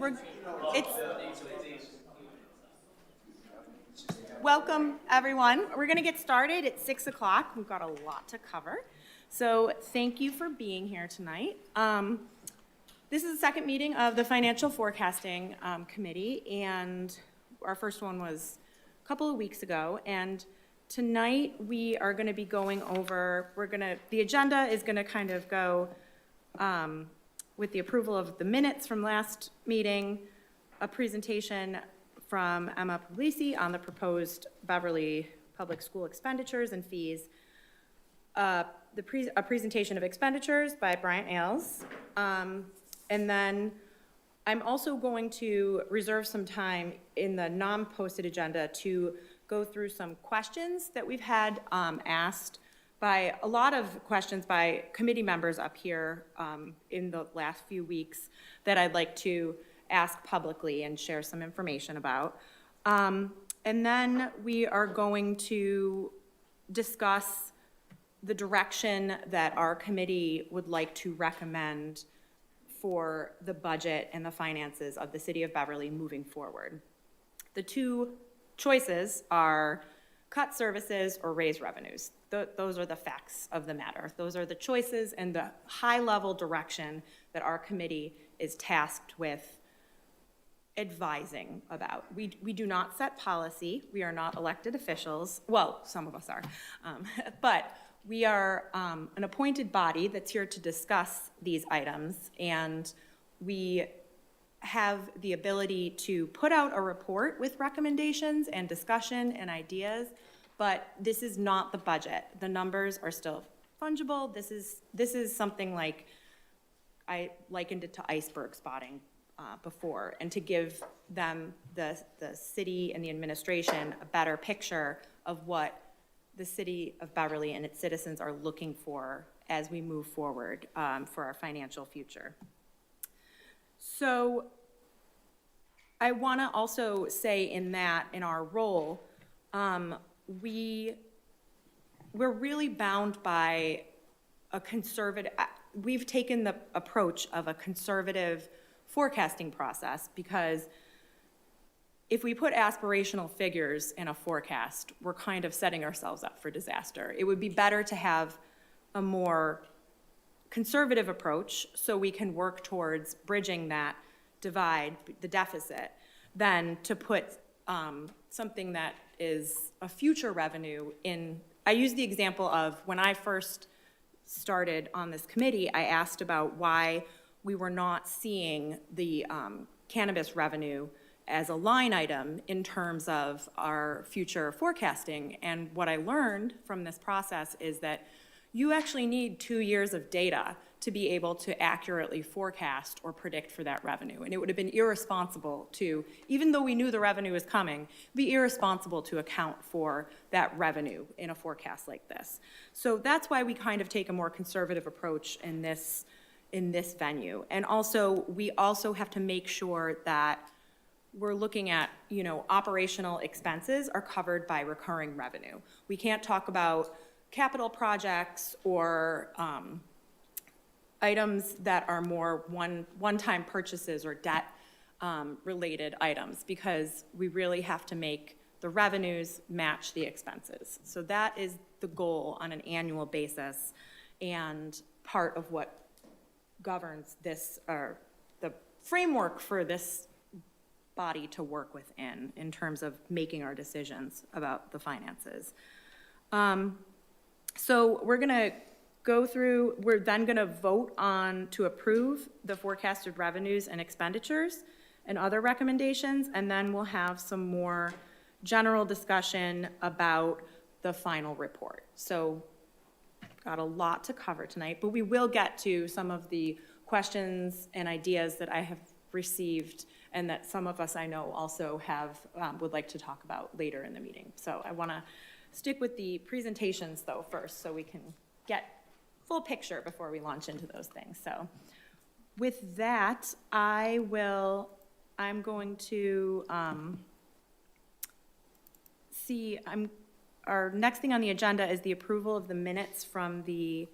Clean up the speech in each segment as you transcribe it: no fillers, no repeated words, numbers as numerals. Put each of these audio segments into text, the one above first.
It's welcome, everyone. We're going to get started at 6 o'clock. We've got a lot to cover. So thank you for being here tonight. This is the second meeting of the Financial Forecasting Committee, and our first one was a couple of weeks ago. And tonight we are going to be going over, the agenda is going to kind of go with the approval of the minutes from last meeting, a presentation from Emma Puglisi on the proposed Beverly Public School expenditures and fees, a presentation of expenditures by Bryant Ailes, and then I'm also going to reserve some time in the non-posted agenda to go through some questions that we've had asked by a lot of questions by committee members up here in the last few weeks that I'd like to ask publicly and share some information about. And then we are going to discuss the direction that our committee would like to recommend for the budget and the finances of the city of Beverly moving forward. The two choices are cut services or raise revenues. Those are the facts of the matter. Those are the choices and the high-level direction that our committee is tasked with advising about. We do not set policy. We are not elected officials. Well, some of us are. But we are an appointed body that's here to discuss these items, and we have the ability to put out a report with recommendations and discussion and ideas, but this is not the budget. The numbers are still fungible. This is something like, I likened it to iceberg spotting before, and to give them, the city and the administration, a better picture of what the city of Beverly and its citizens are looking for as we move forward for our financial future. So I want to also say in our role, we're really bound by a conservative, we've taken the approach of a conservative forecasting process, because if we put aspirational figures in a forecast, we're kind of setting ourselves up for disaster. It would be better to have a more conservative approach so we can work towards bridging that divide, the deficit, than to put something that is a future revenue in. I use the example of when I first started on this committee, I asked about why we were not seeing the cannabis revenue as a line item in terms of our future forecasting. And what I learned from this process is that you actually need 2 years of data to be able to accurately forecast or predict for that revenue. And it would have been irresponsible to, even though we knew the revenue was coming, be irresponsible to account for that revenue in a forecast like this. So that's why we kind of take a more conservative approach in this venue. And also, we also have to make sure that we're looking at, operational expenses are covered by recurring revenue. We can't talk about capital projects or items that are more one-time purchases or debt related items, because we really have to make the revenues match the expenses. So that is the goal on an annual basis, and part of what governs this, or the framework for this body to work within in terms of making our decisions about the finances. So we're gonna go through, we're then gonna vote on to approve the forecasted revenues and expenditures and other recommendations, and then we'll have some more general discussion about the final report. So got a lot to cover tonight, but we will get to some of the questions and ideas that I have received and that some of us I know also have would like to talk about later in the meeting. So I want to stick with the presentations though first, so we can get full picture before we launch into those things. So with that, I'm going to our next thing on the agenda is the approval of the minutes from the,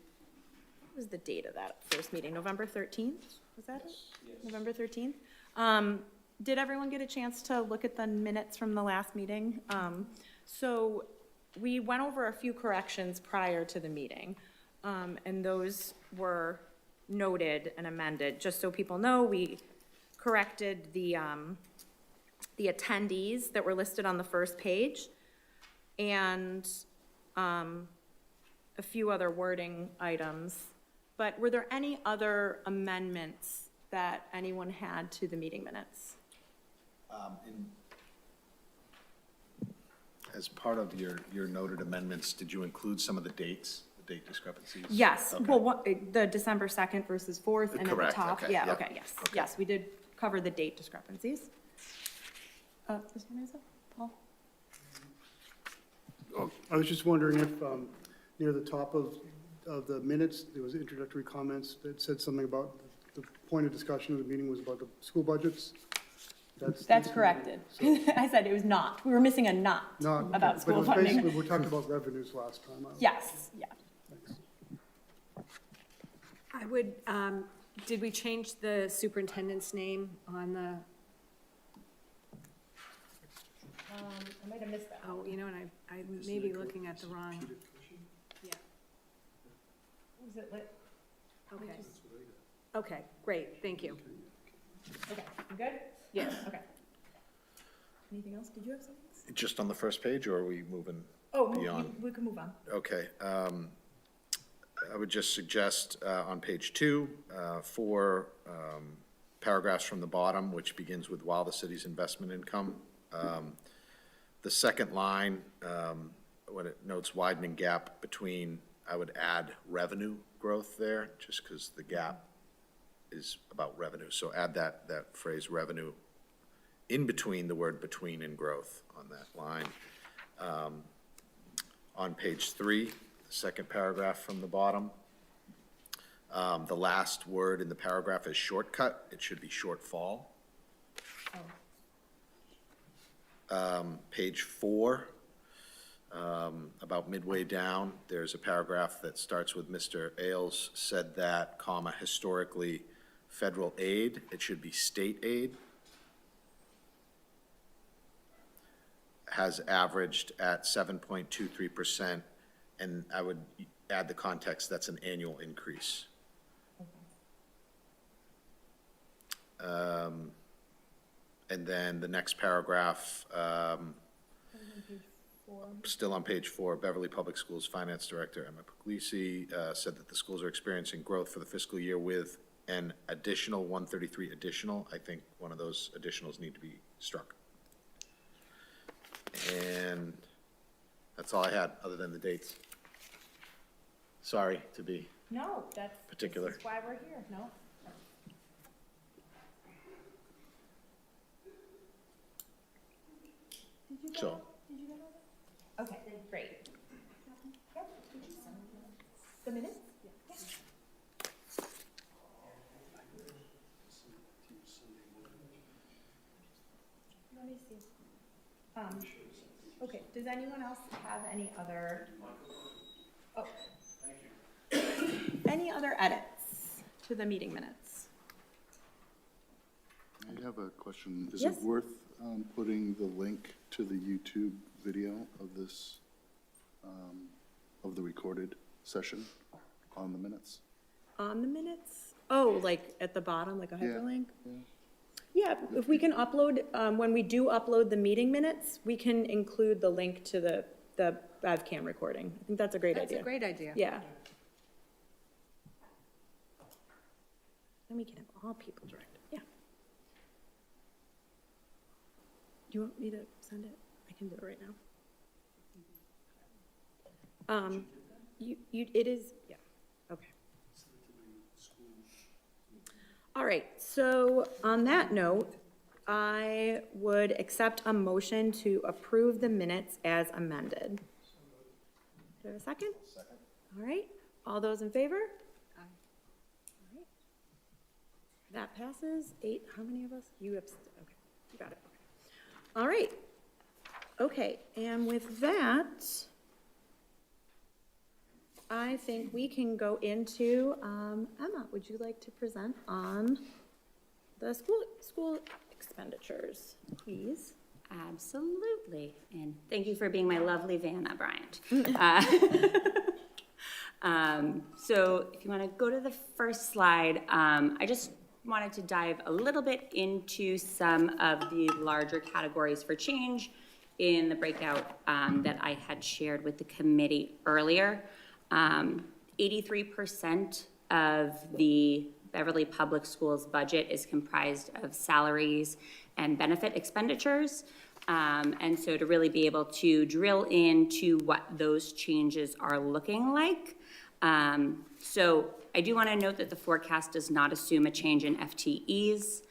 what was the date of that first meeting? November 13th? Was that it? Yes. November 13th? Did everyone get a chance to look at the minutes from the last meeting? So we went over a few corrections prior to the meeting, and those were noted and amended. Just so people know, we corrected the attendees that were listed on the first page, and a few other wording items. But were there any other amendments that anyone had to the meeting minutes? As part of your noted amendments, did you include some of the dates, the date discrepancies? Yes, Okay. well, the December 2nd versus 4th, and at the Correct, top. okay, Yeah, yep. okay, yes, Okay. yes, we did cover the date discrepancies. Mr. Mesa, Paul? I was just wondering if, near the top of the minutes, there was introductory comments that said something about the point of discussion of the meeting was about the school budgets. That's corrected. I said it was not. We were missing a not about school But it was funding. basically, we talked about revenues last time. Yes, yeah. Thanks. I would, did we change the superintendent's name on the, I might have missed that. oh, you know, and I may be looking at the wrong, yeah, Was it lit? okay. Okay, great, thank you. Okay, you good? Yes. Okay. Anything else? Did you have something? Just on the first page, or are we moving Oh, beyond? we can move on. Okay. I would just suggest on page 2, 4 paragraphs from the bottom, which begins with while the city's investment income. The second line, when it notes widening gap between, I would add revenue growth there, just because the gap is about revenue. So add that phrase revenue in between the word between and growth on that line. On page 3, the second paragraph from the bottom, the last word in the paragraph is shortcut. It should be shortfall. Page 4, about midway down, there's a paragraph that starts with Mr. Ailes said that, comma, historically federal aid, it should be state aid, has averaged at 7.23%, and I would add the context, that's an annual increase. And then the next paragraph, still on page 4, Beverly Public Schools Finance Director Emma Puglisi said that the schools are experiencing growth for the fiscal year with an additional 133 additional. I think one of those additionals need to be struck. And that's all I had, other than the dates. Sorry to be No, that's. particular. That's why we're here, no? So, Did you get all that? Okay, great. The minutes? Yeah. Let me see. Okay, does anyone else have any other? Oh. Any other edits to the meeting minutes? I have a question. Is Yes. it worth putting the link to the YouTube video of this, of the recorded session on the minutes? On the minutes? Oh, like at the bottom, like a Yeah, hyperlink? yeah. Yeah, if we can upload, when we do upload the meeting minutes, we can include the link to the BevCam recording. I think that's a great idea. That's a great idea. Yeah. Then we can have all people direct, yeah. Do you want me to send it? I can do it right now. It is, yeah, okay. All right, so on that note, I would accept a motion to approve the minutes as amended. Do I have a second? Second. All right, all those in favor? Aye. All right. That passes 8, how many of us? You have, okay, you got it. All right, okay, and with that, I think we can go into, Emma, would you like to present on the school expenditures, please. Absolutely, and thank you for being my lovely Vanna, Bryant. So if you want to go to the first slide, I just wanted to dive a little bit into some of the larger categories for change in the breakout that I had shared with the committee earlier. 83% of the Beverly Public Schools budget is comprised of salaries and benefit expenditures. And so to really be able to drill into what those changes are looking like. So I do want to note that the forecast does not assume a change in FTEs.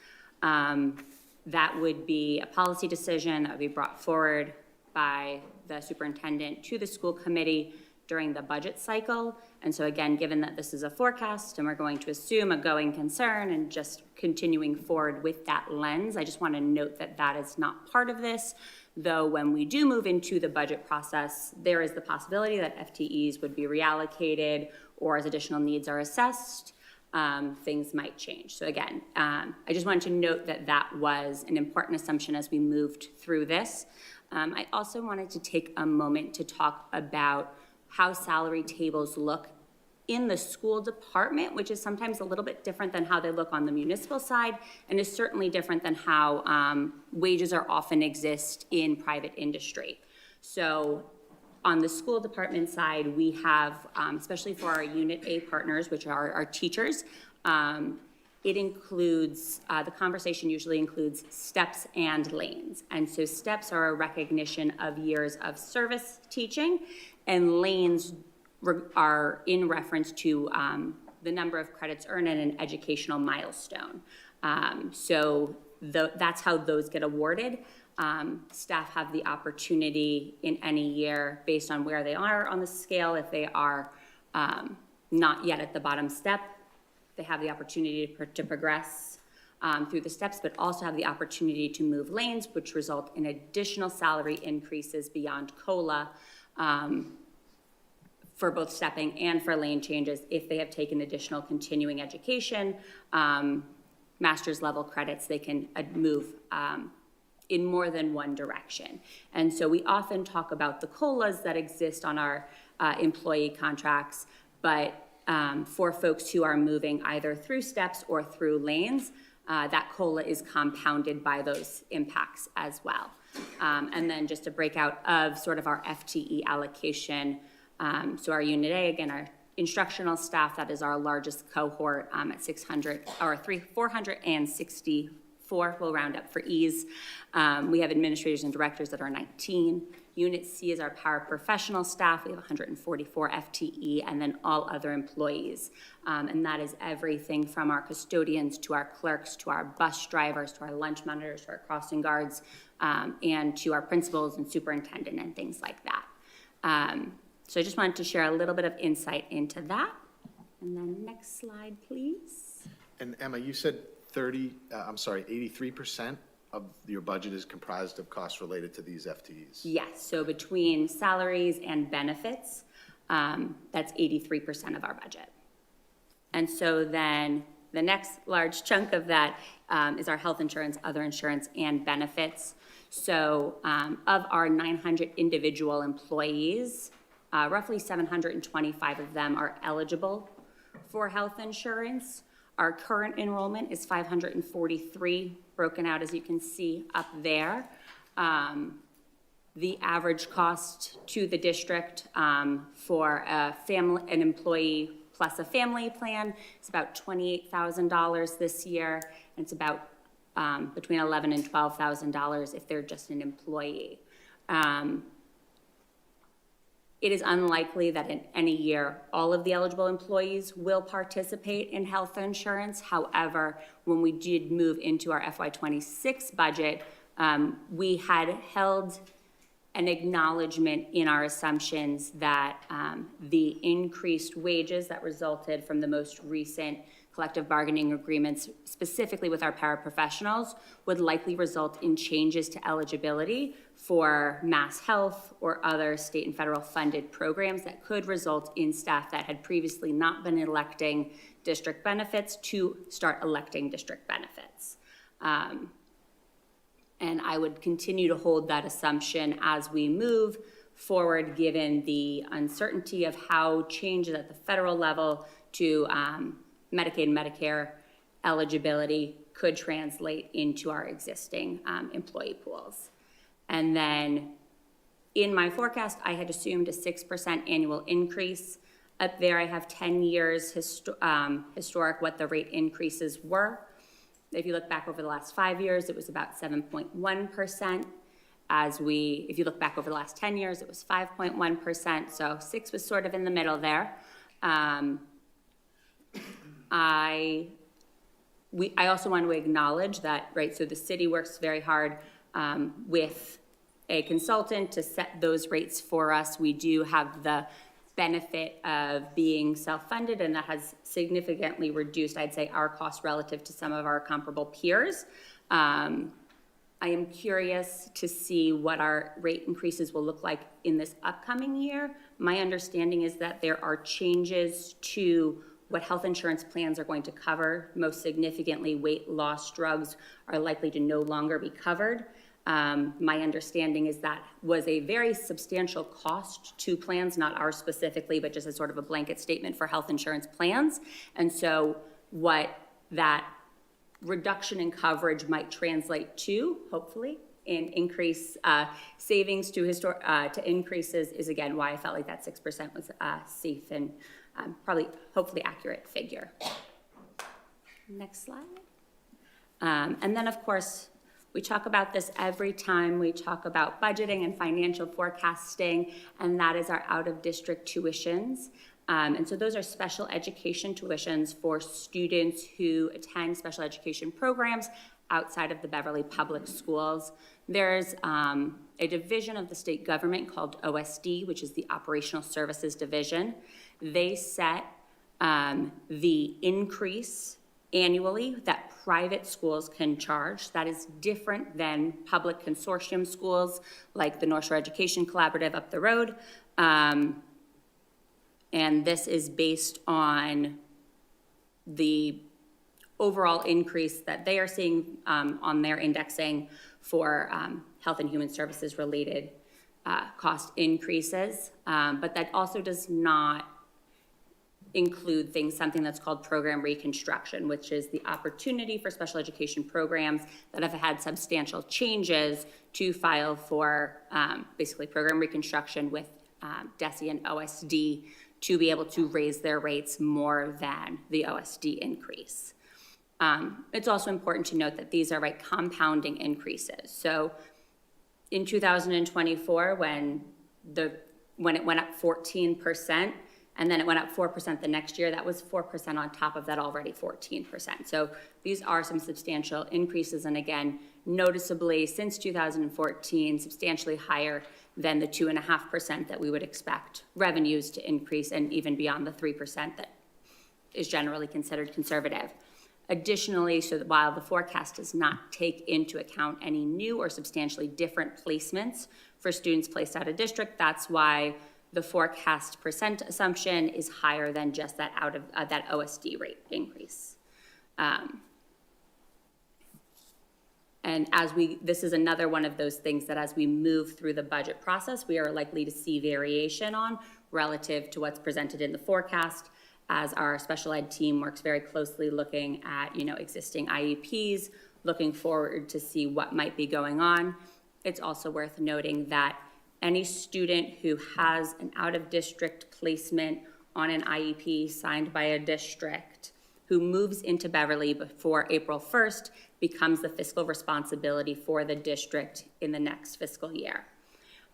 That would be a policy decision that would be brought forward by the superintendent to the school committee during the budget cycle. And so again, given that this is a forecast and we're going to assume a going concern and just continuing forward with that lens, I just want to note that that is not part of this, though when we do move into the budget process, there is the possibility that FTEs would be reallocated or as additional needs are assessed, things might change. So again, I just wanted to note that that was an important assumption as we moved through this. I also wanted to take a moment to talk about how salary tables look in the school department, which is sometimes a little bit different than how they look on the municipal side, and is certainly different than how wages are often exist in private industry. So on the school department side, we have, especially for our Unit A partners, which are our teachers, it includes, the conversation usually includes steps and lanes. And so steps are a recognition of years of service teaching, and lanes are in reference to the number of credits earned in an educational milestone. So that's how those get awarded. Staff have the opportunity in any year, based on where they are on the scale, if they are not yet at the bottom step, they have the opportunity to progress through the steps, but also have the opportunity to move lanes, which result in additional salary increases beyond COLA for both stepping and for lane changes if they have taken additional continuing education, master's level credits, they can move in more than one direction. And so we often talk about the COLAs that exist on our employee contracts, but for folks who are moving either through steps or through lanes, that COLA is compounded by those impacts as well. And then just a breakout of sort of our FTE allocation. So our Unit A, again, our instructional staff, that is our largest cohort at 464, we'll round up for ease. We have administrators and directors that are 19. Unit C is our paraprofessional staff. We have 144 FTE, and then all other employees. And that is everything from our custodians to our clerks to our bus drivers to our lunch monitors to our crossing guards and to our principals and superintendent and things like that. So I just wanted to share a little bit of insight into that. And then next slide, please. And Emma, you said 83% of your budget is comprised of costs related to these FTEs? Yes, so between salaries and benefits, that's 83% of our budget. And so then the next large chunk of that is our health insurance, other insurance, and benefits. So of our 900 individual employees, roughly 725 of them are eligible for health insurance. Our current enrollment is 543, broken out as you can see up there. The average cost to the district for an employee plus a family plan is about $28,000 this year, and it's about between $11,000 and $12,000 if they're just an employee. It is unlikely that in any year all of the eligible employees will participate in health insurance. However, when we did move into our FY26 budget, we had held an acknowledgement in our assumptions that the increased wages that resulted from the most recent collective bargaining agreements, specifically with our paraprofessionals, would likely result in changes to eligibility for Mass Health or other state and federal funded programs that could result in staff that had previously not been electing district benefits to start electing district benefits. And I would continue to hold that assumption as we move forward, given the uncertainty of how changes at the federal level to Medicaid and Medicare eligibility could translate into our existing employee pools. And then in my forecast, I had assumed a 6% annual increase. Up there, I have 10 years historic what the rate increases were. If you look back over the last 5 years, it was about 7.1%. If you look back over the last 10 years, it was 5.1%. So 6 was sort of in the middle there. I also want to acknowledge that, right, so the city works very hard with a consultant to set those rates for us. We do have the benefit of being self-funded, and that has significantly reduced, I'd say, our costs relative to some of our comparable peers. I am curious to see what our rate increases will look like in this upcoming year. My understanding is that there are changes to what health insurance plans are going to cover. Most significantly, weight loss drugs are likely to no longer be covered. My understanding is that was a very substantial cost to plans, not ours specifically, but just as sort of a blanket statement for health insurance plans. And so what that reduction in coverage might translate to, hopefully, in increase savings to increases is, again, why I felt like that 6% was safe and probably, hopefully, accurate figure. Next slide. And then, of course, we talk about this every time we talk about budgeting and financial forecasting, and that is our out-of-district tuitions. And so those are special education tuitions for students who attend special education programs outside of the Beverly Public Schools. There's a division of the state government called OSD, which is the Operational Services Division. They set the increase annually that private schools can charge. That is different than public consortium schools like the North Shore Education Collaborative up the road. And this is based on the overall increase that they are seeing on their indexing for health and human services related cost increases. But that also does not include something that's called program reconstruction, which is the opportunity for special education programs that have had substantial changes to file for basically program reconstruction with DESE and OSD to be able to raise their rates more than the OSD increase. It's also important to note that these are compounding increases. So in 2024, when it went up 14%, and then it went up 4% the next year, that was 4% on top of that already 14%. So these are some substantial increases, and again, noticeably since 2014, substantially higher than the 2.5% that we would expect revenues to increase, and even beyond the 3% that is generally considered conservative. Additionally, so that while the forecast does not take into account any new or substantially different placements for students placed out of district, that's why the forecast percent assumption is higher than just that that OSD rate increase. And this is another one of those things that as we move through the budget process, we are likely to see variation on relative to what's presented in the forecast, as our special ed team works very closely looking at, existing IEPs, looking forward to see what might be going on. It's also worth noting that any student who has an out-of-district placement on an IEP signed by a district who moves into Beverly before April 1st becomes the fiscal responsibility for the district in the next fiscal year.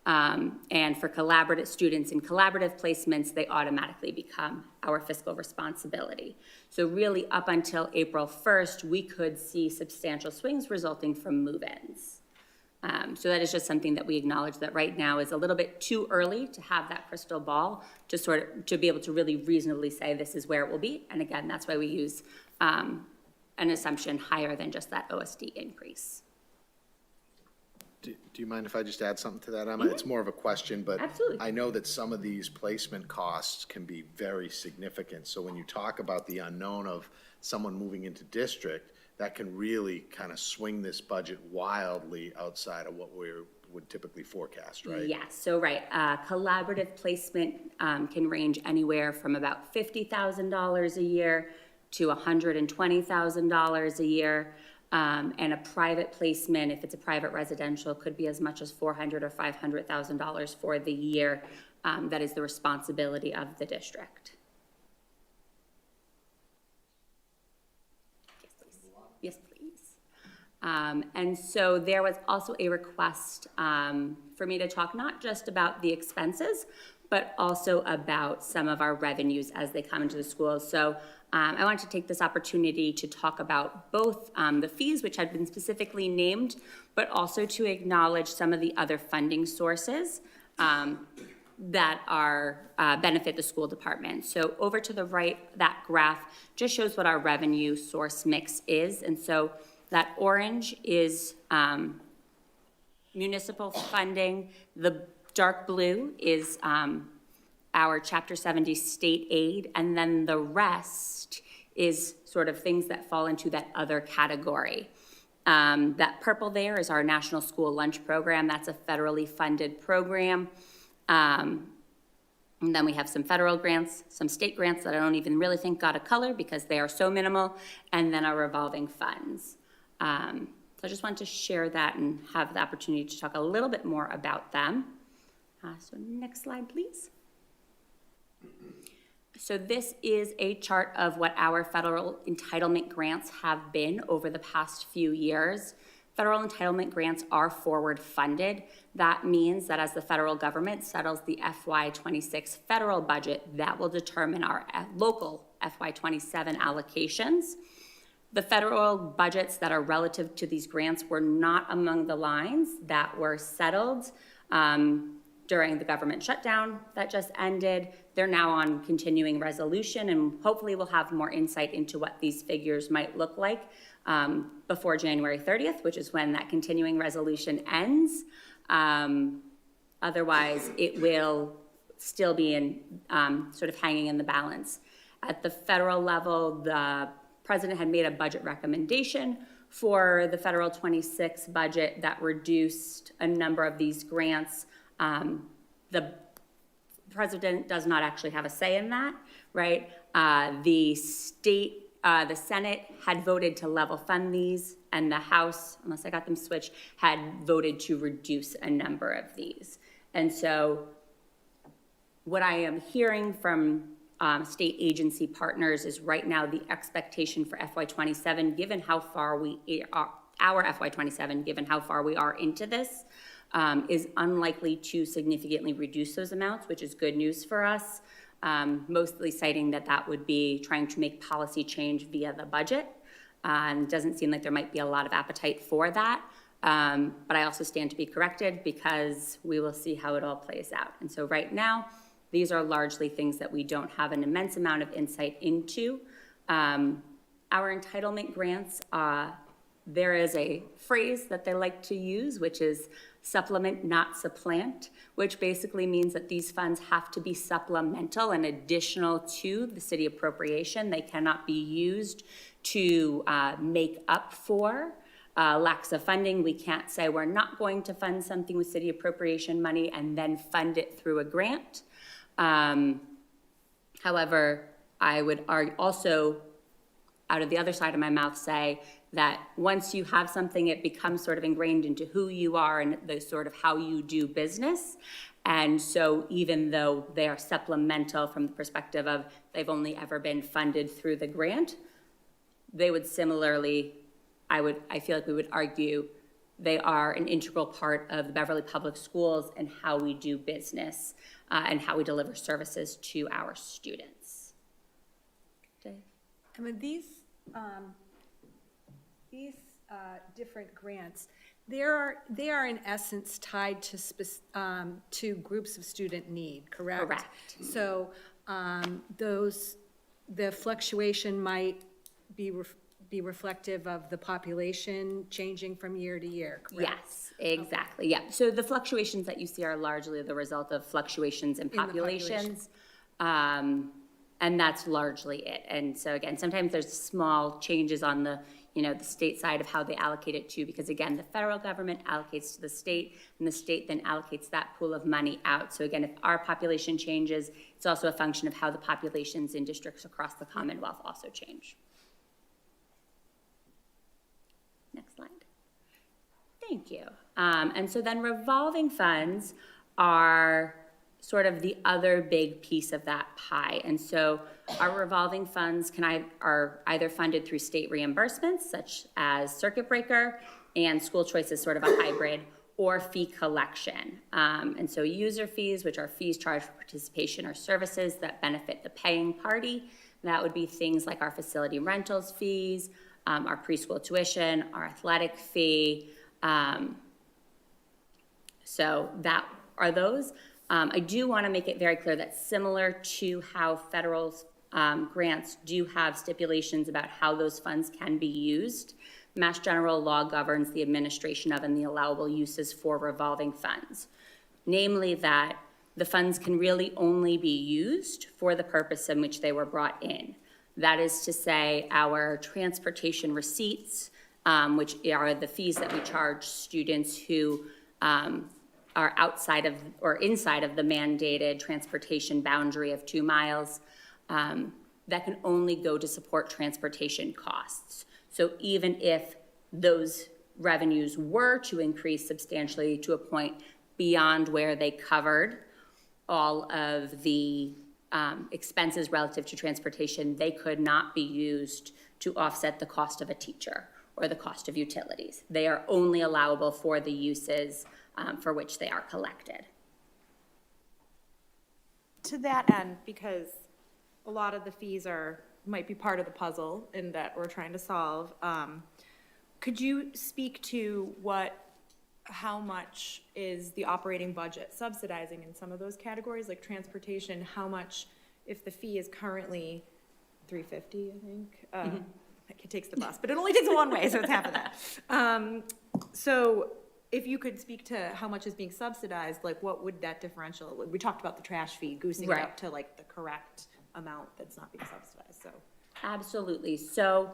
And for collaborative students in collaborative placements, they automatically become our fiscal responsibility. So really up until April 1st, we could see substantial swings resulting from move-ins. So that is just something that we acknowledge that right now is a little bit too early to have that crystal ball to be able to really reasonably say this is where it will be. And again, that's why we use an assumption higher than just that OSD increase. Do you mind if I just add something to that, Emma? It's more of a question, but Absolutely. I know that some of these placement costs can be very significant. So when you talk about the unknown of someone moving into district, that can really kind of swing this budget wildly outside of what we would typically forecast, right? Yes, so right, collaborative placement can range anywhere from about $50,000 a year to $120,000 a year. And a private placement, if it's a private residential, could be as much as $400,000 or $500,000 for the year. That is the responsibility of the district. Yes, please. And so there was also a request for me to talk not just about the expenses, but also about some of our revenues as they come into the schools. So I wanted to take this opportunity to talk about both the fees, which had been specifically named, but also to acknowledge some of the other funding sources that are benefit the school department. So over to the right, that graph just shows what our revenue source mix is. And so that orange is municipal funding. The dark blue is our Chapter 70 state aid, and then the rest is sort of things that fall into that other category. That purple there is our National School Lunch Program. That's a federally funded program. And then we have some federal grants, some state grants that I don't even really think got a color because they are so minimal, and then our revolving funds. So I just wanted to share that and have the opportunity to talk a little bit more about them. So next slide, please. So this is a chart of what our federal entitlement grants have been over the past few years. Federal entitlement grants are forward funded. That means that as the federal government settles the FY26 federal budget, that will determine our local FY27 allocations. The federal budgets that are relative to these grants were not among the lines that were settled during the government shutdown that just ended. They're now on continuing resolution, and hopefully we'll have more insight into what these figures might look like before January 30th, which is when that continuing resolution ends. Otherwise, it will still be in sort of hanging in the balance. At the federal level, the president had made a budget recommendation for the federal 26 budget that reduced a number of these grants. The president does not actually have a say in that, right? The Senate had voted to level fund these, and the House, unless I got them switched, had voted to reduce a number of these. And so what I am hearing from state agency partners is right now the expectation for FY27, given how far we are, our FY27, given how far we are into this, is unlikely to significantly reduce those amounts, which is good news for us, mostly citing that that would be trying to make policy change via the budget. And it doesn't seem like there might be a lot of appetite for that. But I also stand to be corrected because we will see how it all plays out. And so right now, these are largely things that we don't have an immense amount of insight into. Our entitlement grants, there is a phrase that they like to use, which is supplement, not supplant, which basically means that these funds have to be supplemental and additional to the city appropriation. They cannot be used to make up for lacks of funding. We can't say we're not going to fund something with city appropriation money and then fund it through a grant. However, I would also, out of the other side of my mouth, say that once you have something, it becomes sort of ingrained into who you are and the sort of how you do business. And so even though they are supplemental from the perspective of they've only ever been funded through the grant, they would similarly, I feel like we would argue, they are an integral part of the Beverly Public Schools and how we do business and how we deliver services to our students. Dave? I mean, these different grants, they are in essence tied to groups of student need, correct? Correct. So the fluctuation might be reflective of the population changing from year to year, correct? Yes, exactly, yeah. So the fluctuations that you see are largely the result of fluctuations in the population. populations. And that's largely it. And so again, sometimes there's small changes on the, the state side of how they allocate it to, because again, the federal government allocates to the state, and the state then allocates that pool of money out. So again, if our population changes, it's also a function of how the populations in districts across the Commonwealth also change. Next slide. Thank you. And so then revolving funds are sort of the other big piece of that pie. And so our revolving funds are either funded through state reimbursements, such as circuit breaker, and school choice is sort of a hybrid, or fee collection. And so user fees, which are fees charged for participation or services that benefit the paying party. That would be things like our facility rentals fees, our preschool tuition, our athletic fee. So that are those. I do want to make it very clear that similar to how federal grants do have stipulations about how those funds can be used, Mass General Law governs the administration of and the allowable uses for revolving funds. Namely that the funds can really only be used for the purpose in which they were brought in. That is to say, our transportation receipts, which are the fees that we charge students who are outside of or inside of the mandated transportation boundary of 2 miles, that can only go to support transportation costs. So even if those revenues were to increase substantially to a point beyond where they covered all of the expenses relative to transportation, they could not be used to offset the cost of a teacher or the cost of utilities. They are only allowable for the uses for which they are collected. To that end, because a lot of the fees might be part of the puzzle in that we're trying to solve, could you speak to how much is the operating budget subsidizing in some of those categories, like transportation? How much, if the fee is currently $350, I think, it takes the bus, but it only takes one way, so it's half of that. So if you could speak to how much is being subsidized, like what would that differential, we talked about the trash fee, goosing it up to like the correct amount that's not being subsidized, so. Absolutely. So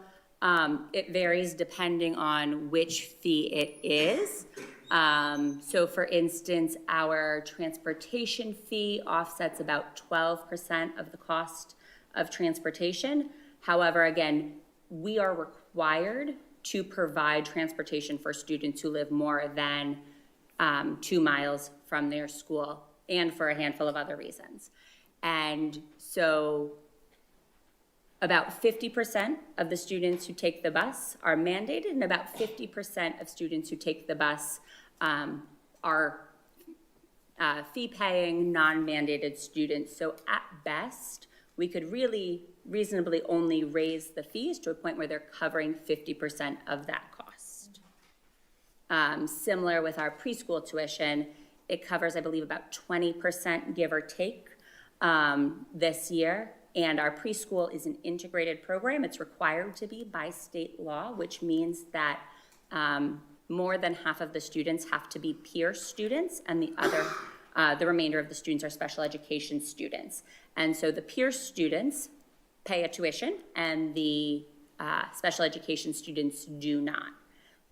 it varies depending on which fee it is. So for instance, our transportation fee offsets about 12% of the cost of transportation. However, again, we are required to provide transportation for students who live more than 2 miles from their school, and for a handful of other reasons. And so about 50% of the students who take the bus are mandated, and about 50% of students who take the bus are fee-paying, non-mandated students. So at best, we could really reasonably only raise the fees to a point where they're covering 50% of that cost. Similar with our preschool tuition, it covers, I believe, about 20%, give or take, this year. And our preschool is an integrated program. It's required to be by state law, which means that more than half of the students have to be peer students, and the remainder of the students are special education students. And so the peer students pay a tuition, and the special education students do not.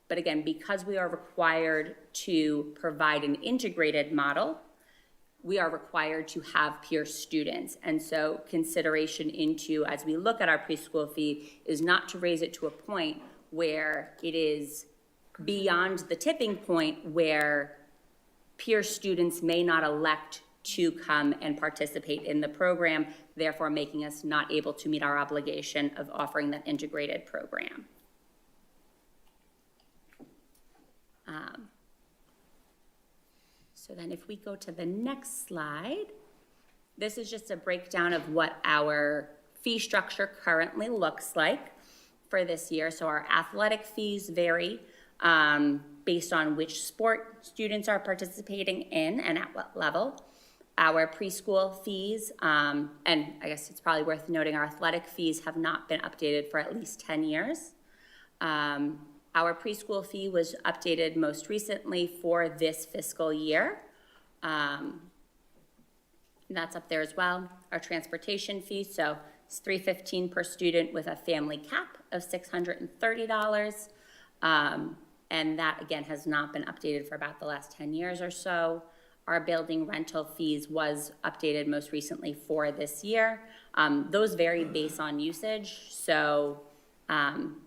But again, because we are required to provide an integrated model, we are required to have peer students. And so consideration into, as we look at our preschool fee, is not to raise it to a point where it is beyond the tipping point where peer students may not elect to come and participate in the program, therefore making us not able to meet our obligation of offering that integrated program. So then if we go to the next slide, this is just a breakdown of what our fee structure currently looks like. for this year. So our athletic fees vary based on which sport students are participating in and at what level. Our preschool fees, and I guess it's probably worth noting, our athletic fees have not been updated for at least 10 years. Our preschool fee was updated most recently for this fiscal year. And that's up there as well. Our transportation fee, so it's $315 per student with a family cap of $630. And that, again, has not been updated for about the last 10 years or so. Our building rental fees was updated most recently for this year. Those vary based on usage. So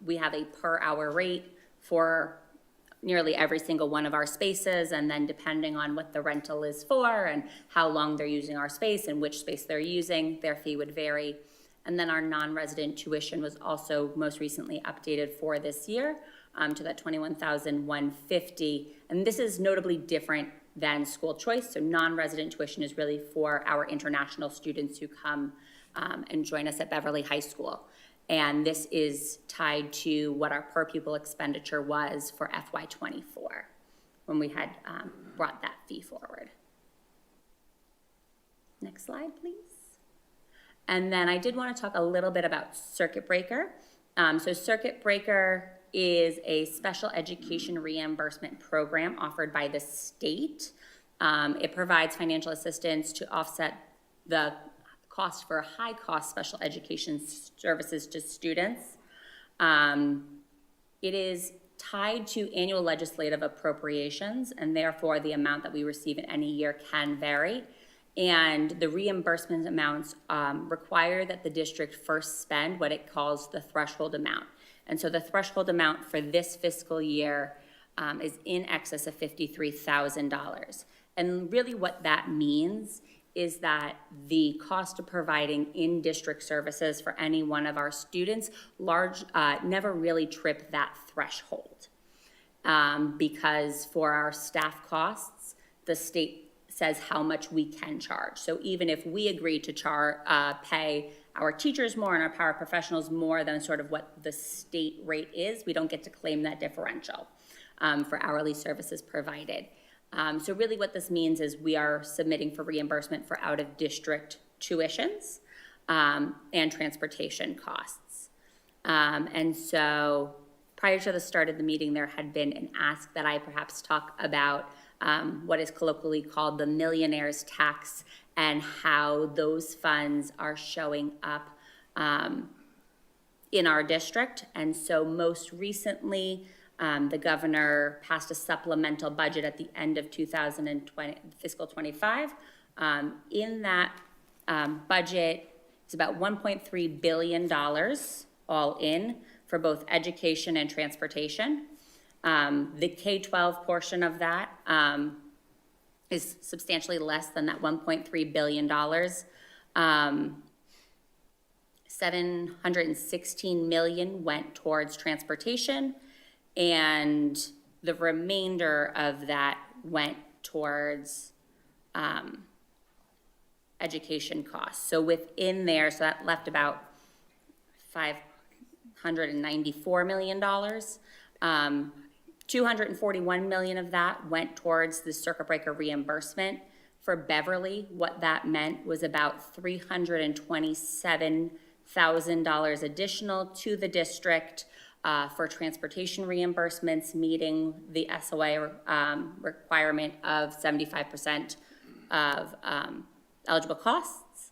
we have a per hour rate for nearly every single one of our spaces, and then depending on what the rental is for and how long they're using our space and which space they're using, their fee would vary. And then our non-resident tuition was also most recently updated for this year to that $21,150. And this is notably different than school choice. So non-resident tuition is really for our international students who come and join us at Beverly High School. And this is tied to what our per pupil expenditure was for FY24 when we had brought that fee forward. Next slide, please. And then I did want to talk a little bit about Circuit Breaker. So Circuit Breaker is a special education reimbursement program offered by the state. It provides financial assistance to offset the cost for high-cost special education services to students. It is tied to annual legislative appropriations, and therefore the amount that we receive in any year can vary. And the reimbursement amounts require that the district first spend what it calls the threshold amount. And so the threshold amount for this fiscal year is in excess of $53,000. And really what that means is that the cost of providing in-district services for any one of our students never really trip that threshold. Because for our staff costs, the state says how much we can charge. So even if we agree to pay our teachers more and our paraprofessionals more than sort of what the state rate is, we don't get to claim that differential for hourly services provided. So really what this means is we are submitting for reimbursement for out-of-district tuitions and transportation costs. And so prior to the start of the meeting, there had been an ask that I perhaps talk about what is colloquially called the millionaire's tax and how those funds are showing up in our district. And so most recently, the governor passed a supplemental budget at the end of fiscal 25. In that budget, it's about $1.3 billion all in for both education and transportation. The K-12 portion of that is substantially less than that $1.3 billion. $716 million went towards transportation, and the remainder of that went towards education costs. So within there, so that left about $594 million. $241 million of that went towards the circuit breaker reimbursement. For Beverly, what that meant was about $327,000 additional to the district for transportation reimbursements, meeting the SOA requirement of 75% of eligible costs.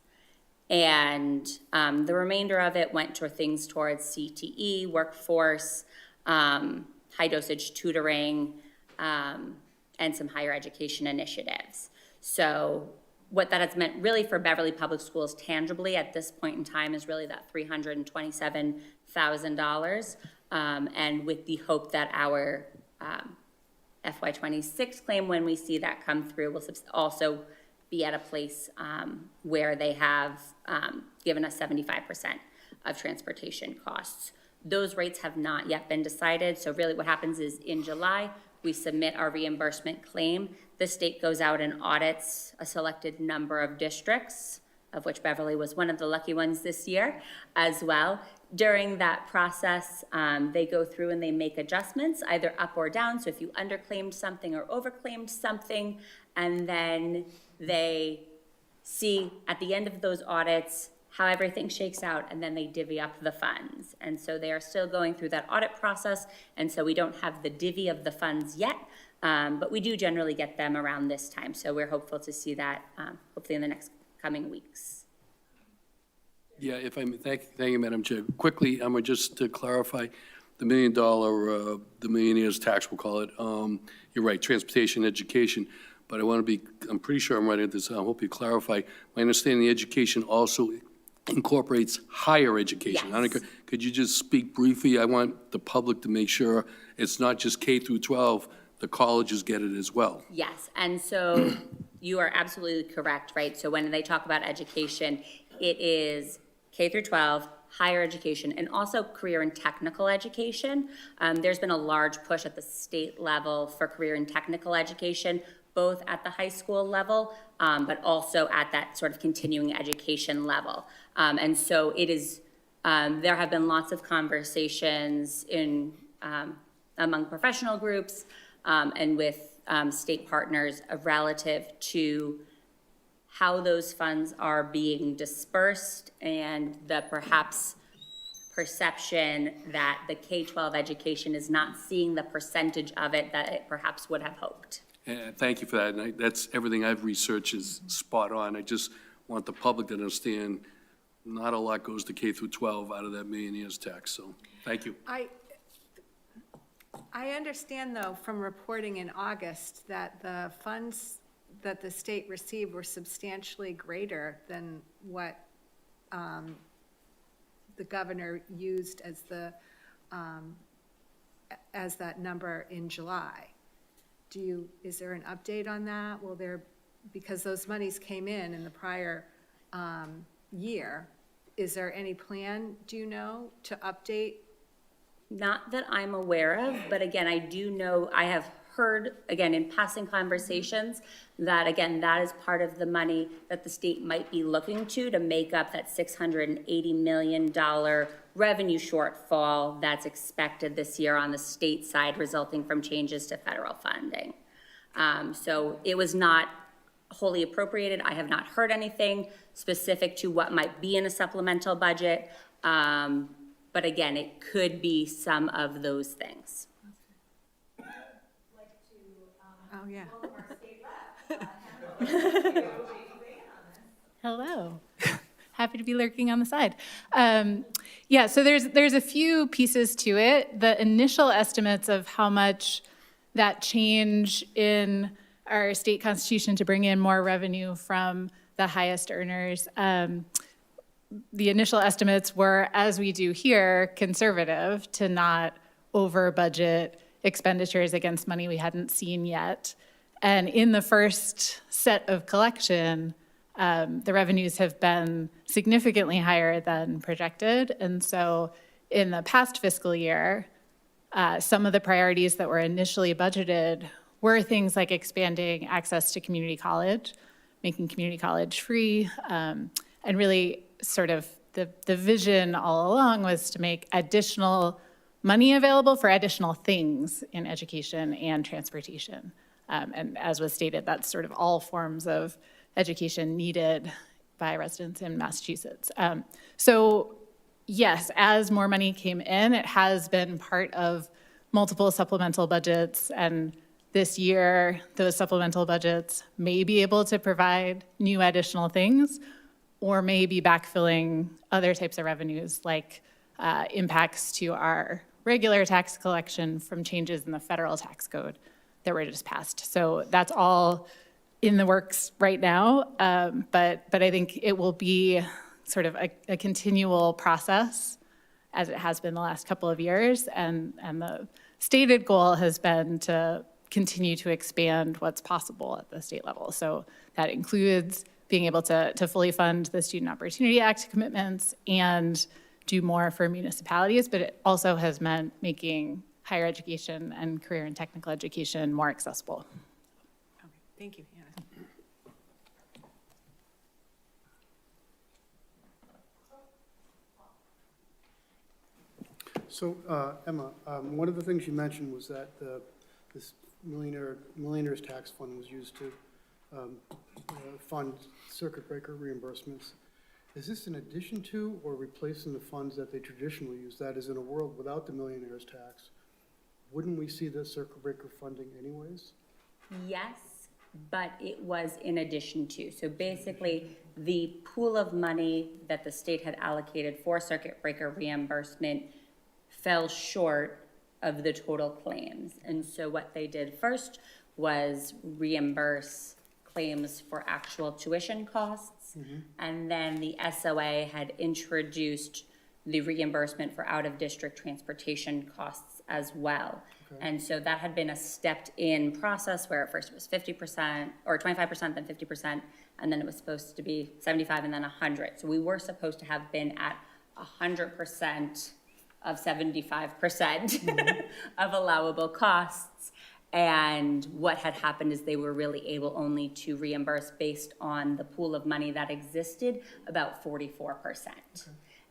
And the remainder of it went to things towards CTE, workforce, high dosage tutoring, and some higher education initiatives. So what that has meant really for Beverly Public Schools tangibly at this point in time is really that $327,000. And with the hope that our FY26 claim, when we see that come through, will also be at a place where they have given us 75% of transportation costs. Those rates have not yet been decided. So really what happens is in July, we submit our reimbursement claim. The state goes out and audits a selected number of districts, of which Beverly was one of the lucky ones this year as well, during that process, they go through and they make adjustments, either up or down. So if you underclaimed something or overclaimed something, and then they see at the end of those audits how everything shakes out, and then they divvy up the funds. And so they are still going through that audit process, and so we don't have the divvy of the funds yet, but we do generally get them around this time. So we're hopeful to see that hopefully in the next coming weeks. Yeah, if I may, thank you, Madam Chair. Quickly, just to clarify, the $1 million, the millionaire's tax, we'll call it, you're right, transportation, education, but I want to be, I'm pretty sure I'm right at this, I hope you clarify. My understanding, the education also incorporates higher education. Yes. Could you just speak briefly? I want the public to make sure it's not just K through 12, the colleges get it as well. Yes, and so you are absolutely correct, right? So when they talk about education, it is K through 12, higher education, and also career and technical education. There's been a large push at the state level for career and technical education, both at the high school level, but also at that sort of continuing education level. And so it is, there have been lots of conversations in, among professional groups and with state partners relative to how those funds are being dispersed and the perhaps perception that the K-12 education is not seeing the percentage of it that it perhaps would have hoped. Thank you for that, and that's everything I've researched is spot on. I just want the public to understand not a lot goes to K through 12 out of that millionaire's tax, so thank you. I understand, though, from reporting in August that the funds that the state received were substantially greater than what the governor used as the, as that number in July. Is there an update on that? Will there, because those monies came in the prior year, is there any plan, do you know, to update? Not that I'm aware of, but again, I do know, I have heard, again, in passing conversations, that again, that is part of the money that the state might be looking to make up that $680 million revenue shortfall that's expected this year on the state side resulting from changes to federal funding. So it was not wholly appropriated. I have not heard anything specific to what might be in a supplemental budget. But again, it could be some of those things. Oh, yeah. Hello. Happy to be lurking on the side. Yeah, so there's a few pieces to it. The initial estimates of how much that change in our state constitution to bring in more revenue from the highest earners, the initial estimates were, as we do here, conservative to not over budget expenditures against money we hadn't seen yet. And in the first set of collection, the revenues have been significantly higher than projected. And so in the past fiscal year, some of the priorities that were initially budgeted were things like expanding access to community college, making community college free, and really sort of the vision all along was to make additional money available for additional things in education and transportation. And as was stated, that's sort of all forms of education needed by residents in Massachusetts. So yes, as more money came in, it has been part of multiple supplemental budgets, and this year, those supplemental budgets may be able to provide new additional things, or may be backfilling other types of revenues, like impacts to our regular tax collection from changes in the federal tax code that were just passed. So that's all in the works right now, but I think it will be sort of a continual process, as it has been the last couple of years, and the stated goal has been to continue to expand what's possible at the state level. So that includes being able to fully fund the Student Opportunity Act commitments and do more for municipalities, but it also has meant making higher education and career and technical education more accessible. Okay, thank you, Hannah. So, Emma, one of the things you mentioned was that this millionaire's tax fund was used to fund circuit breaker reimbursements. Is this in addition to or replacing the funds that they traditionally use? That is, in a world without the millionaire's tax, wouldn't we see the circuit breaker funding anyways? Yes, but it was in addition to. So basically, the pool of money that the state had allocated for circuit breaker reimbursement fell short of the total claims. And so what they did first was reimburse claims for actual tuition costs. And then the SOA had introduced the reimbursement for out-of-district transportation costs as well. And so that had been a stepped-in process where at first it was 50% or 25%, then 50%, and then it was supposed to be 75 and then 100. So we were supposed to have been at 100% of 75% of allowable costs. And what had happened is they were really able only to reimburse based on the pool of money that existed, about 44%.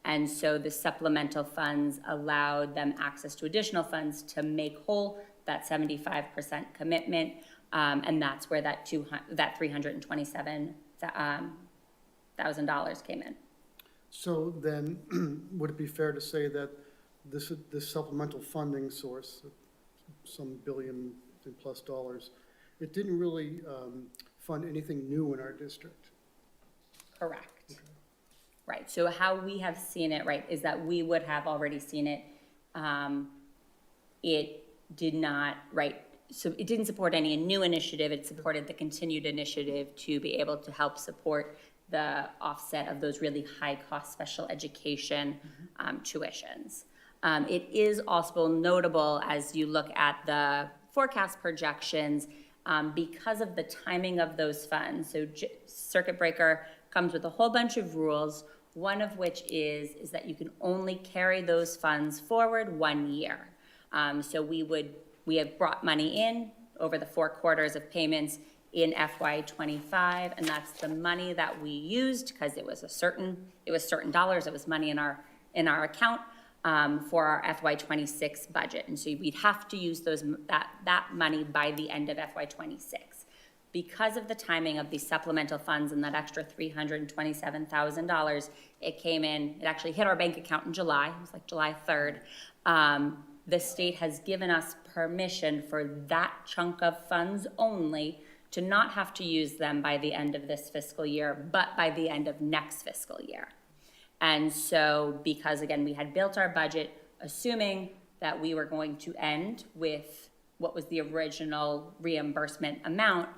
And so the supplemental funds allowed them access to additional funds to make whole that 75% commitment. And that's where that $327,000 came in. So then, would it be fair to say that this supplemental funding source, some billion plus dollars, it didn't really fund anything new in our district? Correct. Right, so how we have seen it, right, is that we would have already seen it. It did not, right, so it didn't support any new initiative, it supported the continued initiative to be able to help support the offset of those really high-cost special education tuitions. It is also notable as you look at the forecast projections because of the timing of those funds. So circuit breaker comes with a whole bunch of rules, one of which is that you can only carry those funds forward 1 year. So we have brought money in over the 4 quarters of payments in FY25, and that's the money that we used because it was certain dollars, it was money in our account for our FY26 budget. And so we'd have to use that money by the end of FY26. Because of the timing of these supplemental funds and that extra $327,000, it actually hit our bank account in July, it was like July 3rd. The state has given us permission for that chunk of funds only to not have to use them by the end of this fiscal year, but by the end of next fiscal year. And so, because again, we had built our budget assuming that we were going to end with what was the original reimbursement amount,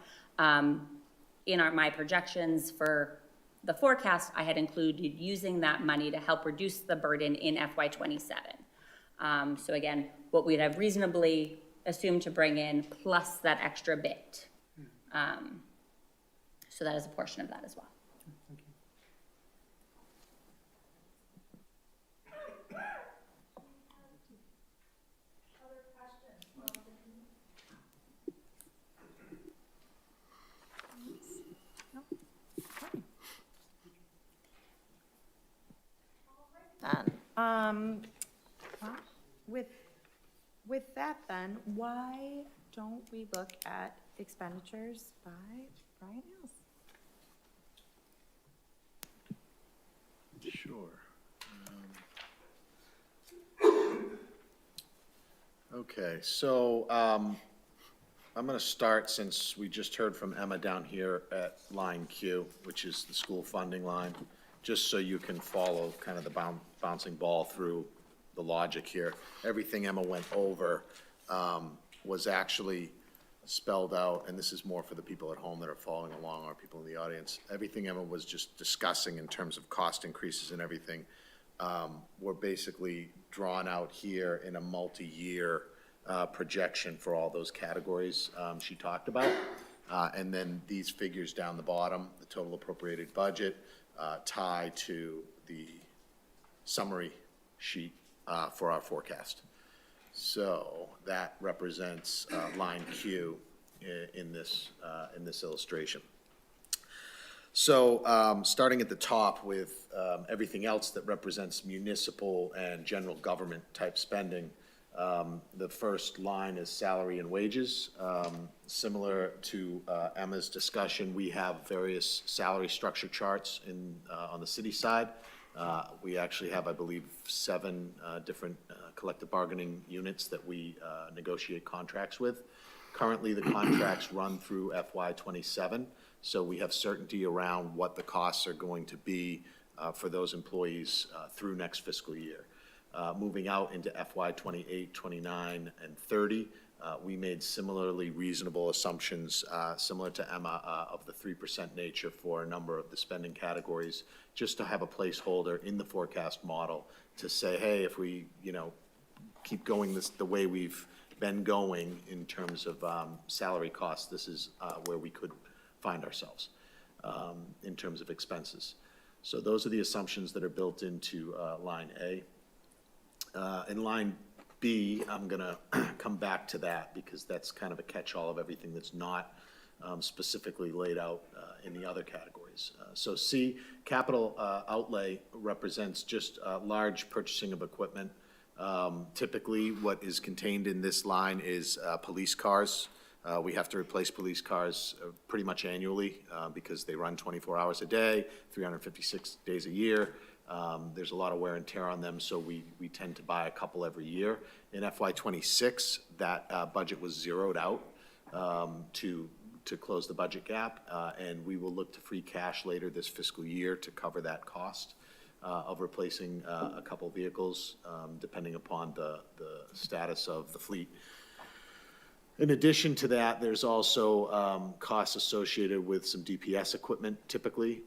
in my projections for the forecast, I had included using that money to help reduce the burden in FY27. So again, what we'd have reasonably assumed to bring in plus that extra bit. So that is a portion of that as well. Well, with that then, why don't we look at expenditures by Brian House? Sure. Okay, so I'm going to start, since we just heard from Emma down here at line Q, which is the school funding line, just so you can follow kind of the bouncing ball through the logic here. Everything Emma went over was actually spelled out, and this is more for the people at home that are following along, or people in the audience. Everything Emma was just discussing in terms of cost increases and everything were basically drawn out here in a multi-year projection for all those categories she talked about. And then these figures down the bottom, the total appropriated budget, tie to the summary sheet for our forecast. So that represents line Q in this illustration. So, starting at the top with everything else that represents municipal and general government type spending, the first line is salary and wages. Similar to Emma's discussion, we have various salary structure charts on the city side. We actually have, I believe, 7 different collective bargaining units that we negotiate contracts with. Currently, the contracts run through FY '27, so we have certainty around what the costs are going to be for those employees through next fiscal year. Moving out into FY '28, '29, and '30, we made similarly reasonable assumptions, similar to Emma, of the 3% nature for a number of the spending categories, just to have a placeholder in the forecast model to say, hey, if we, keep going the way we've been going in terms of salary costs, this is where we could find ourselves in terms of expenses. So those are the assumptions that are built into line A. In line B, I'm going to come back to that because that's kind of a catch-all of everything that's not specifically laid out in the other categories. So C, capital outlay represents just large purchasing of equipment. Typically, what is contained in this line is police cars. We have to replace police cars pretty much annually because they run 24 hours a day, 356 days a year. There's a lot of wear and tear on them, so we tend to buy a couple every year. In FY '26, that budget was zeroed out to close the budget gap, and we will look to free cash later this fiscal year to cover that cost of replacing a couple vehicles, depending upon the status of the fleet. In addition to that, there's also costs associated with some DPS equipment typically.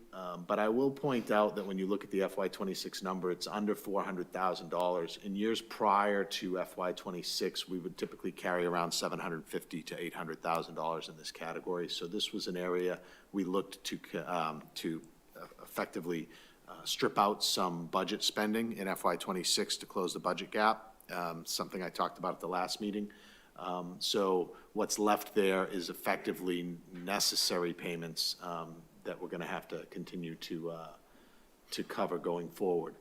But I will point out that when you look at the FY '26 number, it's under $400,000. In years prior to FY '26, we would typically carry around $750,000 to $800,000 in this category. So this was an area we looked to effectively strip out some budget spending in FY '26 to close the budget gap, something I talked about at the last meeting. So what's left there is effectively necessary payments that we're going to have to continue to cover going forward.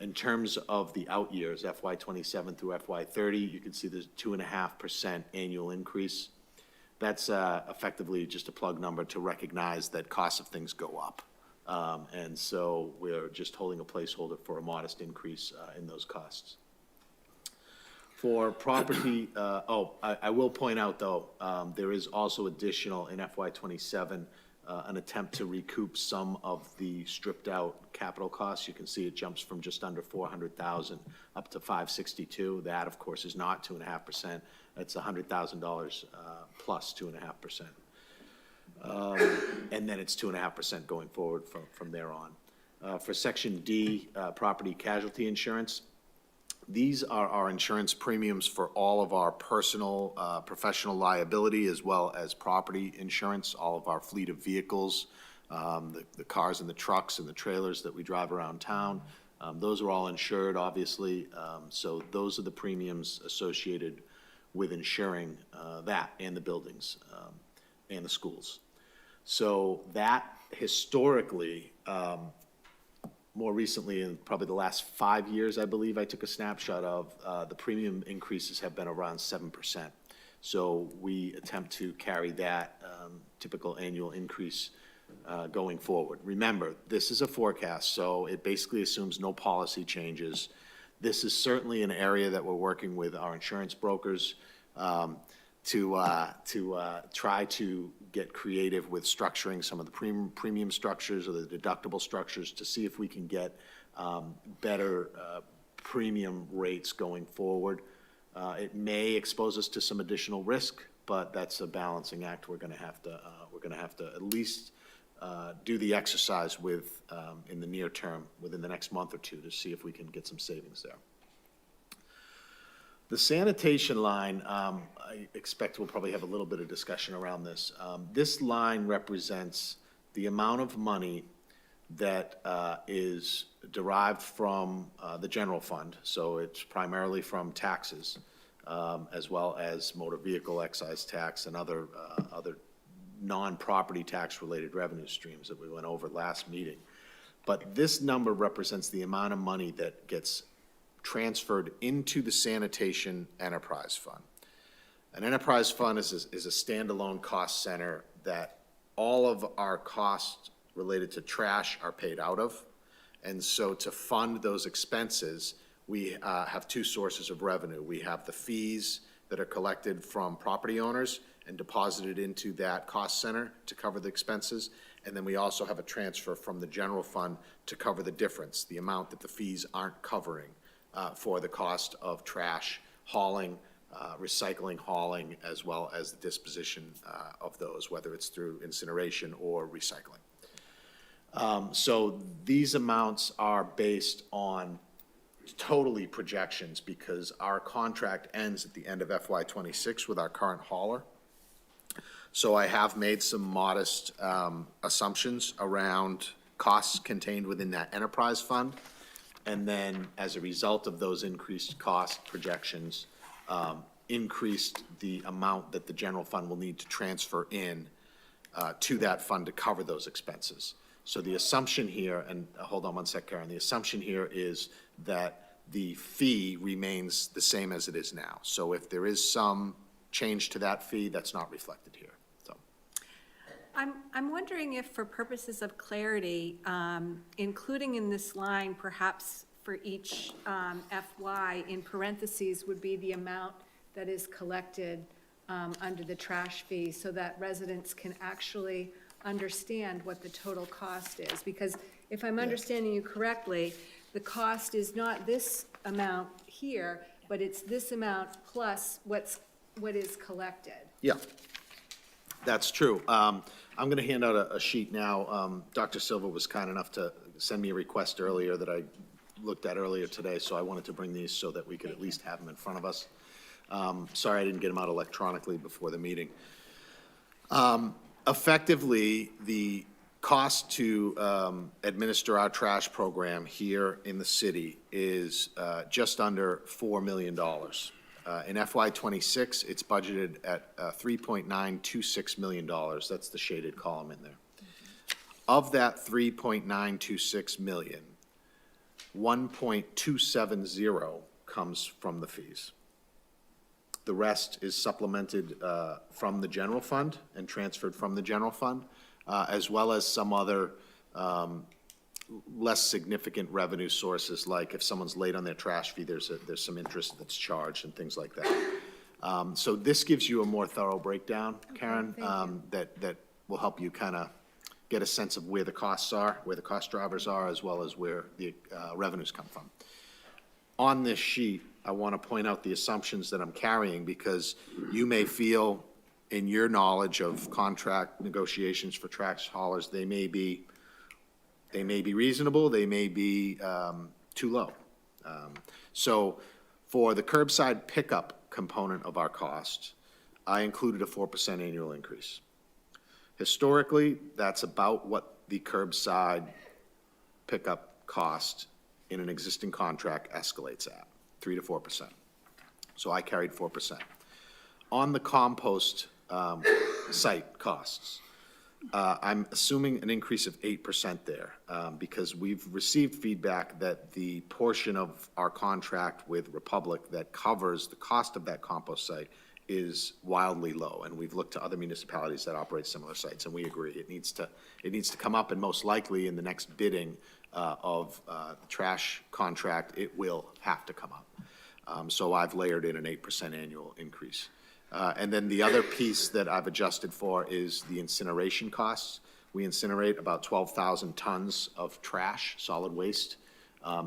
In terms of the out years, FY '27 through FY '30, you can see there's 2.5% annual increase. That's effectively just a plug number to recognize that costs of things go up. And so we're just holding a placeholder for a modest increase in those costs. For property, I will point out, though, there is also additional in FY '27, an attempt to recoup some of the stripped-out capital costs. You can see it jumps from just under $400,000 up to $562,000. That, of course, is not 2.5%. It's $100,000 plus 2.5%. And then it's 2.5% going forward from there on. For Section D, property casualty insurance, these are our insurance premiums for all of our personal, professional liability, as well as property insurance, all of our fleet of vehicles, the cars and the trucks and the trailers that we drive around town. Those are all insured, obviously. So those are the premiums associated with insuring that and the buildings and the schools. So that historically, more recently, in probably the last 5 years, I believe, I took a snapshot of, the premium increases have been around 7%. So we attempt to carry that typical annual increase going forward. Remember, this is a forecast, so it basically assumes no policy changes. This is certainly an area that we're working with our insurance brokers to try to get creative with structuring some of the premium structures or the deductible structures to see if we can get better premium rates going forward. It may expose us to some additional risk, but that's a balancing act we're going to have to at least do the exercise with in the near term, within the next month or two, to see if we can get some savings there. The sanitation line, I expect we'll probably have a little bit of discussion around this. This line represents the amount of money that is derived from the general fund. So it's primarily from taxes, as well as motor vehicle excise tax and other non-property tax-related revenue streams that we went over last meeting. But this number represents the amount of money that gets transferred into the sanitation enterprise fund. An enterprise fund is a standalone cost center that all of our costs related to trash are paid out of. And so to fund those expenses, we have two sources of revenue. We have the fees that are collected from property owners and deposited into that cost center to cover the expenses. And then we also have a transfer from the general fund to cover the difference, the amount that the fees aren't covering for the cost of trash hauling, recycling, hauling, as well as the disposition of those, whether it's through incineration or recycling. So these amounts are based on totally projections because our contract ends at the end of FY '26 with our current hauler. So I have made some modest assumptions around costs contained within that enterprise fund. And then as a result of those increased cost projections, increased the amount that the general fund will need to transfer in to that fund to cover those expenses. So the assumption here, and hold on one sec, Karen, the assumption here is that the fee remains the same as it is now. So if there is some change to that fee, that's not reflected here, so. I'm wondering if, for purposes of clarity, including in this line, perhaps for each FY, in parentheses, would be the amount that is collected under the trash fee, so that residents can actually understand what the total cost is. Because if I'm understanding you correctly, the cost is not this amount here, but it's this amount plus what is collected. Yeah, that's true. I'm going to hand out a sheet now. Dr. Silva was kind enough to send me a request earlier that I looked at earlier today, so I wanted to bring these so that we could at least have them in front of us. Sorry I didn't get them out electronically before the meeting. Effectively, the cost to administer our trash program here in the city is just under $4 million. In FY '26, it's budgeted at $3.926 million. That's the shaded column in there. Of that $3.926 million, 1.270 comes from the fees. The rest is supplemented from the general fund and transferred from the general fund, as well as some other less significant revenue sources, like if someone's late on their trash fee, there's some interest that's charged and things like that. So this gives you a more thorough breakdown, Karen, that will help you kind of get a sense of where the costs are, where the cost drivers are, as well as where the revenues come from. On this sheet, I want to point out the assumptions that I'm carrying, because you may feel in your knowledge of contract negotiations for trash haulers, they may be reasonable, they may be too low. So for the curbside pickup component of our cost, I included a 4% annual increase. Historically, that's about what the curbside pickup cost in an existing contract escalates at, 3 to 4%. So I carried 4%. On the compost site costs, I'm assuming an increase of 8% there, because we've received feedback that the portion of our contract with Republic that covers the cost of that compost site is wildly low, and we've looked to other municipalities that operate similar sites, and we agree it needs to come up, and most likely in the next bidding of the trash contract, it will have to come up. So I've layered in an 8% annual increase. And then the other piece that I've adjusted for is the incineration costs. We incinerate about 12,000 tons of trash, solid waste,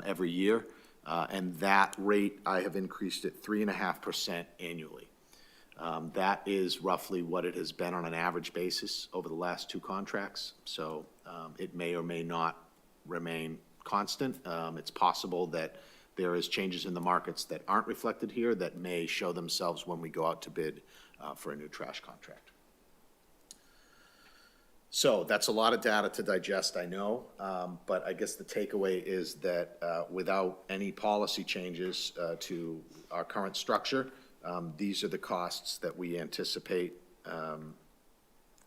every year. And that rate, I have increased it 3.5% annually. That is roughly what it has been on an average basis over the last two contracts. So it may or may not remain constant. It's possible that there is changes in the markets that aren't reflected here that may show themselves when we go out to bid for a new trash contract. So that's a lot of data to digest, I know, but I guess the takeaway is that without any policy changes to our current structure, these are the costs that we anticipate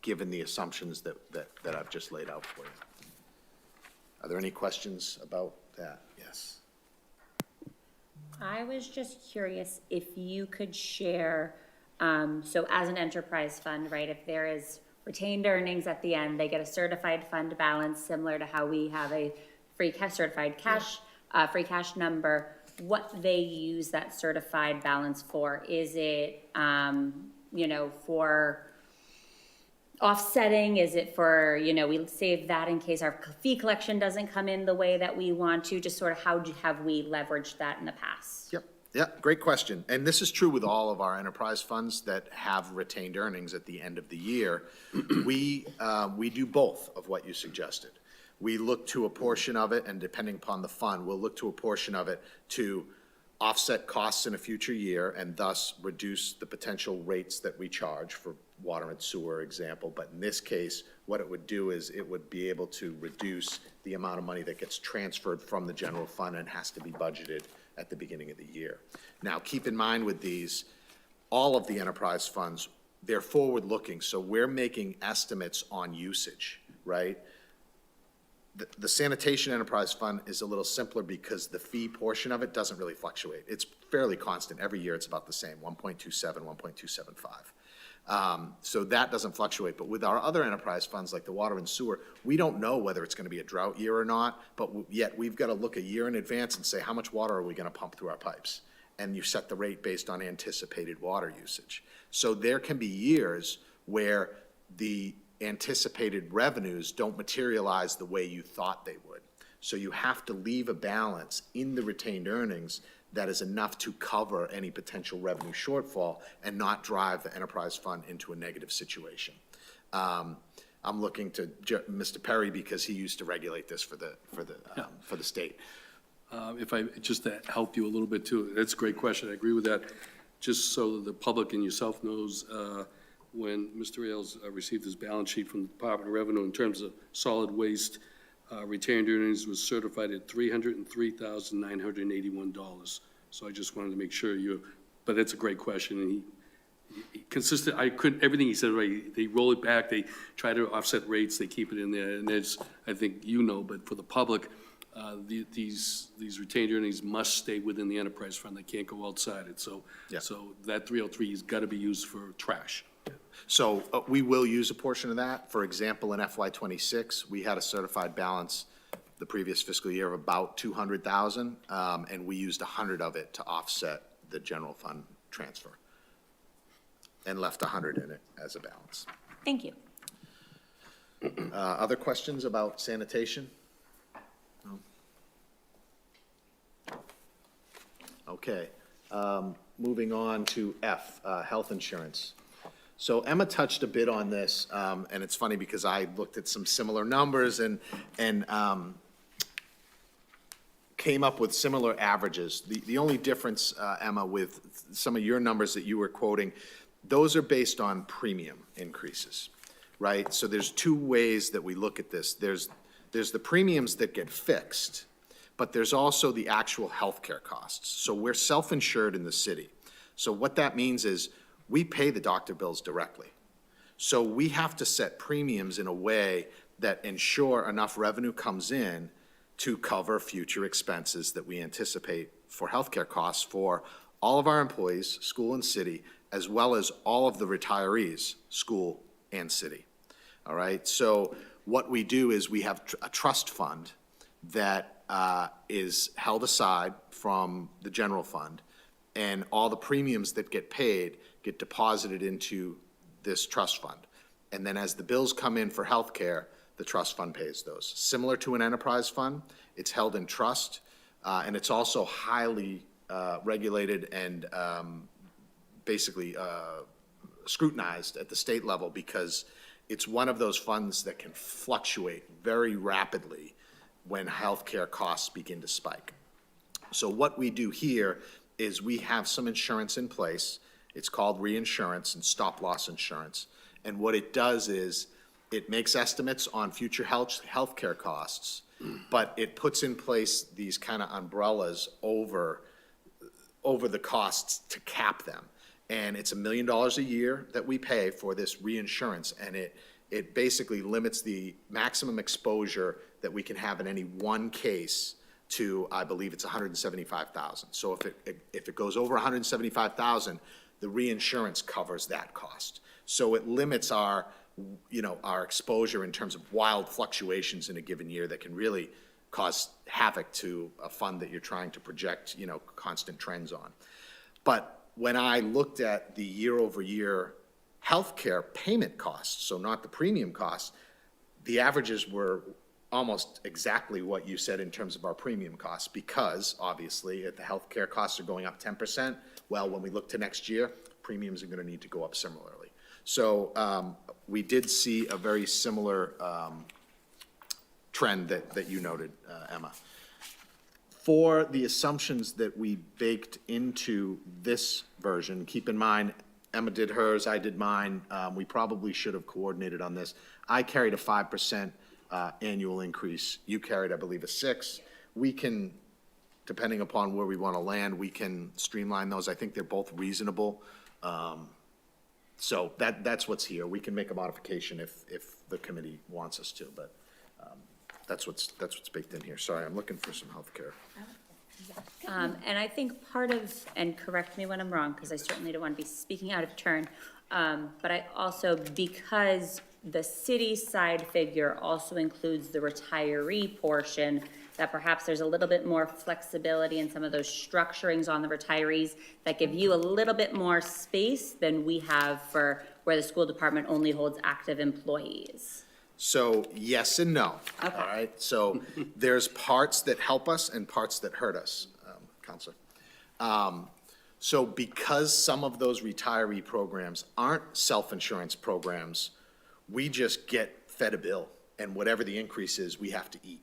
given the assumptions that I've just laid out for you. Are there any questions about that? Yes. I was just curious if you could share, so as an enterprise fund, right, if there is retained earnings at the end, they get a certified fund balance similar to how we have a free cash, certified cash, free cash number, what they use that certified balance for. Is it, you know, for offsetting? Is it for, you know, we save that in case our fee collection doesn't come in the way that we want to? Just sort of how have we leveraged that in the past? Yep, great question. And this is true with all of our enterprise funds that have retained earnings at the end of the year. We do both of what you suggested. We look to a portion of it, and depending upon the fund, we'll look to a portion of it to offset costs in a future year and thus reduce the potential rates that we charge for water and sewer example. But in this case, what it would do is it would be able to reduce the amount of money that gets transferred from the general fund and has to be budgeted at the beginning of the year. Now, keep in mind with these, all of the enterprise funds, they're forward-looking, so we're making estimates on usage, right? The sanitation enterprise fund is a little simpler because the fee portion of it doesn't really fluctuate. It's fairly constant. Every year it's about the same, 1.27, 1.275. So that doesn't fluctuate. But with our other enterprise funds like the water and sewer, we don't know whether it's going to be a drought year or not, but yet we've got to look a year in advance and say, how much water are we going to pump through our pipes? And you set the rate based on anticipated water usage. So there can be years where the anticipated revenues don't materialize the way you thought they would. So you have to leave a balance in the retained earnings that is enough to cover any potential revenue shortfall and not drive the enterprise fund into a negative situation. I'm looking to Mr. Perry because he used to regulate this for the state. If I, just to help you a little bit too, that's a great question, I agree with that. Just so that the public and yourself knows, when Mr. Ailes received his balance sheet from the Department of Revenue in terms of solid waste, retained earnings was certified at $303,981. So I just wanted to make sure but that's a great question, and he consistent, everything he said, right, they roll it back, they try to offset rates, they keep it in there, and there's, I think but for the public, these retained earnings must stay within the enterprise fund, they can't go outside it, so that 303 has got to be used for trash. So we will use a portion of that. For example, in FY26, we had a certified balance the previous fiscal year of about 200,000, and we used 100 of it to offset the general fund transfer and left 100 in it as a balance. Thank you. Other questions about sanitation? No? Okay. Moving on to F, health insurance. So Emma touched a bit on this, and it's funny because I looked at some similar numbers and came up with similar averages. The only difference, Emma, with some of your numbers that you were quoting, those are based on premium increases, right? So there's two ways that we look at this. There's the premiums that get fixed, but there's also the actual healthcare costs. So we're self-insured in the city. So what that means is we pay the doctor bills directly. So we have to set premiums in a way that ensure enough revenue comes in to cover future expenses that we anticipate for healthcare costs for all of our employees, school and city, as well as all of the retirees, school and city. All right, so what we do is we have a trust fund that is held aside from the general fund, and all the premiums that get paid get deposited into this trust fund. And then as the bills come in for healthcare, the trust fund pays those. Similar to an enterprise fund, it's held in trust, and it's also highly regulated and basically scrutinized at the state level because it's one of those funds that can fluctuate very rapidly when healthcare costs begin to spike. So what we do here is we have some insurance in place. It's called reinsurance and stop-loss insurance. And what it does is it makes estimates on future healthcare costs, but it puts in place these kind of umbrellas over the costs to cap them. And it's $1 million a year that we pay for this reinsurance, and it basically limits the maximum exposure that we can have in any one case to, I believe it's 175,000. So if it goes over 175,000, the reinsurance covers that cost. So it limits our, our exposure in terms of wild fluctuations in a given year that can really cause havoc to a fund that you're trying to project, constant trends on. But when I looked at the year-over-year healthcare payment costs, so not the premium costs, the averages were almost exactly what you said in terms of our premium costs, because obviously if the healthcare costs are going up 10%, well, when we look to next year, premiums are going to need to go up similarly. So we did see a very similar trend that you noted, Emma. For the assumptions that we baked into this version, keep in mind, Emma did hers, I did mine. We probably should have coordinated on this. I carried a 5% annual increase. You carried, I believe, a 6%. We can, depending upon where we want to land, we can streamline those. I think they're both reasonable. So that's what's here. We can make a modification if the committee wants us to, but that's what's baked in here. Sorry, I'm looking for some healthcare. And I think part of, and correct me when I'm wrong, because I certainly don't want to be speaking out of turn, but I also, because the city side figure also includes the retiree portion, that perhaps there's a little bit more flexibility in some of those structurings on the retirees that give you a little bit more space than we have for where the school department only holds active employees. So yes and no, Okay. all right? So there's parts that help us and parts that hurt us, Counselor. So because some of those retiree programs aren't self-insurance programs, we just get fed a bill, and whatever the increase is, we have to eat.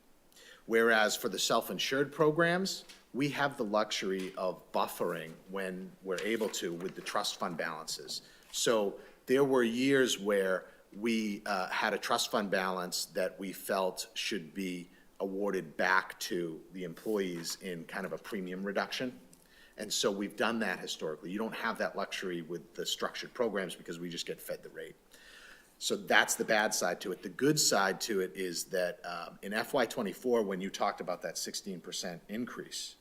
Whereas for the self-insured programs, we have the luxury of buffering when we're able to with the trust fund balances. So there were years where we had a trust fund balance that we felt should be awarded back to the employees in kind of a premium reduction. And so we've done that historically. You don't have that luxury with the structured programs because we just get fed the rate. So that's the bad side to it. The good side to it is that in FY24, when you talked about that 16% increase,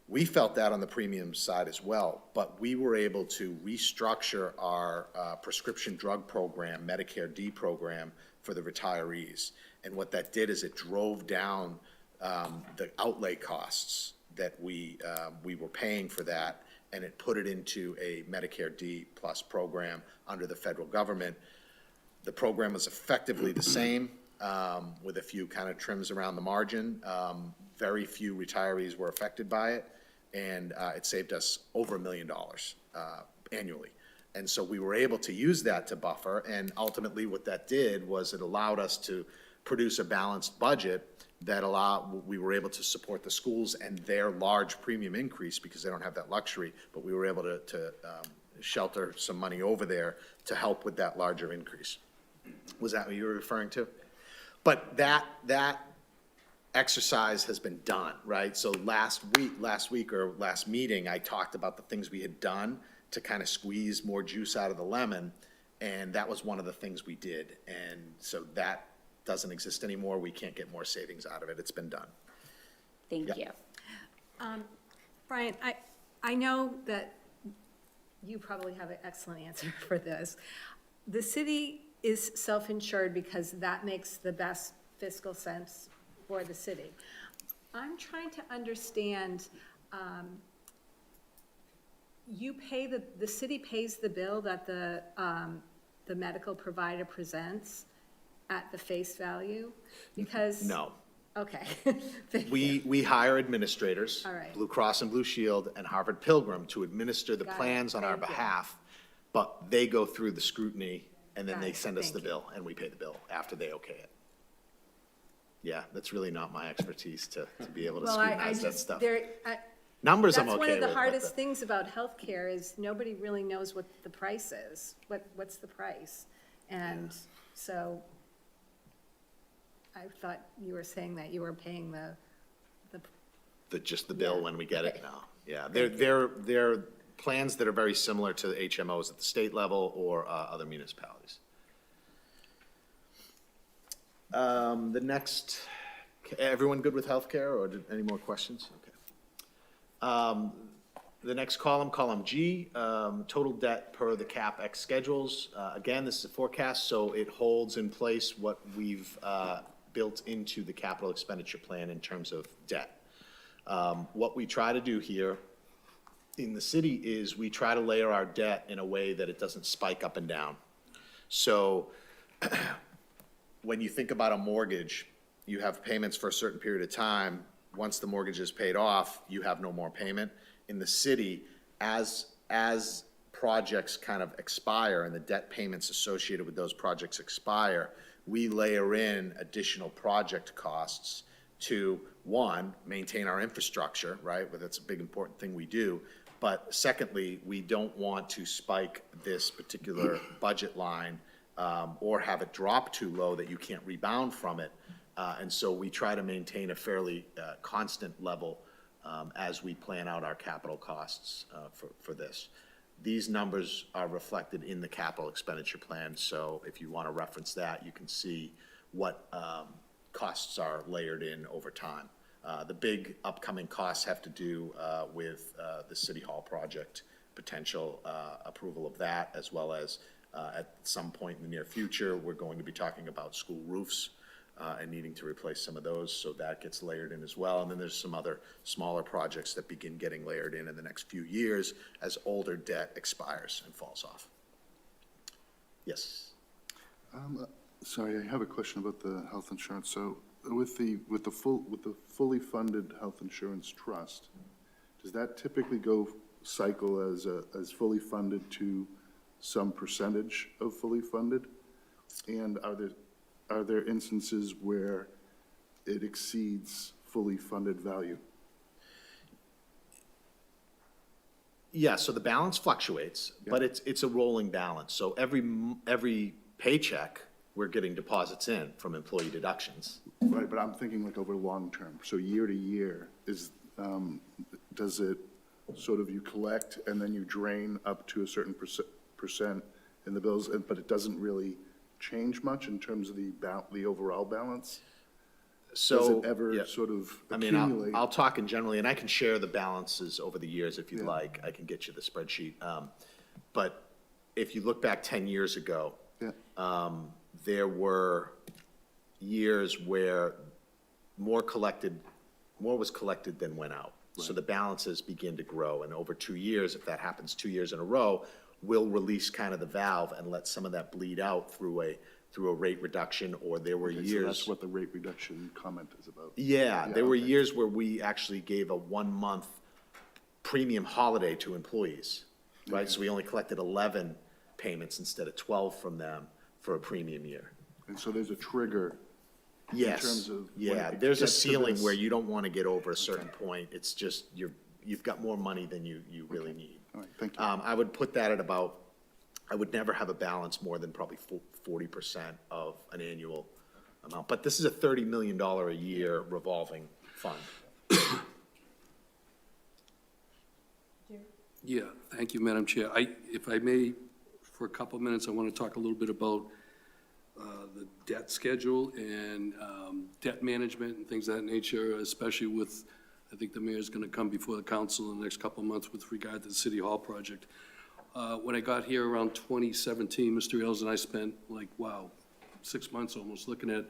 we felt that on the premium side as well, but we were able to restructure our prescription drug program, Medicare D program, for the retirees. And what that did is it drove down the outlay costs that we were paying for that, and it put it into a Medicare D plus program under the federal government. The program was effectively the same, with a few kind of trims around the margin. Very few retirees were affected by it, and it saved us over $1 million annually. And so we were able to use that to buffer, and ultimately what that did was it allowed us to produce a balanced budget that we were able to support the schools and their large premium increase because they don't have that luxury, but we were able to shelter some money over there to help with that larger increase. Was that what you were referring to? But that exercise has been done, right? So last meeting, I talked about the things we had done to kind of squeeze more juice out of the lemon, and that was one of the things we did. And so that doesn't exist anymore. We can't get more savings out of it. It's been done. Thank you. Brian, I know that you probably have an excellent answer for this. The city is self-insured because that makes the best fiscal sense for the city. I'm trying to understand, the city pays the bill that the medical provider presents at the face value? Because. No. Okay. We hire administrators, All right. Blue Cross and Blue Shield and Harvard Pilgrim, to administer the Got it. plans on our Thank you. behalf, but they go through the scrutiny, and then Got they it. send us the Thank you. bill, and we pay the bill after they okay it. Yeah, that's really not my expertise to be able to Well, I scrutinize that just, stuff. Numbers I'm that's okay one of the with, but hardest things about healthcare is nobody really knows what the price is. What's the price? And so I thought you were saying that you were paying just the bill Yeah. when we get it, Okay. no. Yeah, they're plans that are very similar to HMOs at the state level or other municipalities. The next, everyone good with healthcare, or any more questions? Okay. The next column, column G, total debt per the CapEx schedules. Again, this is a forecast, so it holds in place what we've built into the capital expenditure plan in terms of debt. What we try to do here in the city is we try to layer our debt in a way that it doesn't spike up and down. So when you think about a mortgage, you have payments for a certain period of time. Once the mortgage is paid off, you have no more payment. In the city, as projects kind of expire and the debt payments associated with those projects expire, we layer in additional project costs to, one, maintain our infrastructure, right? Well, that's a big important thing we do. But secondly, we don't want to spike this particular budget line or have it drop too low that you can't rebound from it. And so we try to maintain a fairly constant level as we plan out our capital costs for this. These numbers are reflected in the capital expenditure plan, so if you want to reference that, you can see what costs are layered in over time. The big upcoming costs have to do with the City Hall project, potential approval of that, as well as at some point in the near future, we're going to be talking about school roofs and needing to replace some of those, so that gets layered in as well. And then there's some other smaller projects that begin getting layered in the next few years as older debt expires and falls off. Yes? Sorry, I have a question about the health insurance. So with the fully funded health insurance trust, does that typically go cycle as fully funded to some percentage of fully funded? And are there instances where it exceeds fully funded value? Yeah, so the balance fluctuates, but it's a rolling balance. So every paycheck, we're getting deposits in from employee deductions. Right, but I'm thinking like over long term. So year to year, does it sort of you collect and then you drain up to a certain percent in the bills, but it doesn't really change much in terms of the overall balance? So, does it ever yeah. sort of I mean, accumulate? I'll talk in generally, and I can share the balances over the years if you'd like. I can get you the spreadsheet. But if you look back 10 years ago, there were years where more was collected than went out. Right. So the balances begin to grow, and over 2 years, if that happens 2 years in a row, we'll release kind of the valve and let some of that bleed out through a rate reduction, or there were years. So that's what the rate reduction comment is about. Yeah, there were years where we actually gave a 1-month premium holiday to employees, right? So we only collected 11 payments instead of 12 from them for a premium year. And so there's a trigger. Yes, in terms of yeah, there's a ceiling where you don't want to get over a certain point. It's just, you've got more money than you really need. All right, thank you. I would put that at about, I would never have a balance more than probably 40% of an annual amount. But this is a $30 million a year revolving fund. Yeah, thank you, Madam Chair. If I may, for a couple of minutes, I want to talk a little bit about the debt schedule and debt management and things of that nature, especially with, I think the mayor's going to come before the council in the next couple of months with regard to the City Hall project. When I got here around 2017, Mr. Ailes and I spent 6 months almost looking at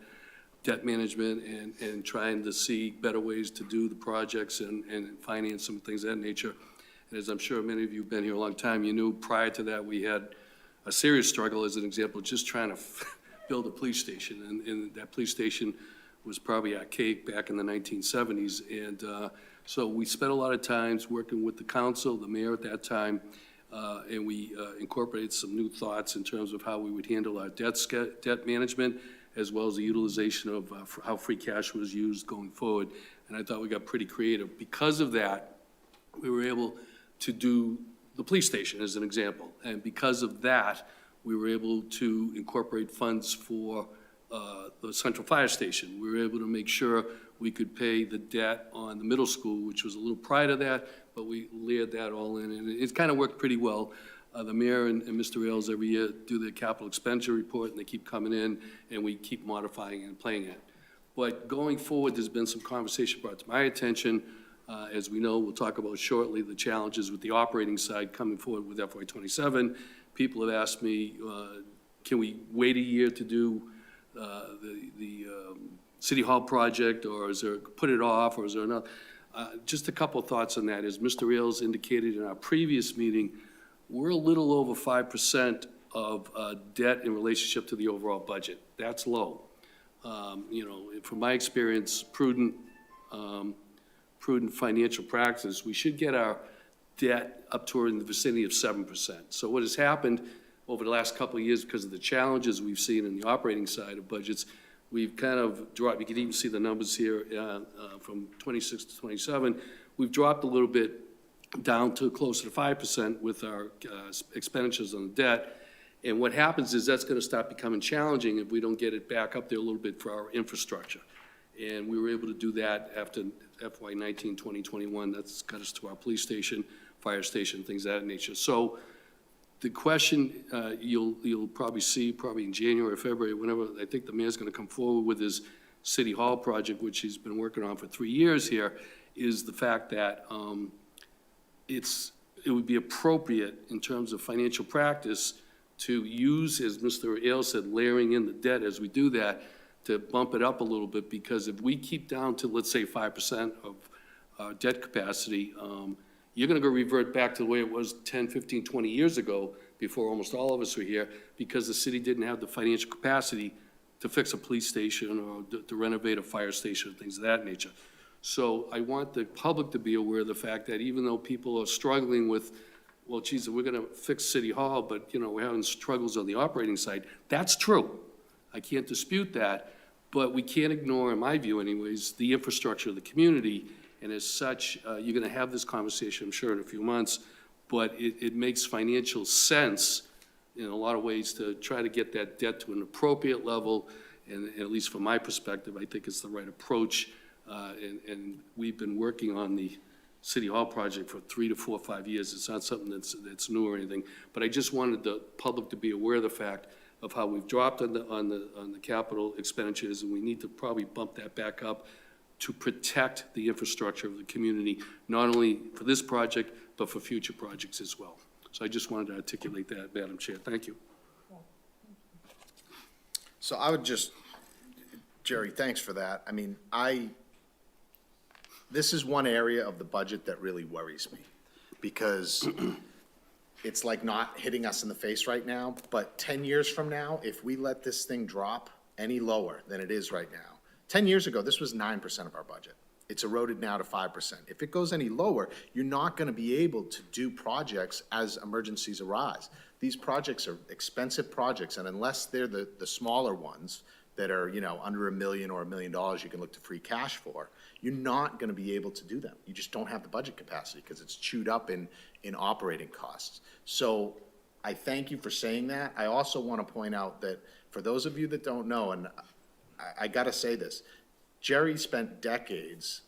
debt management and trying to see better ways to do the projects and finance some things of that nature. And as I'm sure many of you have been here a long time, you knew prior to that we had a serious struggle, as an example, just trying to build a police station. And that police station was probably archaic back in the 1970s. And so we spent a lot of times working with the council, the mayor at that time, and we incorporated some new thoughts in terms of how we would handle our debt management, as well as the utilization of how free cash was used going forward. And I thought we got pretty creative. Because of that, we were able to do the police station as an example. And because of that, we were able to incorporate funds for the central fire station. We were able to make sure we could pay the debt on the middle school, which was a little prior to that, but we layered that all in, and it kind of worked pretty well. The mayor and Mr. Ailes every year do their capital expenditure report, and they keep coming in, and we keep modifying and playing it. But going forward, there's been some conversation brought to my attention. As we know, we'll talk about shortly, the challenges with the operating side coming forward with FY '27. People have asked me, can we wait a year to do the City Hall project, or is there, put it off, or is there another? Just a couple of thoughts on that. As Mr. Ailes indicated in our previous meeting, we're a little over 5% of debt in relationship to the overall budget. That's low. You know, from my experience, prudent financial practice, we should get our debt up toward in the vicinity of 7%. So what has happened over the last couple of years, because of the challenges we've seen in the operating side of budgets, we've kind of dropped, you can even see the numbers here from 26 to 27, we've dropped a little bit down to closer to 5% with our expenditures on the debt. And what happens is that's going to start becoming challenging if we don't get it back up there a little bit for our infrastructure. And we were able to do that after FY '19, 2021. That's got us to our police station, fire station, things of that nature. So the question you'll probably see probably in January or February, whenever I think the mayor's going to come forward with his City Hall project, which he's been working on for 3 years here, is the fact that it would be appropriate in terms of financial practice to use, as Mr. Ailes said, layering in the debt as we do that, to bump it up a little bit, because if we keep down to, let's say, 5% of our debt capacity, you're going to go revert back to the way it was 10, 15, 20 years ago, before almost all of us were here, because the city didn't have the financial capacity to fix a police station or to renovate a fire station, things of that nature. So I want the public to be aware of the fact that even though people are struggling with, well, geez, we're going to fix City Hall, but, you know, we're having struggles on the operating side, that's true. I can't dispute that, but we can't ignore, in my view anyways, the infrastructure of the community. And as such, you're going to have this conversation, I'm sure, in a few months, but it makes financial sense in a lot of ways to try to get that debt to an appropriate level. And at least from my perspective, I think it's the right approach. And we've been working on the City Hall project for 3 to 4 or 5 years. It's not something that's new or anything, but I just wanted the public to be aware of the fact of how we've dropped on the capital expenditures, and we need to probably bump that back up to protect the infrastructure of the community, not only for this project, but for future projects as well. So I just wanted to articulate that, Madam Chair. Thank you. So I would just, Jerry, thanks for that. I mean, this is one area of the budget that really worries me, because it's like not hitting us in the face right now, but 10 years from now, if we let this thing drop any lower than it is right now, 10 years ago, this was 9% of our budget. It's eroded now to 5%. If it goes any lower, you're not going to be able to do projects as emergencies arise. These projects are expensive projects, and unless they're the smaller ones that are, you know, under $1 million or $1 million you can look to free cash for, you're not going to be able to do them. You just don't have the budget capacity because it's chewed up in operating costs. So I thank you for saying that. I also want to point out that for those of you that don't know, and I got to say this, Jerry spent decades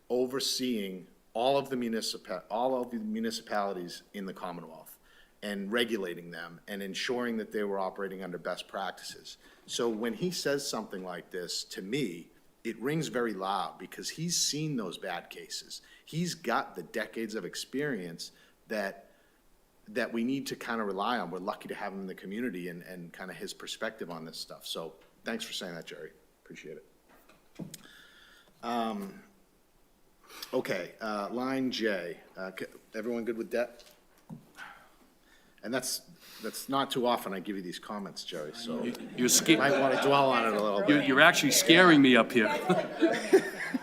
overseeing all of the municipalities in the Commonwealth and regulating them and ensuring that they were operating under best practices. So when he says something like this, to me, it rings very loud because he's seen those bad cases. He's got the decades of experience that we need to kind of rely on. We're lucky to have him in the community and kind of his perspective on this stuff. So thanks for saying that, Jerry. Appreciate it. Okay, line J. Everyone good with debt? And that's not too often I give you these comments, Jerry, so You're you might want to dwell on it a little bit. You're actually scaring me up here.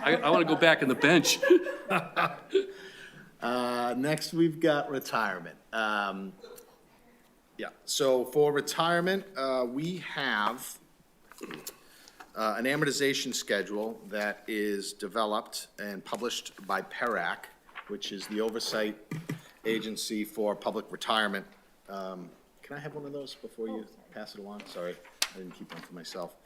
I want to go back on the bench. Next, we've got retirement. Yeah, so for retirement, we have an amortization schedule that is developed and published by PERAC, which is the oversight agency for public retirement. Can I have one of those before you pass it along? Sorry, I didn't keep one for myself.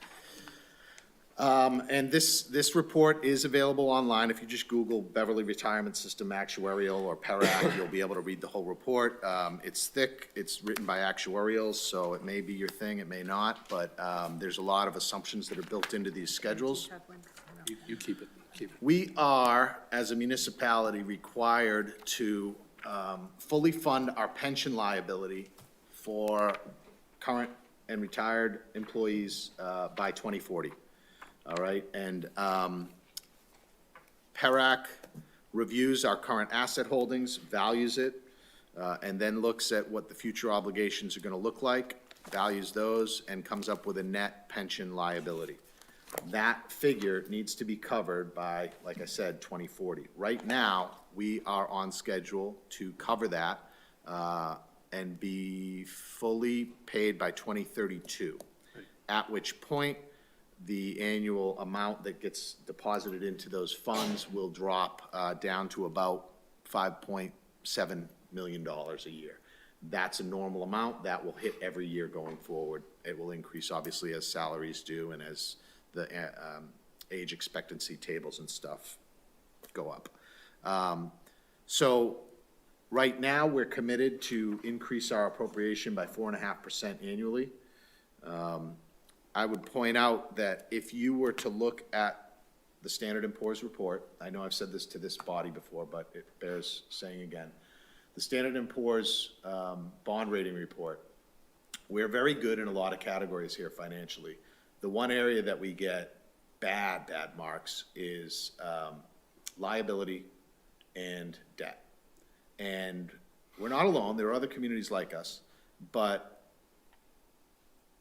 And this report is available online. If you just Google Beverly Retirement System Actuarial or PERAC, you'll be able to read the whole report. It's thick, it's written by actuarials, so it may be your thing, it may not, but there's a lot of assumptions that are built into these schedules. You keep it, keep it. We are, as a municipality, required to fully fund our pension liability for current and retired employees by 2040. All right, and PERAC reviews our current asset holdings, values it, and then looks at what the future obligations are gonna look like, values those, and comes up with a net pension liability. That figure needs to be covered by, like I said, 2040. Right now, we are on schedule to cover that and be fully paid by 2032, at which point the annual amount that gets deposited into those funds will drop down to about $5.7 million a year. That's a normal amount. That will hit every year going forward. It will increase, obviously, as salaries do and as the age expectancy tables and stuff go up. So right now, we're committed to increase our appropriation by 4.5% annually. I would point out that if you were to look at the Standard & Poor's report, I know I've said this to this body before, but it bears saying again. The Standard & Poor's bond rating report, we're very good in a lot of categories here financially. The one area that we get bad marks is liability and debt. And we're not alone. There are other communities like us, but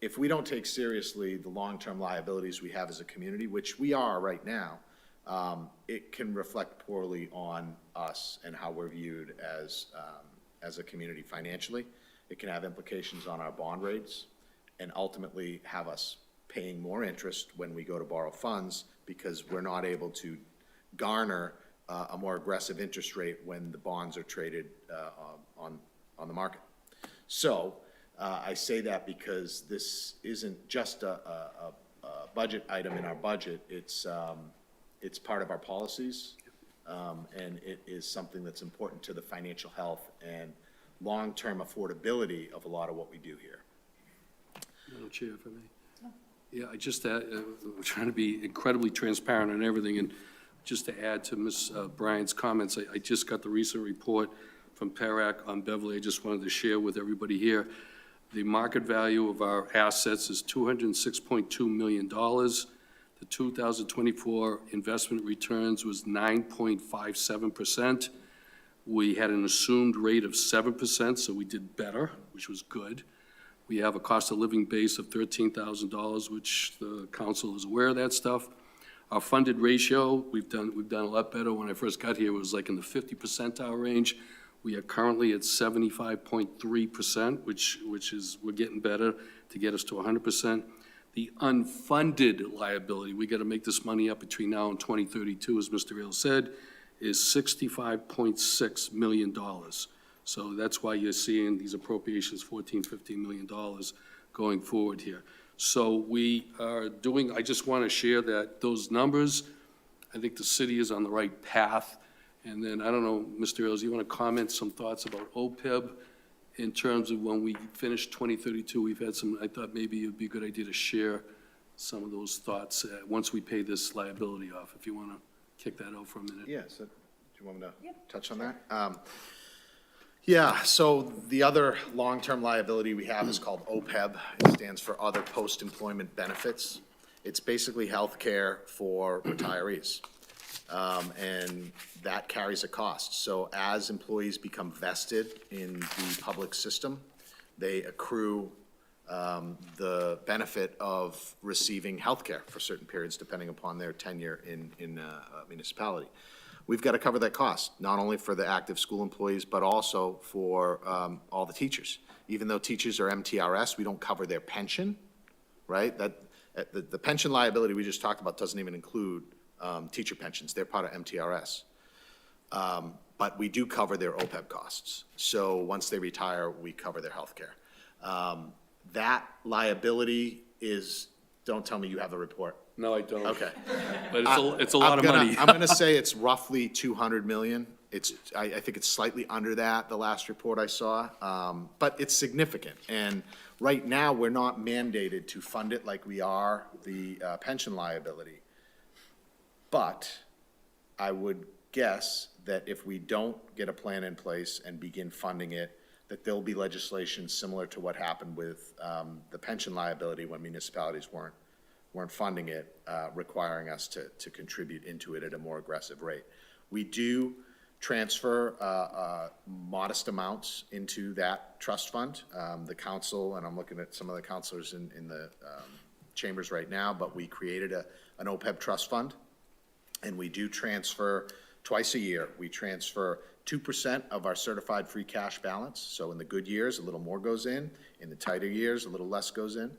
if we don't take seriously the long-term liabilities we have as a community, which we are right now, it can reflect poorly on us and how we're viewed as a community financially. It can have implications on our bond rates and ultimately have us paying more interest when we go to borrow funds because we're not able to garner a more aggressive interest rate when the bonds are traded on the market. So I say that because this isn't just a budget item in our budget. It's part of our policies, and it is something that's important to the financial health and long-term affordability of a lot of what we do here. Madam Chair, if I may. Yeah, I just, we're trying to be incredibly transparent on everything, and just to add to Ms. Bryant's comments, I just got the recent report from PERAC on Beverly. I just wanted to share with everybody here. The market value of our assets is $206.2 million. The 2024 investment returns was 9.57%. We had an assumed rate of 7%, so we did better, which was good. We have a cost of living base of $13,000, which the council is aware of that stuff. Our funded ratio, we've done a lot better. When I first got here, it was like in the 50 percentile range. We are currently at 75.3%, which is, we're getting better to get us to 100%. The unfunded liability, we got to make this money up between now and 2032, as Mr. Ailes said, is $65.6 million. So that's why you're seeing these appropriations, $14-15 million going forward here. So we are doing, I just want to share that those numbers, I think the city is on the right path. And then, I don't know, Mr. Ailes, you want to comment some thoughts about OPEB in terms of when we finish 2032? We've had some, I thought maybe it would be a good idea to share some of those thoughts once we pay this liability off, if you want to kick that out for a minute. Yeah, so do you want me to touch on that? Yeah, so the other long-term liability we have is called OPEB. It stands for Other Post-Employment Benefits. It's basically health care for retirees. And that carries a cost. So as employees become vested in the public system, they accrue the benefit of receiving health care for certain periods, depending upon their tenure in a municipality. We've got to cover that cost, not only for the active school employees, but also for all the teachers. Even though teachers are MTRS, we don't cover their pension, right? The pension liability we just talked about doesn't even include teacher pensions. They're part of MTRS. But we do cover their OPEB costs. So once they retire, we cover their health care. That liability is, don't tell me you have a report. No, I don't. Okay. But it's a lot of money. I'm gonna say it's roughly 200 million. I think it's slightly under that, the last report I saw, but it's significant. And right now, we're not mandated to fund it like we are the pension liability. But I would guess that if we don't get a plan in place and begin funding it, that there'll be legislation similar to what happened with the pension liability when municipalities weren't funding it, requiring us to contribute into it at a more aggressive rate. We do transfer modest amounts into that trust fund. The council, and I'm looking at some of the councilors in the chambers right now, but we created an OPEB trust fund, and we do transfer twice a year. We transfer 2% of our certified free cash balance. So in the good years, a little more goes in. In the tighter years, a little less goes in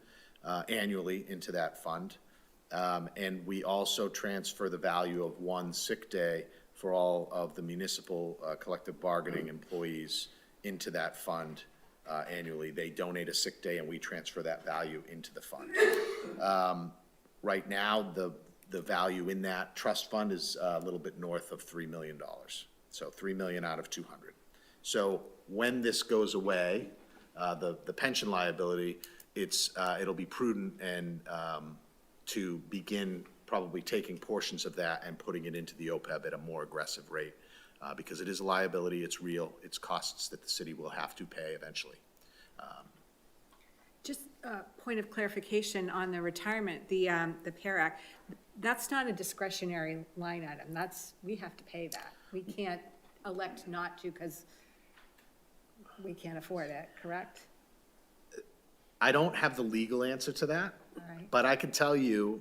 annually into that fund. And we also transfer the value of one sick day for all of the municipal collective bargaining employees into that fund annually. They donate a sick day and we transfer that value into the fund. Right now, the value in that trust fund is a little bit north of $3 million. So 3 million out of 200. So when this goes away, the pension liability, it'll be prudent and to begin probably taking portions of that and putting it into the OPEB at a more aggressive rate, because it is a liability, it's real, it's costs that the city will have to pay eventually. Just a point of clarification on the retirement, the PAIR Act, that's not a discretionary line item. We have to pay that. We can't elect not to because we can't afford it, correct? I don't have the legal answer to that, All right. but I can tell you,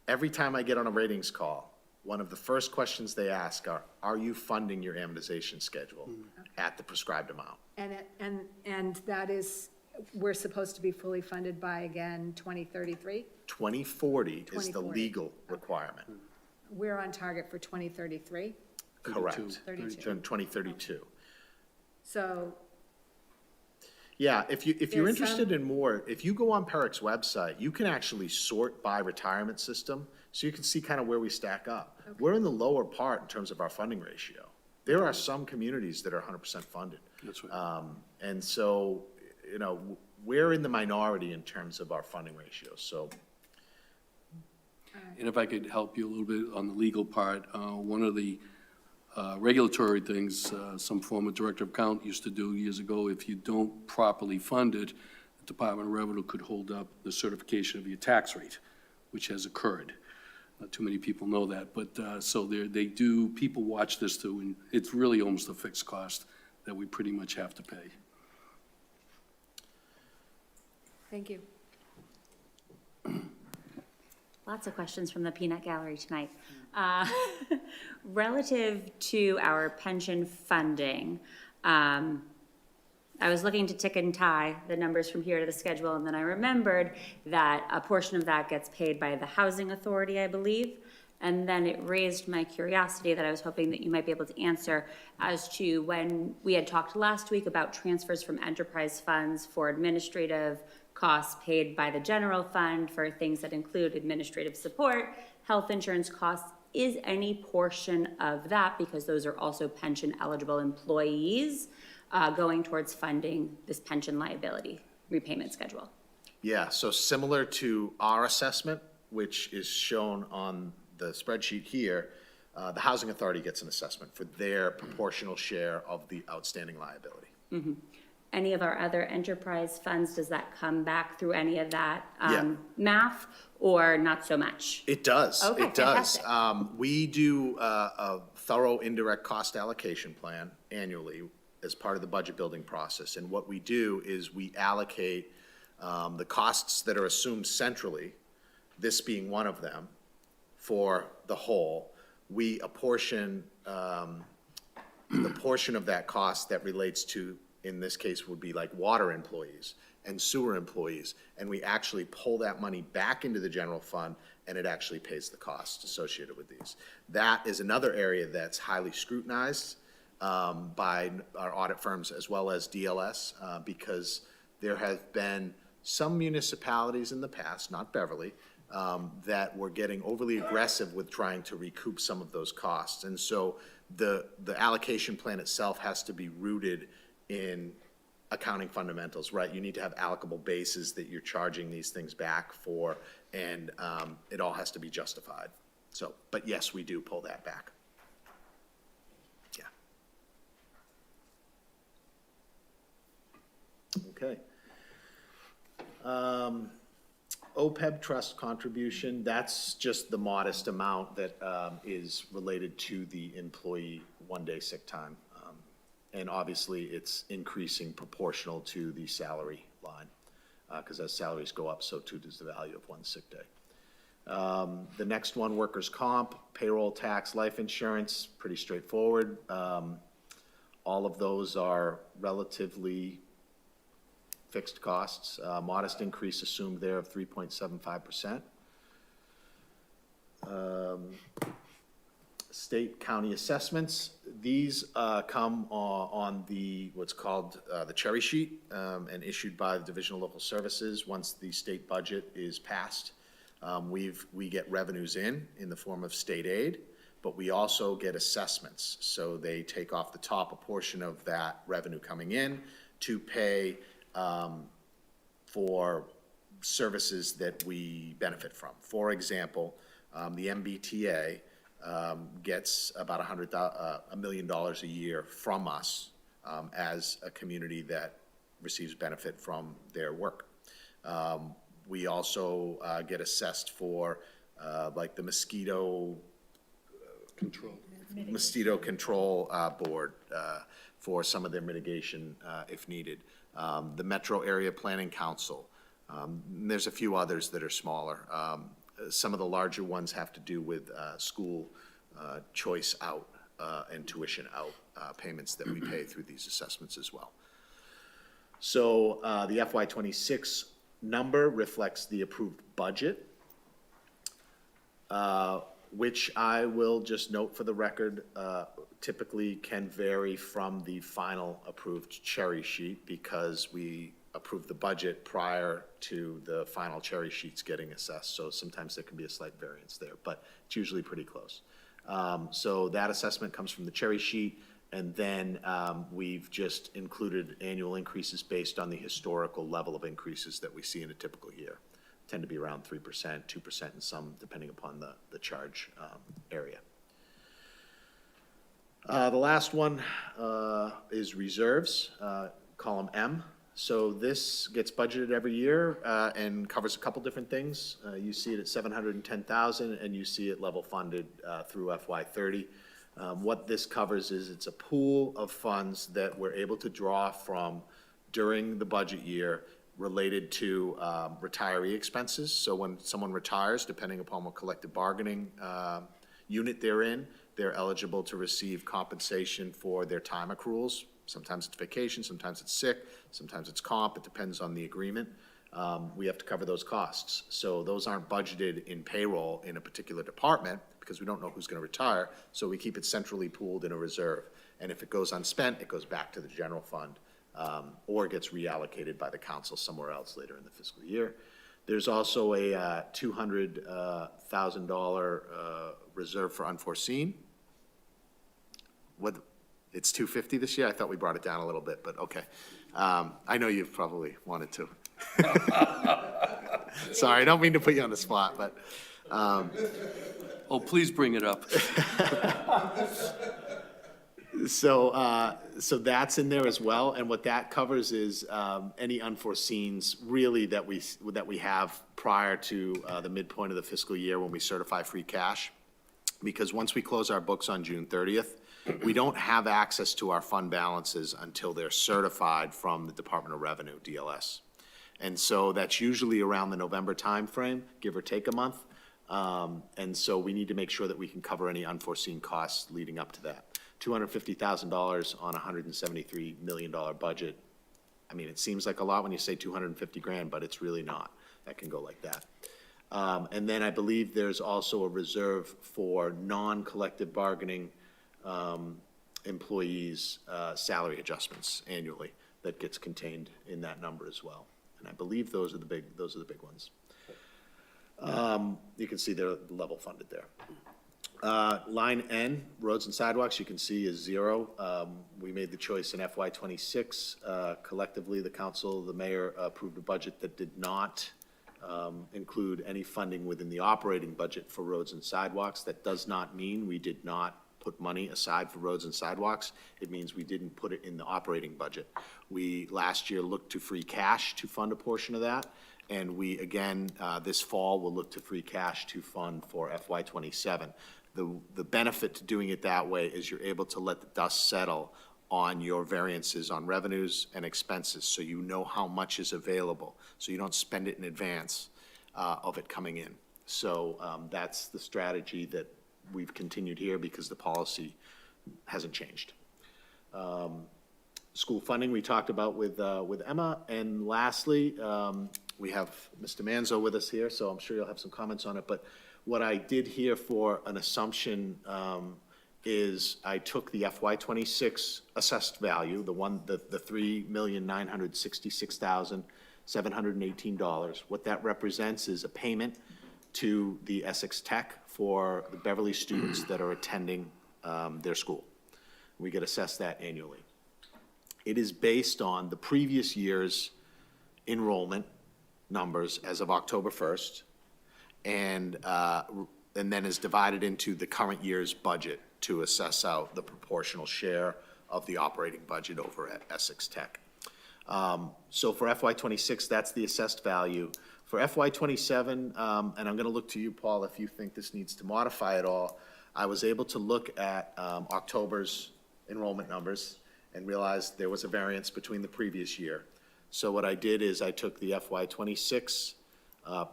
every time I get on a ratings call, one of the first questions they ask are you funding your amortization schedule at the prescribed amount? And that is, we're supposed to be fully funded by, again, 2033? 2040 is the 2040. legal requirement. We're on target for 2033? Correct. 32. 2032. So, Yeah, if you're There's interested in more, if you go on PERIC's website, you can actually sort by retirement system, so you can see kind of where we stack up. We're in the lower part in terms of our funding ratio. There are some communities that are 100% funded. That's right. And so, we're in the minority in terms of our funding ratio, so. And if I could help you a little bit on the legal part, one of the regulatory things some former director of account used to do years ago, if you don't properly fund it, the Department of Revenue could hold up the certification of your tax rate, which has occurred. Not too many people know that, but so they do, people watch this too, and it's really almost a fixed cost that we pretty much have to pay. thank you. Lots of questions from the peanut gallery tonight. Relative to our pension funding, I was looking to tick and tie the numbers from here to the schedule, and then I remembered that a portion of that gets paid by the Housing Authority, I believe. And then it raised my curiosity that I was hoping that you might be able to answer as to when we had talked last week about transfers from enterprise funds for administrative costs paid by the general fund for things that include administrative support, health insurance costs. Is any portion of that, because those are also pension eligible employees, going towards funding this pension liability repayment schedule? Yeah, so similar to our assessment, which is shown on the spreadsheet here, the Housing Authority gets an assessment for their proportional share of the outstanding liability. Mm-hmm. Any of our other enterprise funds, does that come back through any of that math, or not so much? It does. Okay, It does. fantastic. We do a thorough indirect cost allocation plan annually as part of the budget building process. And what we do is we allocate the costs that are assumed centrally, this being one of them, for the whole. We apportion the portion of that cost that relates to, in this case, would be like water employees and sewer employees, and we actually pull that money back into the general fund, and it actually pays the costs associated with these. That is another area that's highly scrutinized by our audit firms as well as DLS, because there have been some municipalities in the past, not Beverly, that we're getting overly aggressive with trying to recoup some of those costs. And so the allocation plan itself has to be rooted in accounting fundamentals, right? You need to have allocable bases that you're charging these things back for, and it all has to be justified. So, but yes, we do pull that back. Yeah. Okay. OPEB trust contribution, that's just the modest amount that is related to the employee one-day sick time. And obviously, it's increasing proportional to the salary line, because as salaries go up, so too does the value of one sick day. The next one, workers' comp, payroll tax, life insurance, pretty straightforward. All of those are relatively fixed costs, modest increase assumed there of 3.75%. State, county assessments, these come on the, what's called the cherry sheet, and issued by the Division of Local Services. Once the state budget is passed, we get revenues in the form of state aid, but we also get assessments. So they take off the top a portion of that revenue coming in to pay for services that we benefit from. For example, the MBTA gets about $1 million a year from us as a community that receives benefit from their work. We also get assessed for like the mosquito control board for some of their mitigation if needed. The Metro Area Planning Council. There's a few others that are smaller. Some of the larger ones have to do with school choice out and tuition out payments that we pay through these assessments as well. So the FY26 number reflects the approved budget, which I will just note for the record, typically can vary from the final approved cherry sheet because we approve the budget prior to the final cherry sheets getting assessed. So sometimes there can be a slight variance there, but it's usually pretty close. So that assessment comes from the cherry sheet, and then we've just included annual increases based on the historical level of increases that we see in a typical year. Tend to be around 3%, 2% in some, depending upon the charge area. The last one is reserves, column M. So this gets budgeted every year and covers a couple different things. You see it at $710,000, and you see it level funded through FY30. What this covers is it's a pool of funds that we're able to draw from during the budget year related to retiree expenses. So when someone retires, depending upon what collective bargaining unit they're in, they're eligible to receive compensation for their time accruals. Sometimes it's vacation, sometimes it's sick, sometimes it's comp. It depends on the agreement. We have to cover those costs. So those aren't budgeted in payroll in a particular department because we don't know who's going to retire. So we keep it centrally pooled in a reserve. And if it goes unspent, it goes back to the general fund or gets reallocated by the council somewhere else later in the fiscal year. There's also a $200,000 reserve for unforeseen. It's $250 this year? I thought we brought it down a little bit, but okay. I know you've probably wanted to. Sorry, I don't mean to put you on the spot, but. Oh, please bring it up. So that's in there as well, and what that covers is any unforeseens really that we have prior to the midpoint of the fiscal year when we certify free cash. Because once we close our books on June 30th, we don't have access to our fund balances until they're certified from the Department of Revenue, DLS. And so that's usually around the November timeframe, give or take a month. And so we need to make sure that we can cover any unforeseen costs leading up to that. $250,000 on a $173 million budget. I mean, it seems like a lot when you say 250 grand, but it's really not. That can go like that. And then I believe there's also a reserve for non-collective bargaining employees' salary adjustments annually that gets contained in that number as well. And I believe those are the big ones. You can see they're level funded there. Line N, roads and sidewalks, you can see is 0. We made the choice in FY '26. Collectively, the council, the mayor approved a budget that did not include any funding within the operating budget for roads and sidewalks. That does not mean we did not put money aside for roads and sidewalks. It means we didn't put it in the operating budget. We, last year, looked to free cash to fund a portion of that. And we, again, this fall, will look to free cash to fund for FY '27. The benefit to doing it that way is you're able to let the dust settle on your variances on revenues and expenses, so you know how much is available, so you don't spend it in advance of it coming in. So that's the strategy that we've continued here because the policy hasn't changed. School funding, we talked about with Emma. And lastly, we have Mr. Manzo with us here, so I'm sure you'll have some comments on it. But what I did here for an assumption is I took the FY '26 assessed value, the $3,966,718. What that represents is a payment to the Essex Tech for the Beverly students that are attending their school. We get assessed that annually. It is based on the previous year's enrollment numbers as of October 1st, and then is divided into the current year's budget to assess out the proportional share of the operating budget over at Essex Tech. So for FY '26, that's the assessed value. For FY '27, and I'm gonna look to you, Paul, if you think this needs to modify at all, I was able to look at October's enrollment numbers and realized there was a variance between the previous year. So what I did is I took the FY '26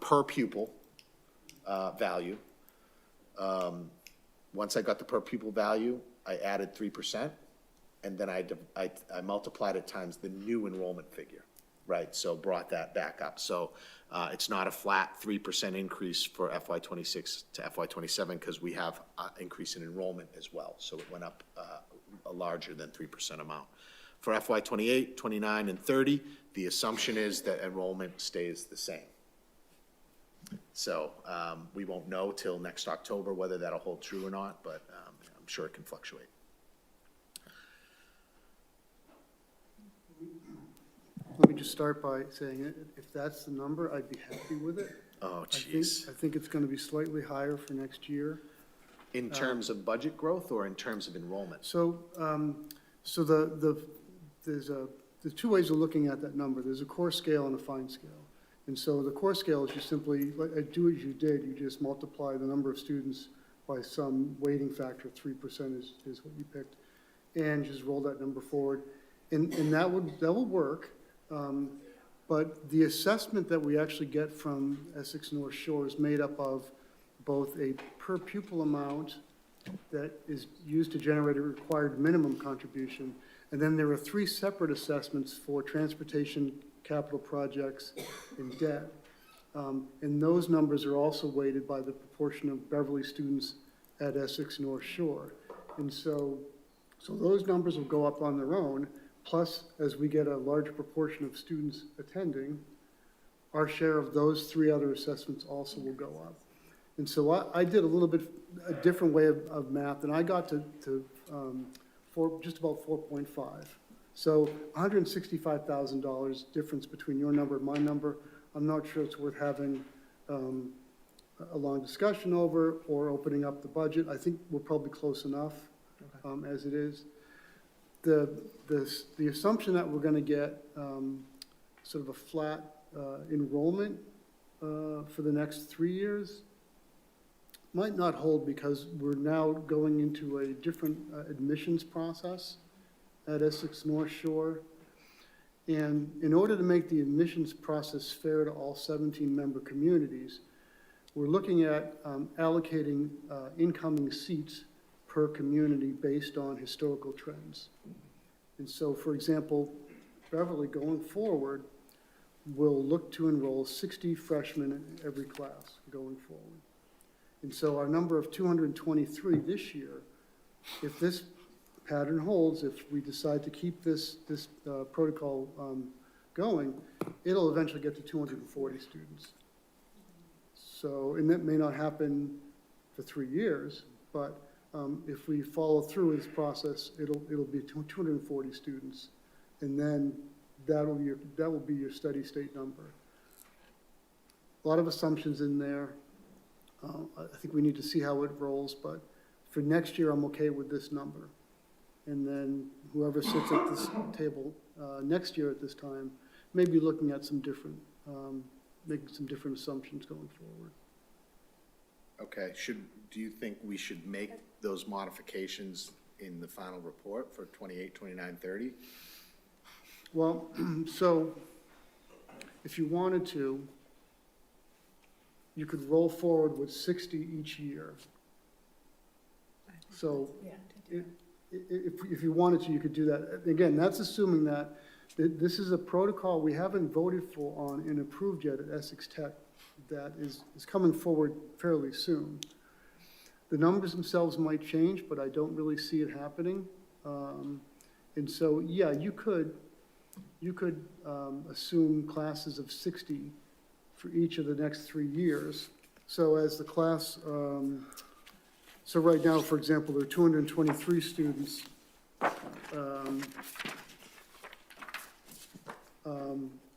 per pupil value. Once I got the per pupil value, I added 3%, and then I multiplied it times the new enrollment figure, right? So brought that back up. So it's not a flat 3% increase for FY '26 to FY '27 because we have an increase in enrollment as well. So it went up a larger than 3% amount. For FY '28, '29, and '30, the assumption is that enrollment stays the same. So we won't know till next October whether that'll hold true or not, but I'm sure it can fluctuate. Let me just start by saying, if that's the number, I'd be happy with it. Oh, geez. I think it's going to be slightly higher for next year. In terms of budget growth or in terms of enrollment? So, there's two ways of looking at that number. There's a core scale and a fine scale. And so the core scale is you simply do as you did. You just multiply the number of students by some weighting factor. 3% is what you picked, and just roll that number forward. And that will work. But the assessment that we actually get from Essex North Shore is made up of both a per pupil amount that is used to generate a required minimum contribution, and then there are 3 separate assessments for transportation, capital projects, and debt. And those numbers are also weighted by the proportion of Beverly students at Essex North Shore. And so those numbers will go up on their own, plus as we get a larger proportion of students attending, our share of those 3 other assessments also will go up. And so I did a little bit, a different way of math, and I got to just about 4.5. So $165,000 difference between your number and my number. I'm not sure it's worth having a long discussion over or opening up the budget. I think we're probably close enough as it is. The assumption that we're going to get sort of a flat enrollment for the next 3 years might not hold because we're now going into a different admissions process at Essex North Shore. And in order to make the admissions process fair to all 17 member communities, we're looking at allocating incoming seats per community based on historical trends. And so, for example, Beverly, going forward, will look to enroll 60 freshmen in every class going forward. And so our number of 223 this year, if this pattern holds, if we decide to keep this protocol going, it'll eventually get to 240 students. So, and that may not happen for 3 years, but if we follow through this process, it'll be 240 students. And then that will be your steady state number. A lot of assumptions in there. I think we need to see how it rolls, but for next year, I'm okay with this number. And then whoever sits at this table next year at this time may be looking at some different, making some different assumptions going forward. Okay, do you think we should make those modifications in the final report for 28, 29, 30? Well, so if you wanted to, you could roll forward with 60 each year. So if you wanted to, you could do that. Again, that's assuming that this is a protocol we haven't voted for on and approved yet at Essex Tech that is coming forward fairly soon. The numbers themselves might change, but I don't really see it happening. And so, yeah, you could assume classes of 60 for each of the next 3 years. So as the class, so right now, for example, there are 223 students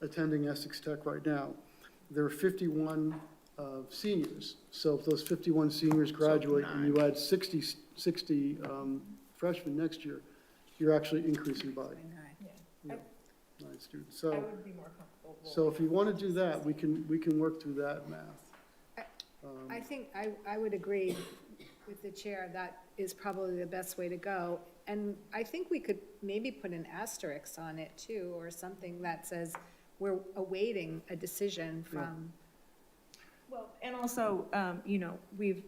attending Essex Tech right now. There are 51 seniors. So if those 51 seniors graduate and you add 60 freshmen next year, you're actually increasing by 9 students. So if you want to do that, we can work through that math. I think I would agree with the chair, that is probably the best way to go. And I think we could maybe put an asterisk on it too, or something that says we're awaiting a decision from. Well, and also, you know, we've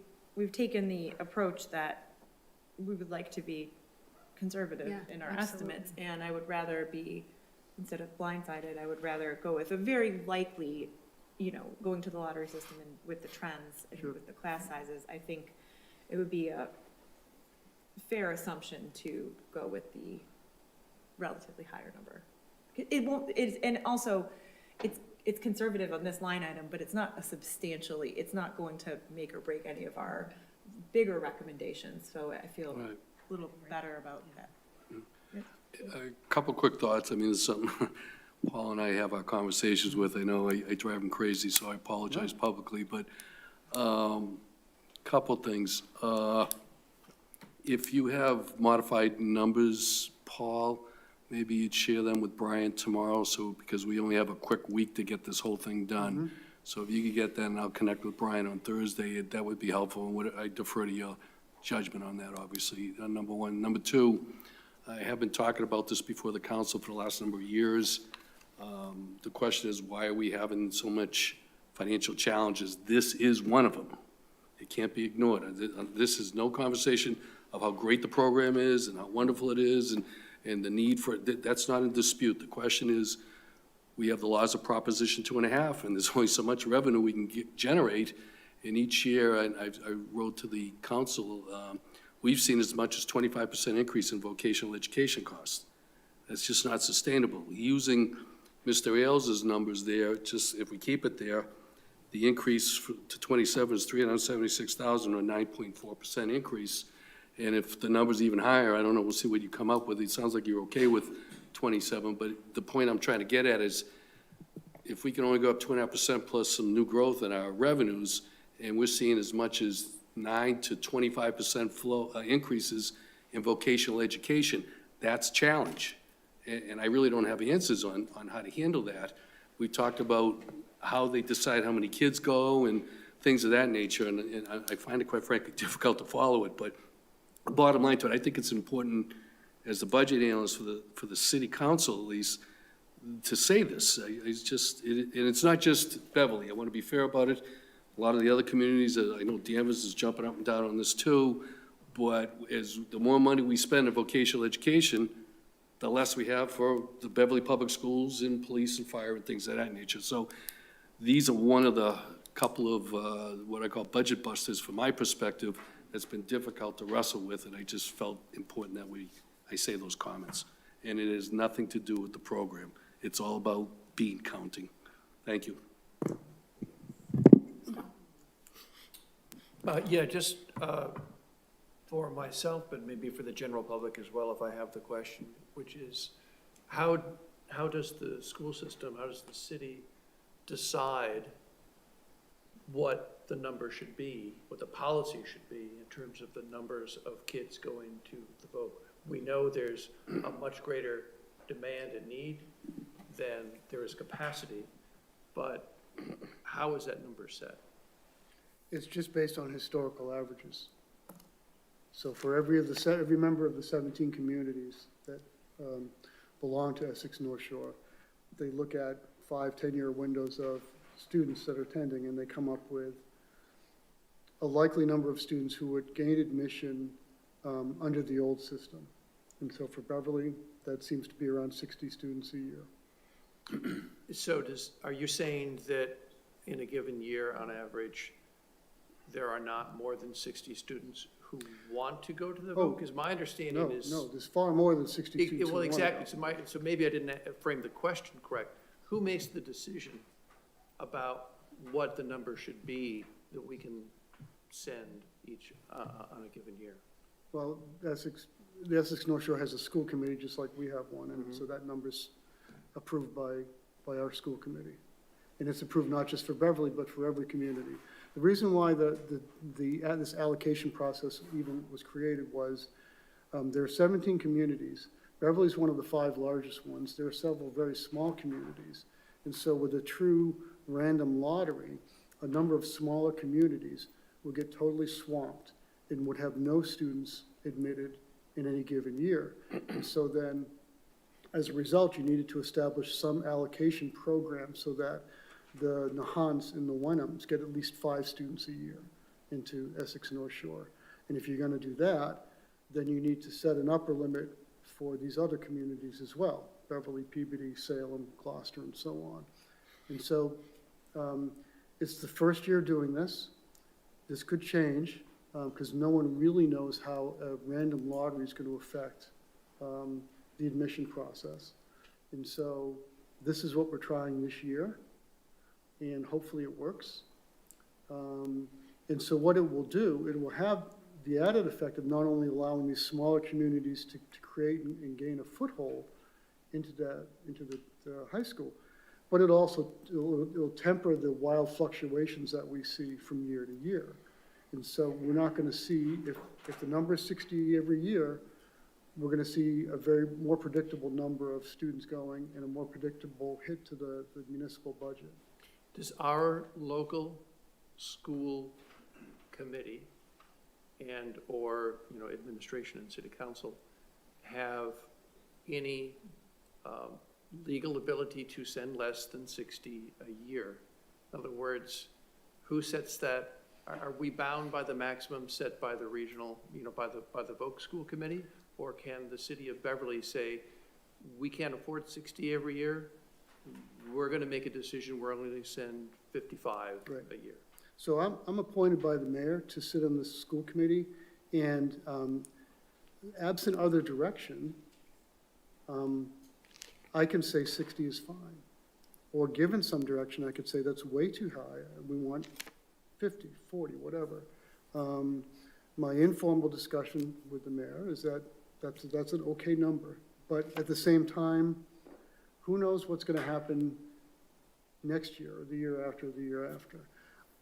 taken the approach that we would like to be conservative Yeah, in our absolutely. estimates, and I would rather be, instead of blindsided, I would rather go with a very likely, you know, going to the lottery system and with the trends and Sure. with the class sizes. I think it would be a fair assumption to go with the relatively higher number. It won't, and also, it's conservative on this line item, but it's not it's not going to make or break any of our bigger recommendations, so I feel Right. a little better about that. A couple quick thoughts. I mean, it's something Paul and I have our conversations with. I know I drive him crazy, so I apologize publicly, but couple things. If you have modified numbers, Paul, maybe you'd share them with Brian tomorrow, so, because we only have a quick week to get this whole thing done. So if you could get that, and I'll connect with Brian on Thursday, that would be helpful, and I defer to your judgment on that, obviously, number one. Number two, I have been talking about this before the council for the last number of years. The question is, why are we having so much financial challenges? This is one of them. It can't be ignored. This is no conversation of how great the program is and how wonderful it is and the need for it. That's not in dispute. The question is, we have the laws of Proposition 2.5, and there's only so much revenue we can generate. And each year, and I wrote to the council, we've seen as much as 25% increase in vocational education costs. That's just not sustainable. Using Mr. Ailes' numbers there, just if we keep it there, the increase to 27 is 376,000, or 9.4% increase. And if the number's even higher, I don't know, we'll see what you come up with. It sounds like you're okay with 27, but the point I'm trying to get at is, if we can only go up 2.5% plus some new growth in our revenues, and we're seeing as much as 9 to 25% flow increases in vocational education, that's a challenge. And I really don't have answers on how to handle that. We talked about how they decide how many kids go and things of that nature, and I find it quite frankly difficult to follow it, but bottom line to it, I think it's important as the budget analyst for the city council at least, to say this. It's just, and it's not just Beverly, I want to be fair about it. A lot of the other communities, I know Danvers is jumping up and down on this too, but the more money we spend in vocational education, the less we have for the Beverly Public Schools and police and fire and things of that nature. So these are one of the couple of what I call budget busters from my perspective that's been difficult to wrestle with, and I just felt important that I say those comments. And it has nothing to do with the program. It's all about bean counting. Thank you. Yeah, just for myself, but maybe for the general public as well, if I have the question, which is, how does the school system, how does the city decide what the number should be, what the policy should be in terms of the numbers of kids going to the vote? We know there's a much greater demand and need than there is capacity, but how is that number set? It's just based on historical averages. So for every member of the 17 communities that belong to Essex North Shore, they look at 5-10-year windows of students that are attending, and they come up with a likely number of students who would gain admission under the old system. And so for Beverly, that seems to be around 60 students a year. So are you saying that in a given year, on average, there are not more than 60 students who want to go to the vote? Because my understanding is. No, there's far more than 60 students who Well, want to exactly, go. so maybe I didn't frame the question correct. Who makes the decision about what the number should be that we can send each, on a given year? Well, the Essex North Shore has a school committee, just like we have one, and so that number's approved by our school committee. And it's approved not just for Beverly, but for every community. The reason why this allocation process even was created was there are 17 communities. Beverly's one of the 5 largest ones. There are several very small communities. And so with a true random lottery, a number of smaller communities would get totally swamped and would have no students admitted in any given year. And so then, as a result, you needed to establish some allocation program so that the Nahants and the Wenhams get at least 5 students a year into Essex North Shore. And if you're going to do that, then you need to set an upper limit for these other communities as well, Beverly, Peabody, Salem, Gloucester, and so on. And so it's the first year doing this. This could change because no one really knows how a random lottery is going to affect the admission process. And so this is what we're trying this year, and hopefully it works. And so what it will do, it will have the added effect of not only allowing these smaller communities to create and gain a foothold into the high school, but it'll temper the wild fluctuations that we see from year to year. And so we're not going to see, if the number is 60 every year, we're going to see a very more predictable number of students going and a more predictable hit to the municipal budget. Does our local school committee and/or, administration and city council have any legal ability to send less than 60 a year? In other words, who sets that? Are we bound by the maximum set by the regional, by the Voc School Committee? Or can the city of Beverly say, we can't afford 60 every year, we're going to make a decision, we're only going to send 55 a year? So I'm appointed by the mayor to sit on the school committee, and absent other direction, I can say 60 is fine. Or given some direction, I could say that's way too high, we want 50, 40, whatever. My informal discussion with the mayor is that's an okay number. But at the same time, who knows what's going to happen next year or the year after or the year after.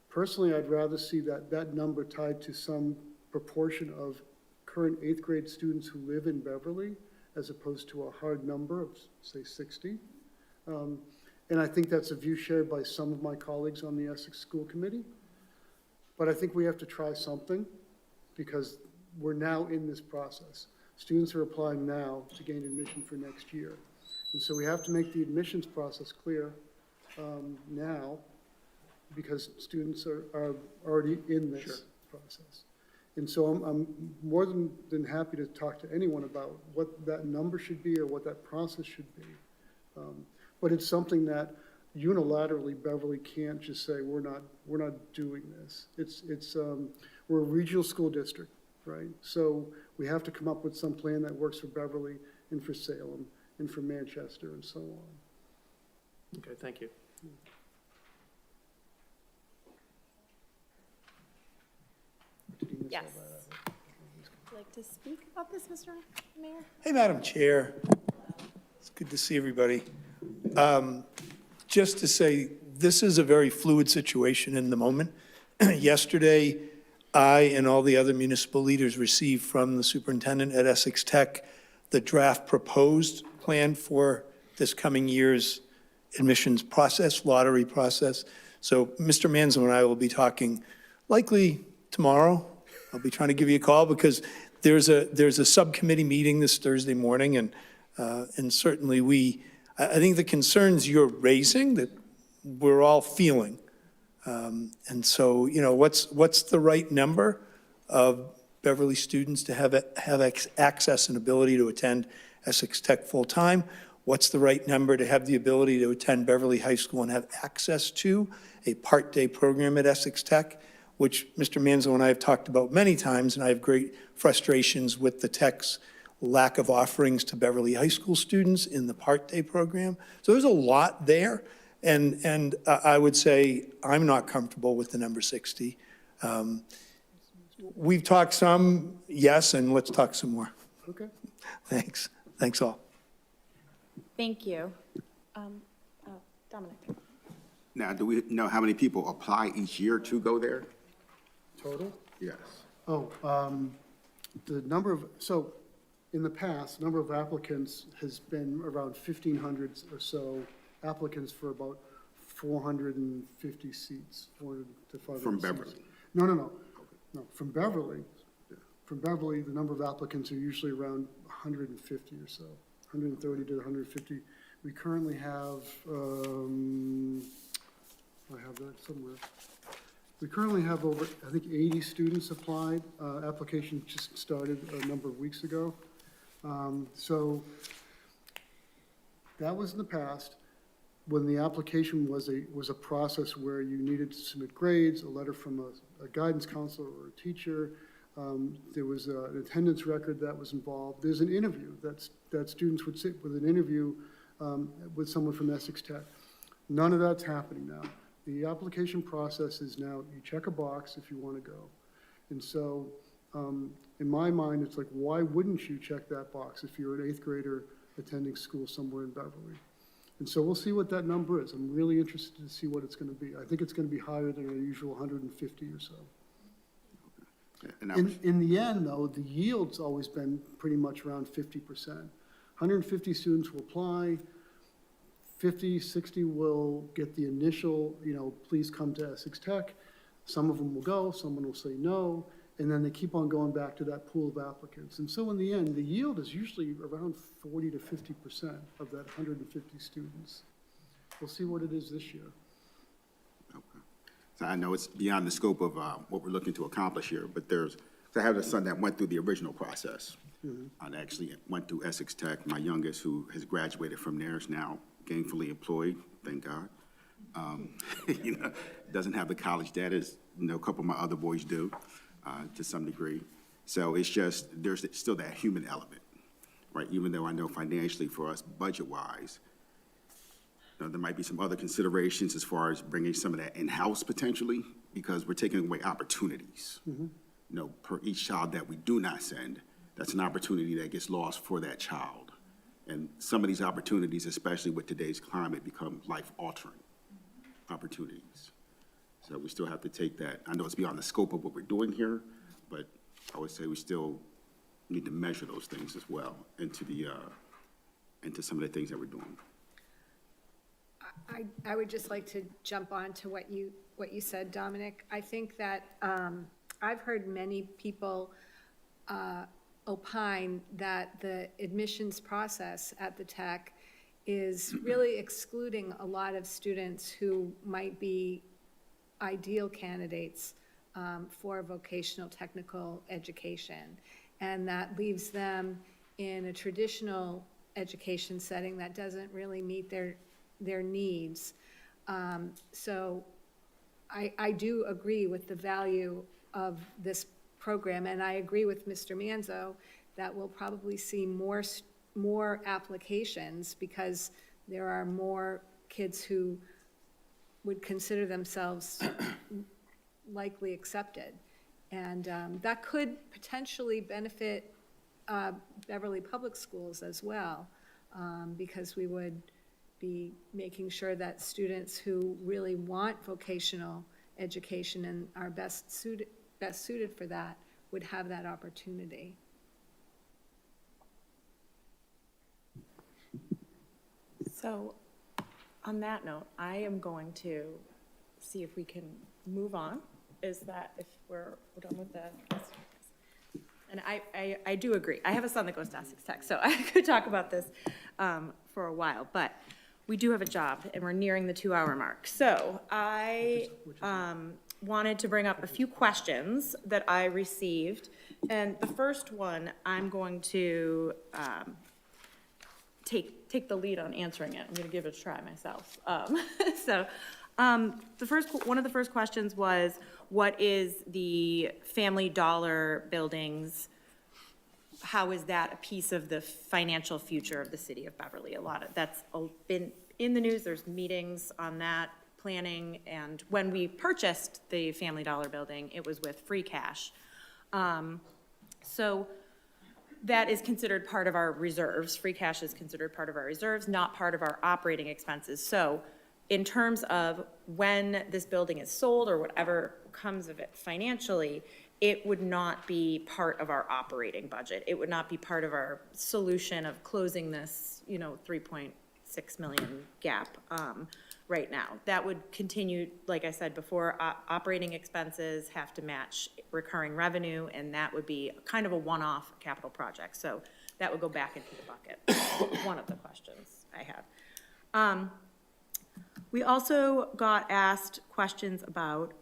Personally, I'd rather see that number tied to some proportion of current 8th grade students who live in Beverly as opposed to a hard number of, say, 60. And I think that's a view shared by some of my colleagues on the Essex School Committee. But I think we have to try something because we're now in this process. Students are applying now to gain admission for next year. And so we have to make the admissions process clear now because students are already in this process. And so I'm more than happy to talk to anyone about what that number should be or what that process should be. But it's something that unilaterally Beverly can't just say, we're not doing this. We're a regional school district, right? So we have to come up with some plan that works for Beverly and for Salem and for Manchester and so on. Okay, thank you. Yes. Would you like to speak about this, Mr. Mayor? Hey, Madam Chair. It's good to see everybody. Just to say, this is a very fluid situation in the moment. Yesterday, I and all the other municipal leaders received from the superintendent at Essex Tech the draft proposed plan for this coming year's admissions process, lottery process. So Mr. Manzo and I will be talking likely tomorrow. I'll be trying to give you a call because there's a subcommittee meeting this Thursday morning, and certainly I think the concerns you're raising that we're all feeling. And so, you know, what's the right number of Beverly students to have access and ability to attend Essex Tech full-time? What's the right number to have the ability to attend Beverly High School and have access to a part-day program at Essex Tech, which Mr. Manzo and I have talked about many times, and I have great frustrations with the Tech's lack of offerings to Beverly High School students in the part-day program. So there's a lot there, and I would say I'm not comfortable with the number 60. We've talked some, yes, and let's talk some more. Okay. Thanks. Thanks all. Thank you. Dominic. Now, do we know how many people apply each year to go there? Total? Yes. Oh, the number of, so in the past, number of applicants has been around 1,500 or so applicants for about 450 seats, 400 to 500 From seats. Beverly? No, from Beverly. From Beverly, the number of applicants are usually around 150 or so, 130 to 150. We currently have, I have that somewhere. We currently have over, I think, 80 students applied. Application just started a number of weeks ago. So that was in the past, when the application was a process where you needed to submit grades, a letter from a guidance counselor or a teacher. There was an attendance record that was involved. There's an interview that students would sit with an interview with someone from Essex Tech. None of that's happening now. The application process is now, you check a box if you want to go. And so, in my mind, it's like, why wouldn't you check that box if you're an 8th grader attending school somewhere in Beverly? And so we'll see what that number is. I'm really interested to see what it's going to be. I think it's going to be higher than our usual 150 or so. And In the end, though, the yield's always been pretty much around 50%. 150 students will apply, 50, 60 will get the initial, please come to Essex Tech. Some of them will go, someone will say no, and then they keep on going back to that pool of applicants. And so in the end, the yield is usually around 40 to 50% of that 150 students. We'll see what it is this year. so I know it's beyond the scope of what we're looking to accomplish here, but I have a son that went through the original process. I actually went through Essex Tech. My youngest, who has graduated from there, is now gainfully employed, thank God. Doesn't have the college debt as, a couple of my other boys do, to some degree. So it's just, there's still that human element, right? Even though I know financially for us, budget-wise, there might be some other considerations as far as bringing some of that in-house potentially, because we're taking away opportunities. Per each child that we do not send, that's an opportunity that gets lost for that child. And some of these opportunities, especially with today's climate, become life-altering opportunities. So we still have to take that. I know it's beyond the scope of what we're doing here, but I would say we still need to measure those things as well into some of the things that we're doing. I would just like to jump on to what you said, Dominic. I think that I've heard many people opine that the admissions process at the Tech is really excluding a lot of students who might be ideal candidates for vocational technical education. And that leaves them in a traditional education setting that doesn't really meet their needs. So I do agree with the value of this program, and I agree with Mr. Manzo that we'll probably see more applications because there are more kids who would consider themselves likely accepted. And that could potentially benefit Beverly Public Schools as well, because we would be making sure that students who really want vocational education and are best suited for that would have that opportunity. So, on that note, I am going to see if we can move on. Is that if we're done with the, and I do agree. I have a son that goes to Essex Tech, so I could talk about this for a while, but we do have a job, and we're nearing the 2-hour mark. So I wanted to bring up a few questions that I received, and the first one, I'm going to take the lead on answering it. I'm going to give it a try myself. One of the first questions was, what is the Family Dollar buildings? How is that a piece of the financial future of the city of Beverly? That's been in the news. There's meetings on that, planning, and when we purchased the Family Dollar building, it was with free cash. So that is considered part of our reserves. Free cash is considered part of our reserves, not part of our operating expenses. So in terms of when this building is sold or whatever comes of it financially, it would not be part of our operating budget. It would not be part of our solution of closing this, 3.6 million gap right now. That would continue, like I said before, operating expenses have to match recurring revenue, and that would be kind of a one-off capital project. So that would go back into the bucket. One of the questions I had. We also got asked questions about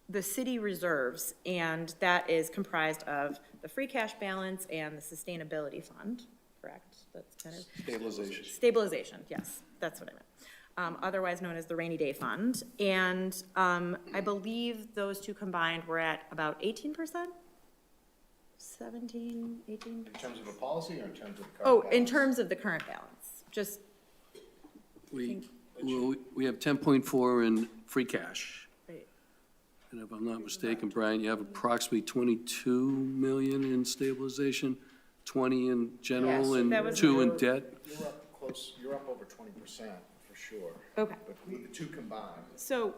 the city reserves, and that is comprised of the free cash balance and the sustainability fund, correct? That's kind of Stabilization. Stabilization, yes, that's what I meant. Otherwise known as the rainy day fund. And I believe those two combined were at about 18%? 17, 18? In terms of a policy or in terms of the current Oh, in balance? terms of the current balance, just, We have 10.4 in free cash. right. And if I'm not mistaken, Brian, you have approximately 22 million in stabilization, 20 in general, Yes, and that was 2 in my- debt. You're up over 20% for sure. Okay. But with the two combined. So,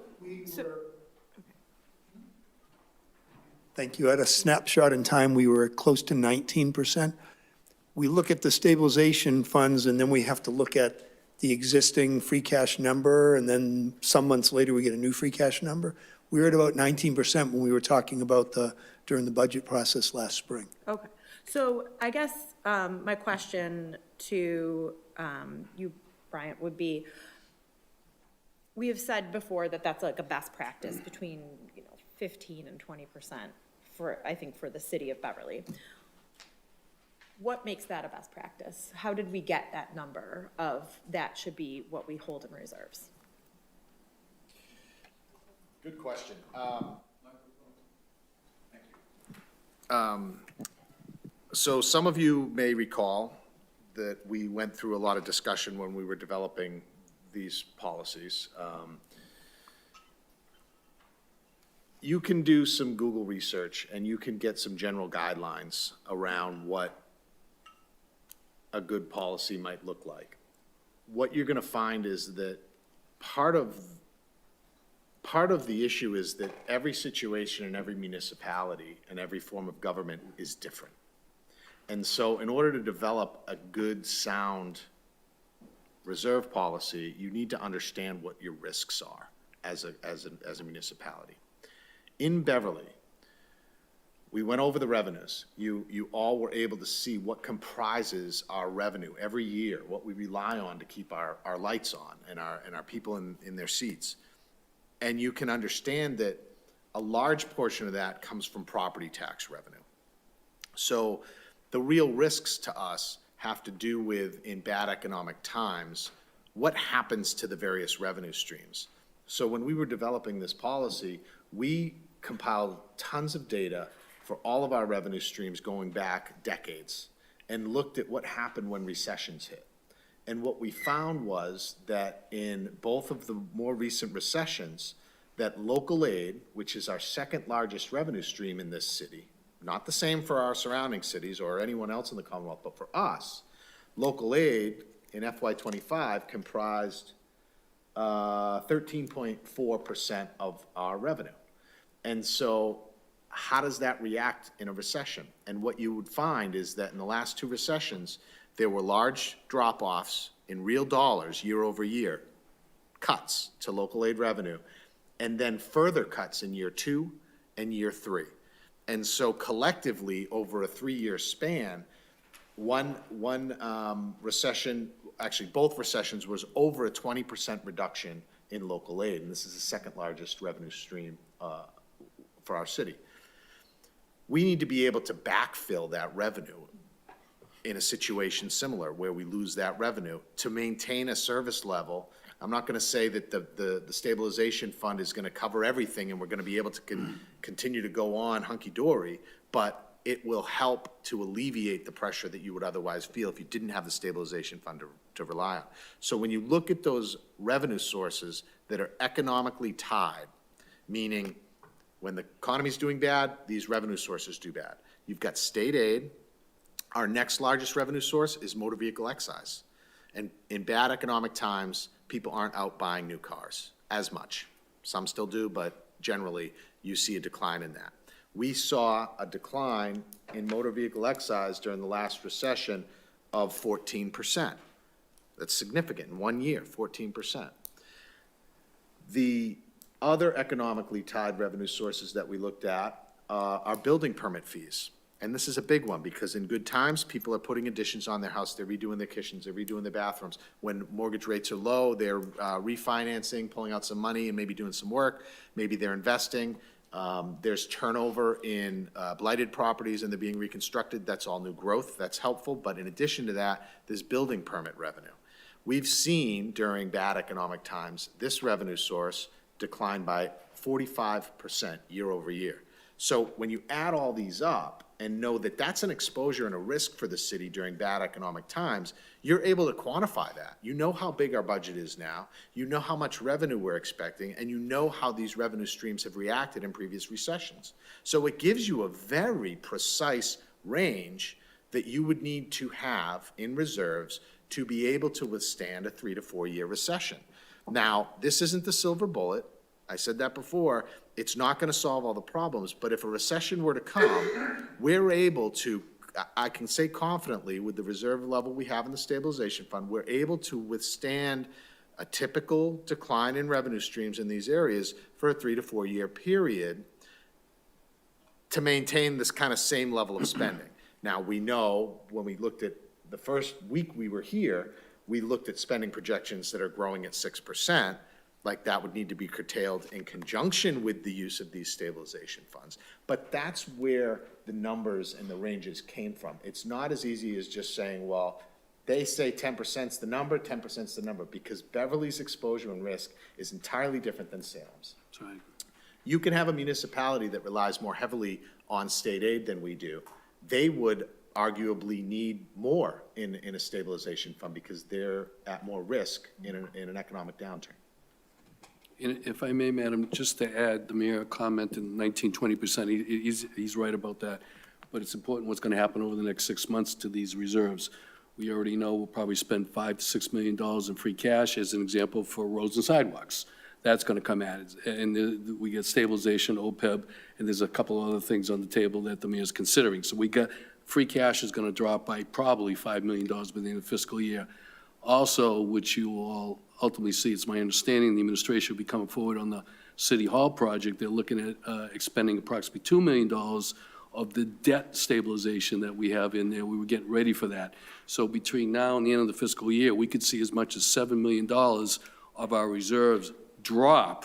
Thank you. At a snapshot in time, we were close to 19%. We look at the stabilization funds, and then we have to look at the existing free cash number, and then some months later, we get a new free cash number. We were at about 19% when we were talking about during the budget process last spring. okay. So I guess my question to you, Bryant, would be, we have said before that that's like a best practice between 15 and 20% I think for the city of Beverly. What makes that a best practice? How did we get that number of that should be what we hold in reserves? Good question. So some of you may recall that we went through a lot of discussion when we were developing these policies. You can do some Google research and you can get some general guidelines around what a good policy might look like. What you're gonna find is that part of the issue is that every situation in every municipality and every form of government is different. And so in order to develop a good, sound reserve policy, you need to understand what your risks are as a municipality. In Beverly, we went over the revenues. You all were able to see what comprises our revenue every year, what we rely on to keep our lights on and our people in their seats. And you can understand that a large portion of that comes from property tax revenue. So the real risks to us have to do with, in bad economic times, what happens to the various revenue streams. So when we were developing this policy, we compiled tons of data for all of our revenue streams going back decades and looked at what happened when recessions hit. And what we found was that in both of the more recent recessions, that local aid, which is our second largest revenue stream in this city, not the same for our surrounding cities or anyone else in the Commonwealth, but for us, local aid in FY '25 comprised 13.4% of our revenue. And so how does that react in a recession? And what you would find is that in the last two recessions, there were large drop-offs in real dollars year over year, cuts to local aid revenue, and then further cuts in year 2 and year 3. And so collectively, over a 3-year span, one recession, actually both recessions, was over a 20% reduction in local aid, and this is the second largest revenue stream for our city. We need to be able to backfill that revenue in a situation similar where we lose that revenue to maintain a service level. I'm not going to say that the stabilization fund is going to cover everything and we're going to be able to continue to go on hunky-dory, but it will help to alleviate the pressure that you would otherwise feel if you didn't have the stabilization fund to rely on. So when you look at those revenue sources that are economically tied, meaning when the economy's doing bad, these revenue sources do bad. You've got state aid. Our next largest revenue source is motor vehicle excise. And in bad economic times, people aren't out buying new cars as much. Some still do, but generally you see a decline in that. We saw a decline in motor vehicle excise during the last recession of 14%. That's significant in 1 year, 14%. The other economically tied revenue sources that we looked at are building permit fees. And this is a big one because in good times, people are putting additions on their house. They're redoing their kitchens, they're redoing their bathrooms. When mortgage rates are low, they're refinancing, pulling out some money and maybe doing some work. Maybe they're investing. There's turnover in blighted properties and they're being reconstructed. That's all new growth. That's helpful. But in addition to that, there's building permit revenue. We've seen during bad economic times, this revenue source decline by 45% year over year. So when you add all these up and know that that's an exposure and a risk for the city during bad economic times, you're able to quantify that. You know how big our budget is now, you know how much revenue we're expecting, and you know how these revenue streams have reacted in previous recessions. So it gives you a very precise range that you would need to have in reserves to be able to withstand a 3 to 4 year recession. Now, this isn't the silver bullet. I said that before. It's not going to solve all the problems, but if a recession were to come, we're able to, I can say confidently with the reserve level we have in the stabilization fund, we're able to withstand a typical decline in revenue streams in these areas for a 3 to 4 year period to maintain this kind of same level of spending. Now, we know when we looked at the first week we were here, we looked at spending projections that are growing at 6%. Like that would need to be curtailed in conjunction with the use of these stabilization funds. But that's where the numbers and the ranges came from. It's not as easy as just saying, well, they say 10%'s the number, 10%'s the number, because Beverly's exposure and risk is entirely different than Salem's. That's right. You can have a municipality that relies more heavily on state aid than we do. They would arguably need more in a stabilization fund because they're at more risk in an economic downturn. And if I may, Madam, just to add, the mayor commented 19-20%, he's right about that. But it's important what's going to happen over the next 6 months to these reserves. We already know we'll probably spend $5 to $6 million in free cash, as an example, for roads and sidewalks. That's going to come at it. And we get stabilization, OPEB, and there's a couple other things on the table that the mayor's considering. So we got, free cash is going to drop by probably $5 million by the end of the fiscal year. Also, which you will all ultimately see, it's my understanding, the administration will be coming forward on the City Hall project. They're looking at expending approximately $2 million of the debt stabilization that we have in there. We were getting ready for that. So between now and the end of the fiscal year, we could see as much as $7 million of our reserves drop.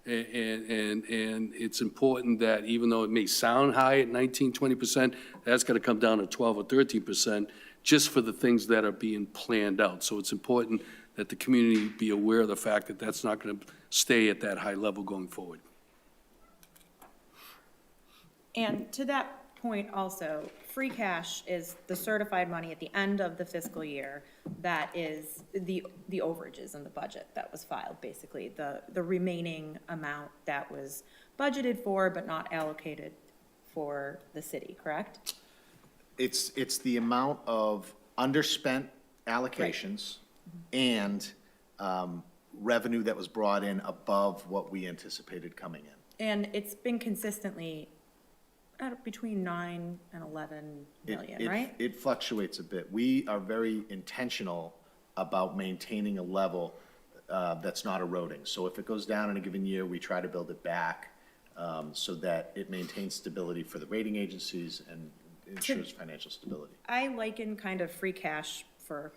And it's important that even though it may sound high at 19-20%, that's got to come down to 12 or 13%. Just for the things that are being planned out. So it's important that the community be aware of the fact that that's not going to stay at that high level going forward. And to that point also, free cash is the certified money at the end of the fiscal year that is the overages in the budget that was filed, basically, the remaining amount that was budgeted for but not allocated for the city, correct? It's the amount of underspent allocations and revenue that was brought in above what we anticipated coming in. And it's been consistently between 9 and 11 million, right? It fluctuates a bit. We are very intentional about maintaining a level that's not eroding. So if it goes down in a given year, we try to build it back so that it maintains stability for the rating agencies and ensures financial stability. I liken kind of free cash for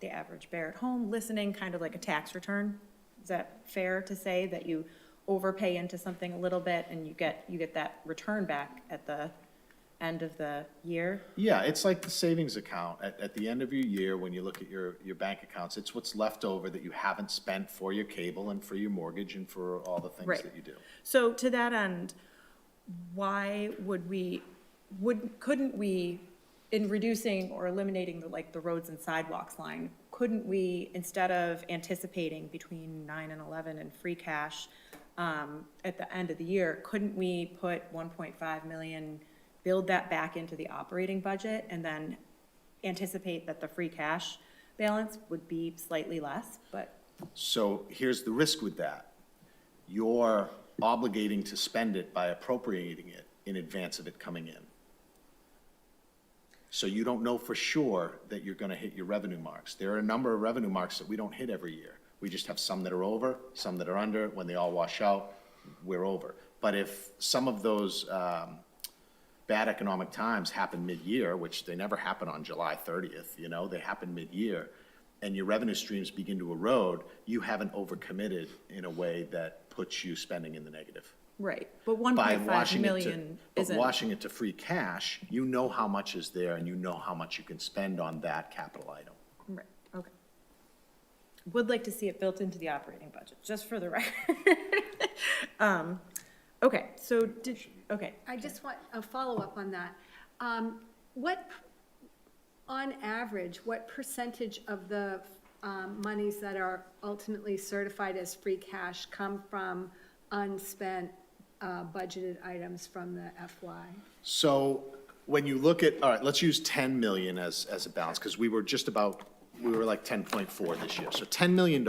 the average bear at home, listening kind of like a tax return. Is that fair to say that you overpay into something a little bit and you get that return back at the end of the year? Yeah, it's like the savings account. At the end of your year, when you look at your bank accounts, it's what's left over that you haven't spent for your cable and for your mortgage and for all the things Right. that you do. So to that end, why couldn't we, in reducing or eliminating the roads and sidewalks line, couldn't we, instead of anticipating between 9 and 11 in free cash at the end of the year, couldn't we put 1.5 million, build that back into the operating budget and then anticipate that the free cash balance would be slightly less, but? So here's the risk with that. You're obligating to spend it by appropriating it in advance of it coming in. So you don't know for sure that you're gonna hit your revenue marks. There are a number of revenue marks that we don't hit every year. We just have some that are over, some that are under. When they all wash out, we're over. But if some of those bad economic times happen mid-year, which they never happen on July 30th, they happen mid-year, and your revenue streams begin to erode, you haven't overcommitted in a way that puts you spending in the negative. Right, but By 1.5 washing it to, million but isn't. washing it to free cash, you know how much is there and you know how much you can spend on that capital item. Right, okay. Would like to see it built into the operating budget, just for the record. Okay, so okay. I just want a follow-up on that. On average, what percentage of the monies that are ultimately certified as free cash come from unspent budgeted items from the FY? So when you look at, all right, let's use 10 million as a balance, because we were like 10.4 this year. So $10 million.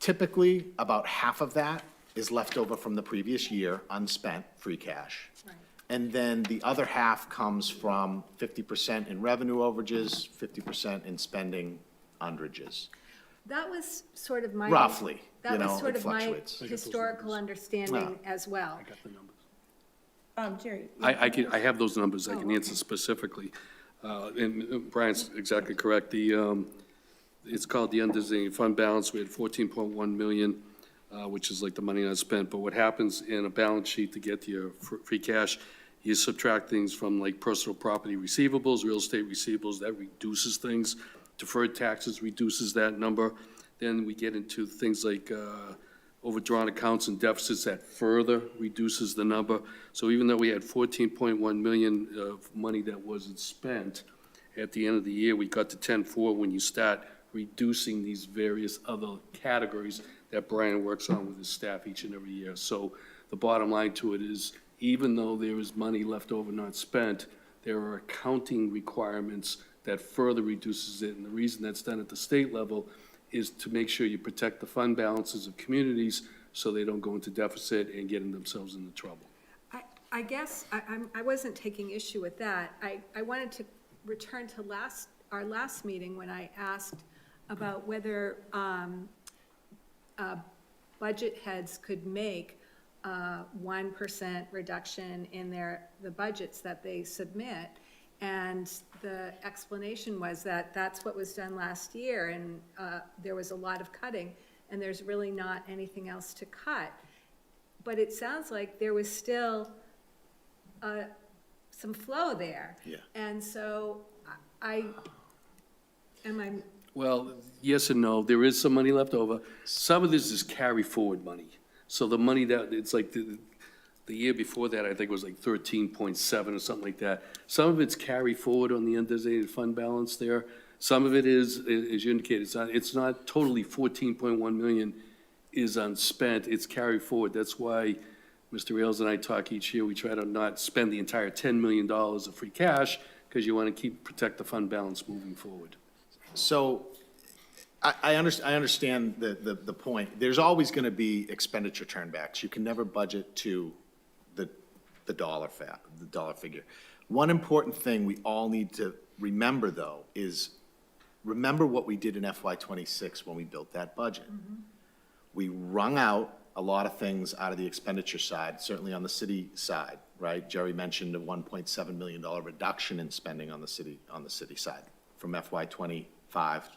Typically, about half of that is left over from the previous year, unspent free cash. Right. And then the other half comes from 50% in revenue overages, 50% in spending underages. That was sort of my. Roughly, That was sort it of my fluctuates. historical understanding as well. I got the numbers. Jerry? I have those numbers, I can answer specifically. And Brian's exactly correct. It's called the undesignated fund balance. We had 14.1 million, which is like the money not spent. But what happens in a balance sheet to get to your free cash, you subtract things from like personal property receivables, real estate receivables, that reduces things. Deferred taxes reduces that number. Then we get into things like overdrawn accounts and deficits that further reduces the number. So even though we had 14.1 million of money that wasn't spent, at the end of the year, we got to 10.4 when you start reducing these various other categories that Brian works on with his staff each and every year. So the bottom line to it is, even though there is money left over not spent, there are accounting requirements that further reduces it. And the reason that's done at the state level is to make sure you protect the fund balances of communities so they don't go into deficit and getting themselves into trouble. I guess I wasn't taking issue with that. I wanted to return to our last meeting when I asked about whether budget heads could make 1% reduction in the budgets that they submit. And the explanation was that that's what was done last year, and there was a lot of cutting, and there's really not anything else to cut. But it sounds like there was still some flow there. Yeah. And so Well, yes and no. There is some money left over. Some of this is carry forward money. So the money that, it's like The year before that, I think it was like 13.7 or something like that. Some of it's carry forward on the undesignated fund balance there. Some of it is, as you indicated, it's not totally 14.1 million is unspent, it's carry forward. That's why Mr. Ailes and I talk each year, we try to not spend the entire $10 million of free cash, because you want to protect the fund balance moving forward. So I understand the point. There's always going to be expenditure turnbacks. You can never budget to the dollar figure. One important thing we all need to remember, though, is remember what we did in FY26 when we built that budget. We wrung out a lot of things out of the expenditure side, certainly on the city side, right? Jerry mentioned a $1.7 million reduction in spending on the city side from FY25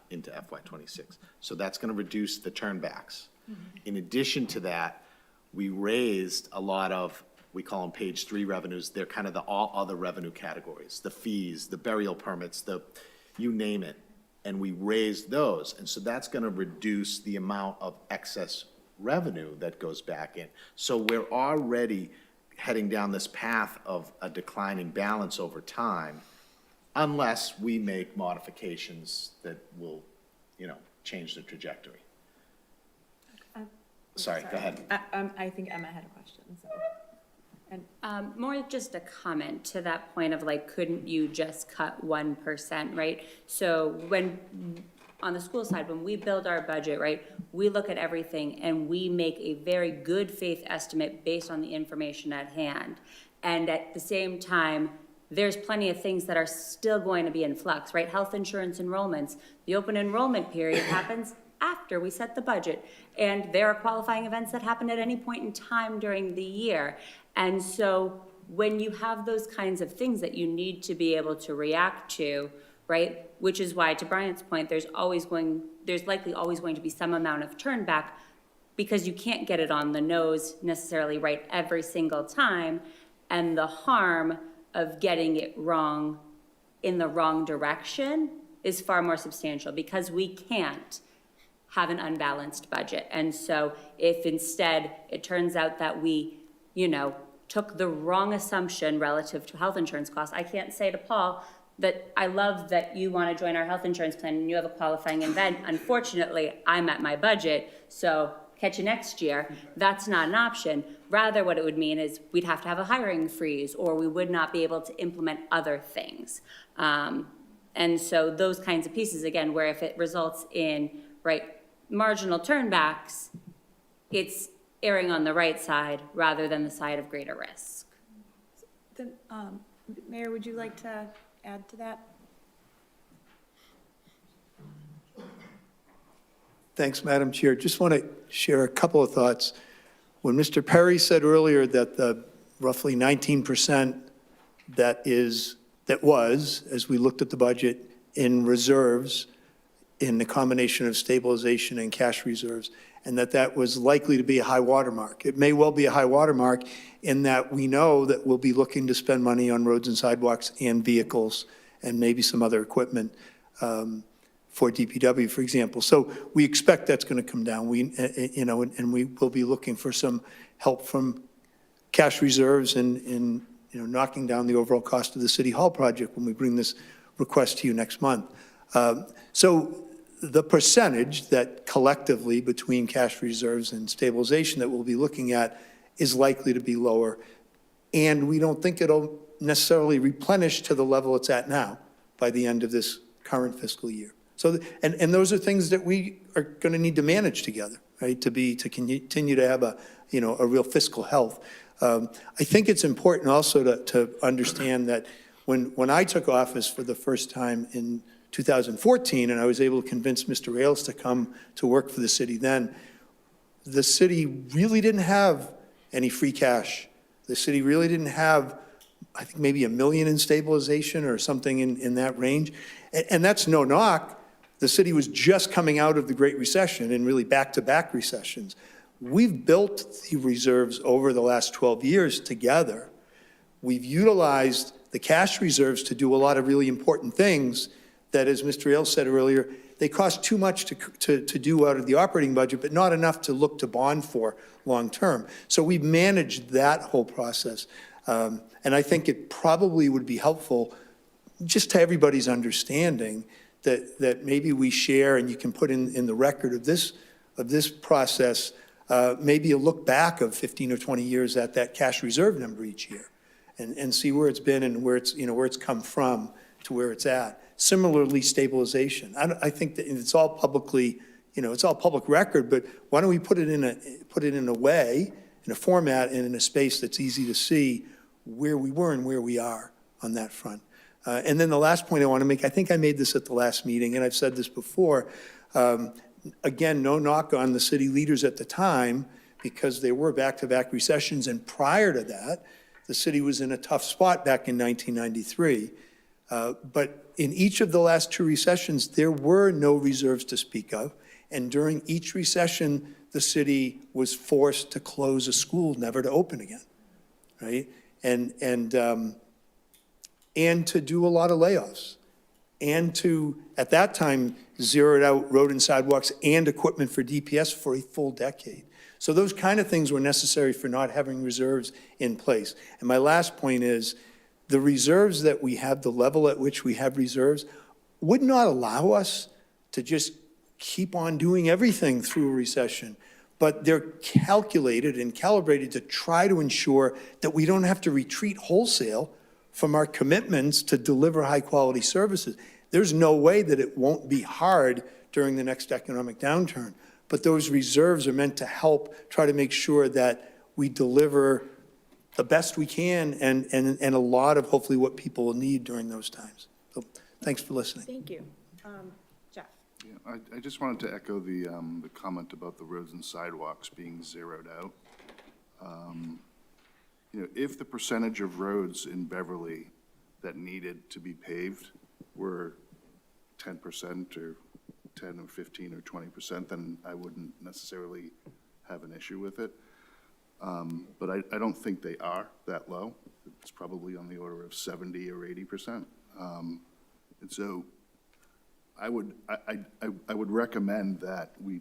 into FY26. So that's going to reduce the turnbacks. In addition to that, we raised a lot of, we call them page 3 revenues. They're kind of the all other revenue categories, the fees, the burial permits, you name it. And we raised those. And so that's going to reduce the amount of excess revenue that goes back in. So we're already heading down this path of a declining balance over time, unless we make modifications that will, change the trajectory. Sorry, go ahead. I think Emma had a question, so. More just a comment to that point of like, couldn't you just cut 1%, right? So on the school side, when we build our budget, right, we look at everything and we make a very good faith estimate based on the information at hand. And at the same time, there's plenty of things that are still going to be in flux, right? Health insurance enrollments, the open enrollment period happens after we set the budget. And there are qualifying events that happen at any point in time during the year. And so when you have those kinds of things that you need to be able to react to, right? Which is why, to Bryant's point, there's likely always going to be some amount of turn back, because you can't get it on the nose necessarily right every single time. And the harm of getting it wrong in the wrong direction is far more substantial, because we can't have an unbalanced budget. And so if instead it turns out that we, took the wrong assumption relative to health insurance costs, I can't say to Paul that I love that you want to join our health insurance plan and you have a qualifying event. Unfortunately, I'm at my budget, so catch you next year. That's not an option. Rather, what it would mean is we'd have to have a hiring freeze, or we would not be able to implement other things. And so those kinds of pieces, again, where if it results in, marginal turnbacks, it's erring on the right side rather than the side of greater risk. Then, Mayor, would you like to add to that? Thanks, Madam Chair. Just want to share a couple of thoughts. When Mr. Perry said earlier that the roughly 19% that was, as we looked at the budget, in reserves, in the combination of stabilization and cash reserves, and that was likely to be a high watermark. It may well be a high watermark in that we know that we'll be looking to spend money on roads and sidewalks and vehicles and maybe some other equipment for DPW, for example. So we expect that's going to come down. And we will be looking for some help from cash reserves and knocking down the overall cost of the City Hall project when we bring this request to you next month. So the percentage that collectively between cash reserves and stabilization that we'll be looking at is likely to be lower. And we don't think it'll necessarily replenish to the level it's at now by the end of this current fiscal year. So, and those are things that we are going to need to manage together, right? To continue to have a real fiscal health. I think it's important also to understand that when I took office for the first time in 2014, and I was able to convince Mr. Ailes to come to work for the city then, the city really didn't have any free cash. The city really didn't have, I think, maybe $1 million in stabilization or something in that range. And that's no knock. The city was just coming out of the Great Recession and really back-to-back recessions. We've built the reserves over the last 12 years together. We've utilized the cash reserves to do a lot of really important things that, as Mr. Ailes said earlier, they cost too much to do out of the operating budget, but not enough to look to bond for long-term. So we've managed that whole process. And I think it probably would be helpful, just to everybody's understanding, that maybe we share, and you can put in the record of this process, maybe a look back of 15 or 20 years at that cash reserve number each year, and see where it's been and where it's come from to where it's at. Similarly, stabilization. I think that it's all publicly, it's all public record, but why don't we put it in a way, in a format, and in a space that's easy to see where we were and where we are on that front. And then the last point I want to make, I think I made this at the last meeting, and I've said this before, again, no knock on the city leaders at the time, because there were back-to-back recessions, and prior to that, the city was in a tough spot back in 1993. But in each of the last two recessions, there were no reserves to speak of, and during each recession, the city was forced to close a school, never to open again, right? And to do a lot of layoffs, and to, at that time, zeroed out road and sidewalks and equipment for DPS for a full decade. So those kind of things were necessary for not having reserves in place. And my last point is, the reserves that we have, the level at which we have reserves, would not allow us to just keep on doing everything through a recession. But they're calculated and calibrated to try to ensure that we don't have to retreat wholesale from our commitments to deliver high-quality services. There's no way that it won't be hard during the next economic downturn. But those reserves are meant to help try to make sure that we deliver the best we can and a lot of hopefully what people will need during those times. So thanks for listening. Thank you. Jeff? Yeah, I just wanted to echo the comment about the roads and sidewalks being zeroed out. If the percentage of roads in Beverly that needed to be paved were 10% or 10 or 15 or 20%, then I wouldn't necessarily have an issue with it. But I don't think they are that low. It's probably on the order of 70 or 80%. And so I would recommend that we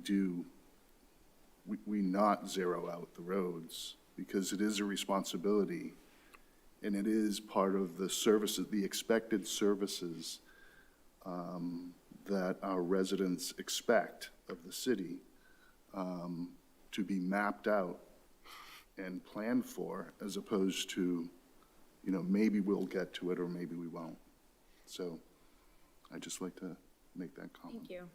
not zero out the roads, because it is a responsibility, and it is part of the services, the expected services that our residents expect of the city to be mapped out and planned for, as opposed to, maybe we'll get to it or maybe we won't. So I'd just like to make that comment. Thank you.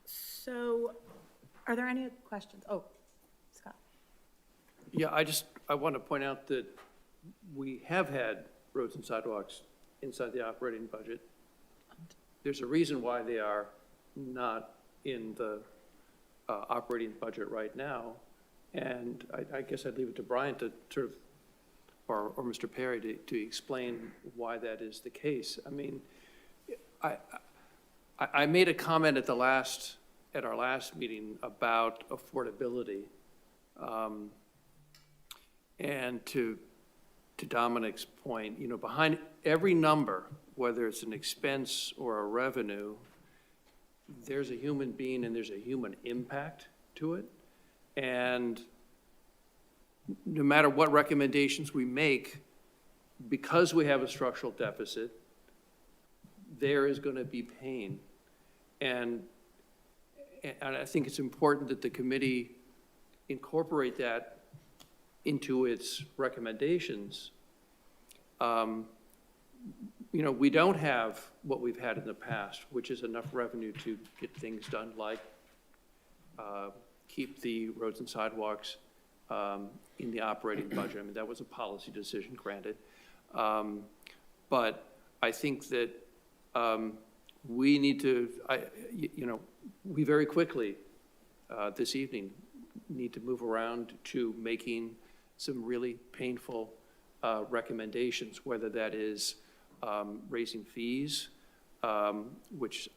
So are there any questions? Oh, Scott. Yeah, I want to point out that we have had roads and sidewalks inside the operating budget. There's a reason why they are not in the operating budget right now. And I guess I'd leave it to Brian to sort of, or Mr. Perry to explain why that is the case. I mean, I made a comment at our last meeting about affordability. And to Dominic's point, behind every number, whether it's an expense or a revenue, there's a human being and there's a human impact to it. And no matter what recommendations we make, because we have a structural deficit, there is going to be pain. And I think it's important that the committee incorporate that into its recommendations. We don't have what we've had in the past, which is enough revenue to get things done like keep the roads and sidewalks in the operating budget. I mean, that was a policy decision, granted. But I think that we need to, we very quickly this evening need to move around to making some really painful recommendations, whether that is raising fees, which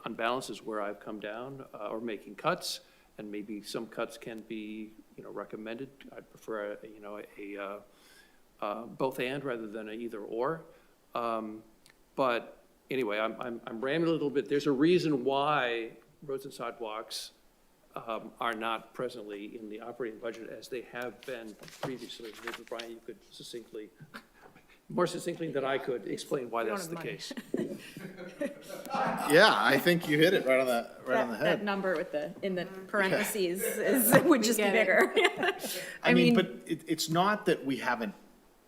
on balance is where I've come down, or making cuts, and maybe some cuts can be, recommended. I'd prefer, both and rather than a either or. But anyway, I'm rambling a little bit. There's a reason why roads and sidewalks are not presently in the operating budget as they have been previously. Maybe, Brian, you could succinctly, more succinctly than I could, explain why that's the case. Yeah, I think you hit it right on the That head. number with in the parentheses would just be get it. bigger. I mean, but it's not that we haven't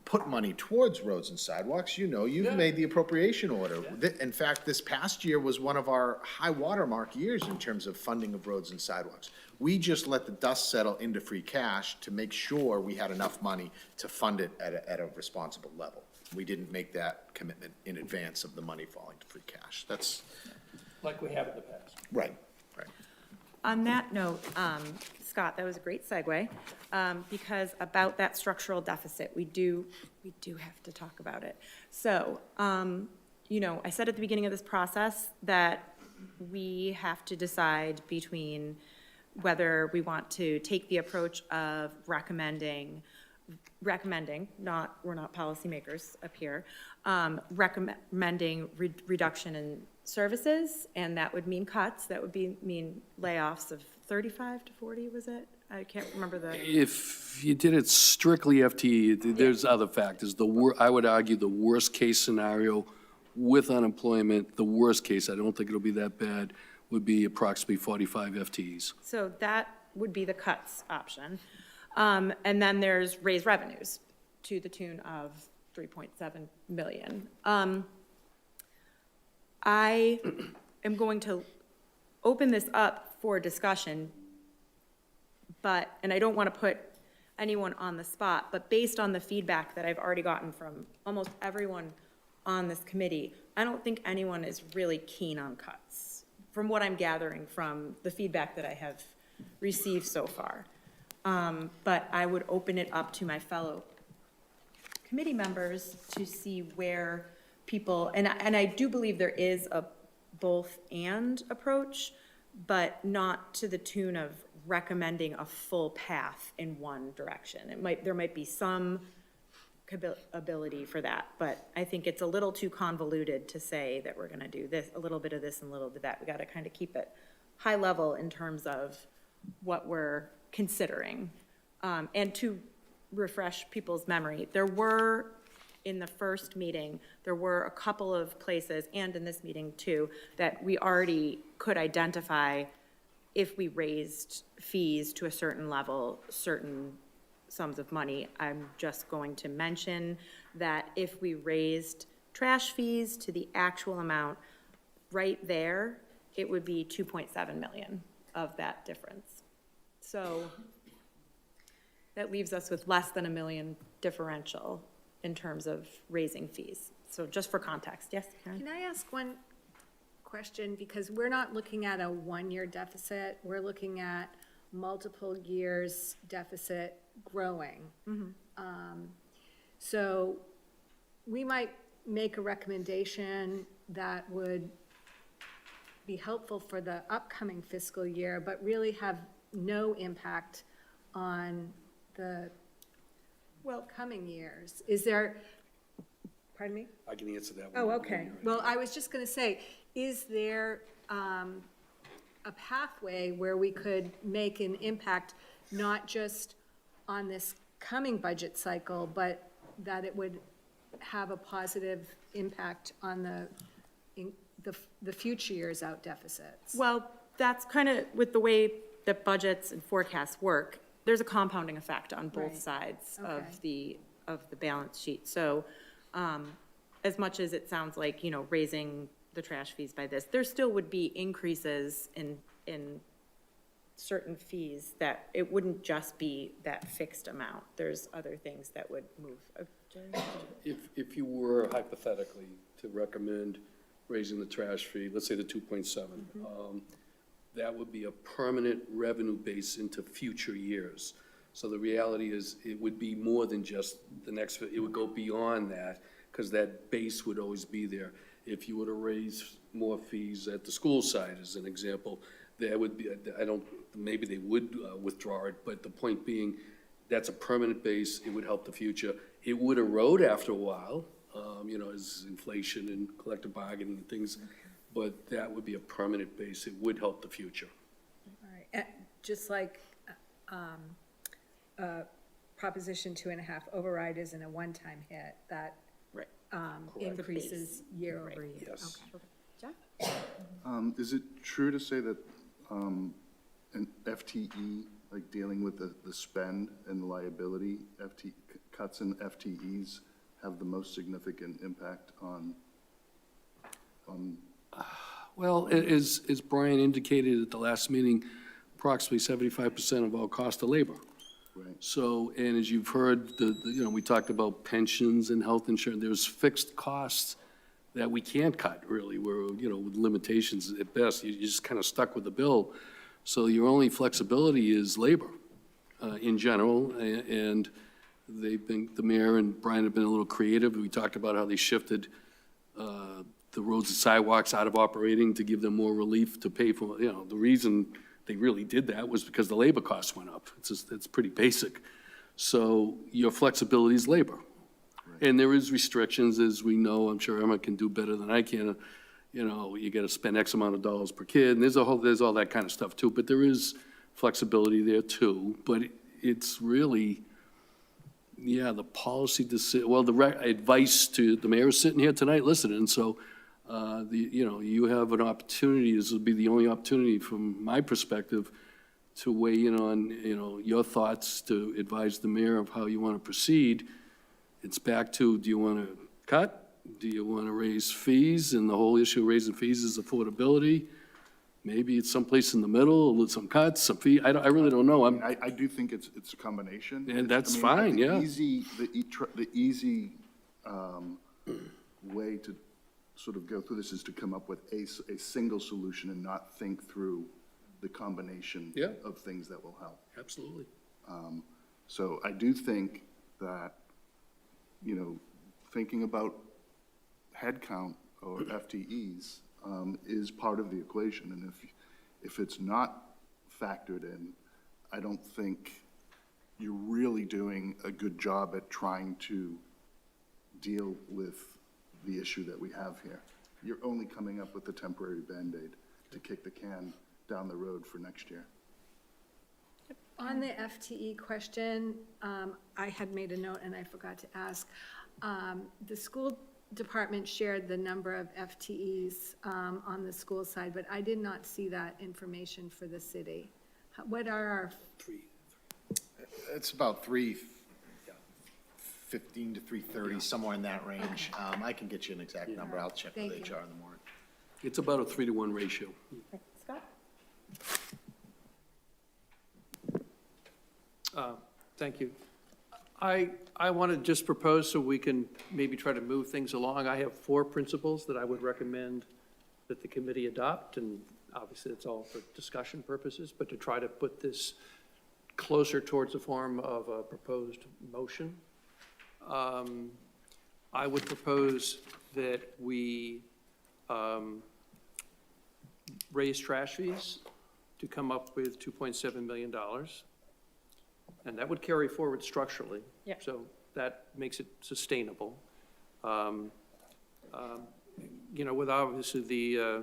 put money towards roads and sidewalks. You've made the appropriation order. In fact, this past year was one of our high watermark years in terms of funding of roads and sidewalks. We just let the dust settle into free cash to make sure we had enough money to fund it at a responsible level. We didn't make that commitment in advance of the money falling to free cash. That's Like we have in the past. right. On that note, Scott, that was a great segue, because about that structural deficit, we do have to talk about it. So, I said at the beginning of this process that we have to decide between whether we want to take the approach of recommending, we're not policymakers up here, recommending reduction in services, and that would mean cuts, that would mean layoffs of 35 to 40, was it? I can't remember the. If you did it strictly FTE, there's other factors. I would argue the worst-case scenario with unemployment, the worst case, I don't think it'll be that bad, would be approximately 45 FTEs. So that would be the cuts option. And then there's raised revenues to the tune of 3.7 million. I am going to open this up for discussion, and I don't want to put anyone on the spot, but based on the feedback that I've already gotten from almost everyone on this committee, I don't think anyone is really keen on cuts, from what I'm gathering from the feedback that I have received so far. But I would open it up to my fellow committee members to see where people, and I do believe there is a both and approach, but not to the tune of recommending a full path in one direction. There might be some ability for that, but I think it's a little too convoluted to say that we're gonna do this, a little bit of this and a little bit of that. We gotta kind of keep it high level in terms of what we're considering. And to refresh people's memory, there were, in the first meeting, there were a couple of places, and in this meeting too, that we already could identify if we raised fees to a certain level, certain sums of money. I'm just going to mention that if we raised trash fees to the actual amount, right there, it would be 2.7 million of that difference. So that leaves us with less than $1 million differential in terms of raising fees. So just for context, yes, Karen? Can I ask one question? Because we're not looking at a one-year deficit, we're looking at multiple years deficit growing. So we might make a recommendation that would be helpful for the upcoming fiscal year, but really have no impact on the coming years. Is there, pardon me? I can answer that one. Oh, okay. Well, I was just going to say, is there a pathway where we could make an impact, not just on this coming budget cycle, but that it would have a positive impact on the future years out deficits? Well, that's kind of with the way that budgets and forecasts work. There's a compounding effect on both Right. sides Okay. of the balance sheet. So as much as it sounds like, raising the trash fees by this, there still would be increases in certain fees that it wouldn't just be that fixed amount. There's other things that would move. Jerry? If you were hypothetically to recommend raising the trash fee, let's say the 2.7, that would be a permanent revenue base into future years. So the reality is, it would be more than just the next, it would go beyond that, because that base would always be there. If you were to raise more fees at the school side, as an example, there would be, maybe they would withdraw it, but the point being, that's a permanent base, it would help the future. It would erode after a while, as inflation and collective bargaining and things. But that would be a permanent base. It would help the future. All right. Just like Proposition 2.5 override isn't a one-time hit, that increases year over year. Yes. Okay. Jeff? Is it true to say that an FTE, like dealing with the spend and the liability, cuts in FTEs have the most significant impact on? Well, as Brian indicated at the last meeting, approximately 75% of all cost of labor. Right. So, and as you've heard, we talked about pensions and health insurance, there's fixed costs that we can't cut really, where, with limitations at best, you're just kind of stuck with the bill. So your only flexibility is labor in general, and the mayor and Brian have been a little creative. We talked about how they shifted the roads and sidewalks out of operating to give them more relief to pay for, the reason they really did that was because the labor costs went up. It's pretty basic. So your flexibility is labor. And there is restrictions, as we know. I'm sure Emma can do better than I can. You got to spend X amount of dollars per kid, and there's all that kind of stuff too. But there is flexibility there too. But it's really, the policy decision. Well, advice to the mayor is sitting here tonight listening. So, you have an opportunity. This will be the only opportunity, from my perspective, to weigh in on your thoughts, to advise the mayor of how you want to proceed. It's back to, do you want to cut? Do you want to raise fees? And the whole issue of raising fees is affordability. Maybe it's someplace in the middle, with some cuts, some fee. I really don't know. I do think it's a combination. And that's I fine, think yeah. The easy way to sort of go through this is to come up with a single solution and not think through the combination Yeah. of things that will help. Absolutely. So I do think that, thinking about headcount or FTEs is part of the equation. And if it's not factored in, I don't think you're really doing a good job at trying to deal with the issue that we have here. You're only coming up with a temporary Band-Aid to kick the can down the road for next year. On the FTE question, I had made a note and I forgot to ask. The school department shared the number of FTEs on the school side, but I did not see that information for the city. What are our? It's about 315 to 330, somewhere in that range. I can get you an exact number. I'll check with Thank you. HR in the morning. It's about a 3-to-1 ratio. Scott? Thank you. I want to just propose, so we can maybe try to move things along. I have 4 principles that I would recommend that the committee adopt, and obviously it's all for discussion purposes, but to try to put this closer towards the form of a proposed motion. I would propose that we raise trash fees to come up with $2.7 million. And that would carry forward structurally. Yep. So that makes it sustainable. With obviously I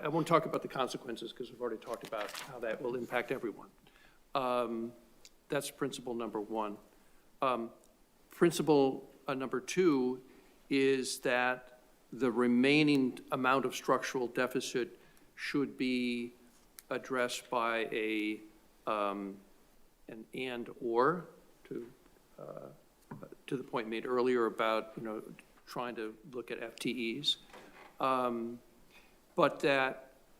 won't talk about the consequences because we've already talked about how that will impact everyone. That's principle number 1. Principle number 2 is that the remaining amount of structural deficit should be addressed by an and/or to the point made earlier about, trying to look at FTEs. But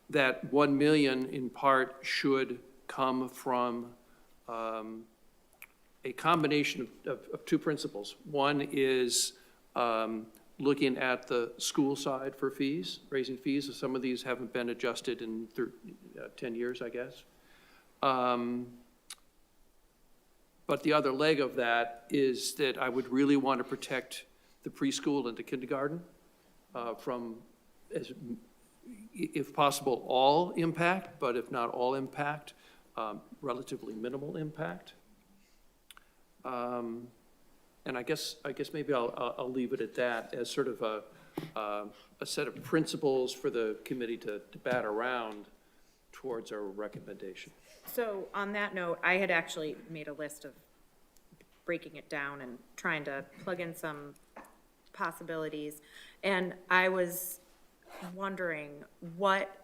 that 1 million in part should come from a combination of 2 principles. One is looking at the school side for fees, raising fees. Some of these haven't been adjusted in 10 years, I guess. But the other leg of that is that I would really want to protect the preschool and the kindergarten from, if possible, all impact, but if not all impact, relatively minimal impact. And I guess maybe I'll leave it at that as sort of a set of principles for the committee to bat around towards our recommendation. So on that note, I had actually made a list of breaking it down and trying to plug in some possibilities. And I was wondering what,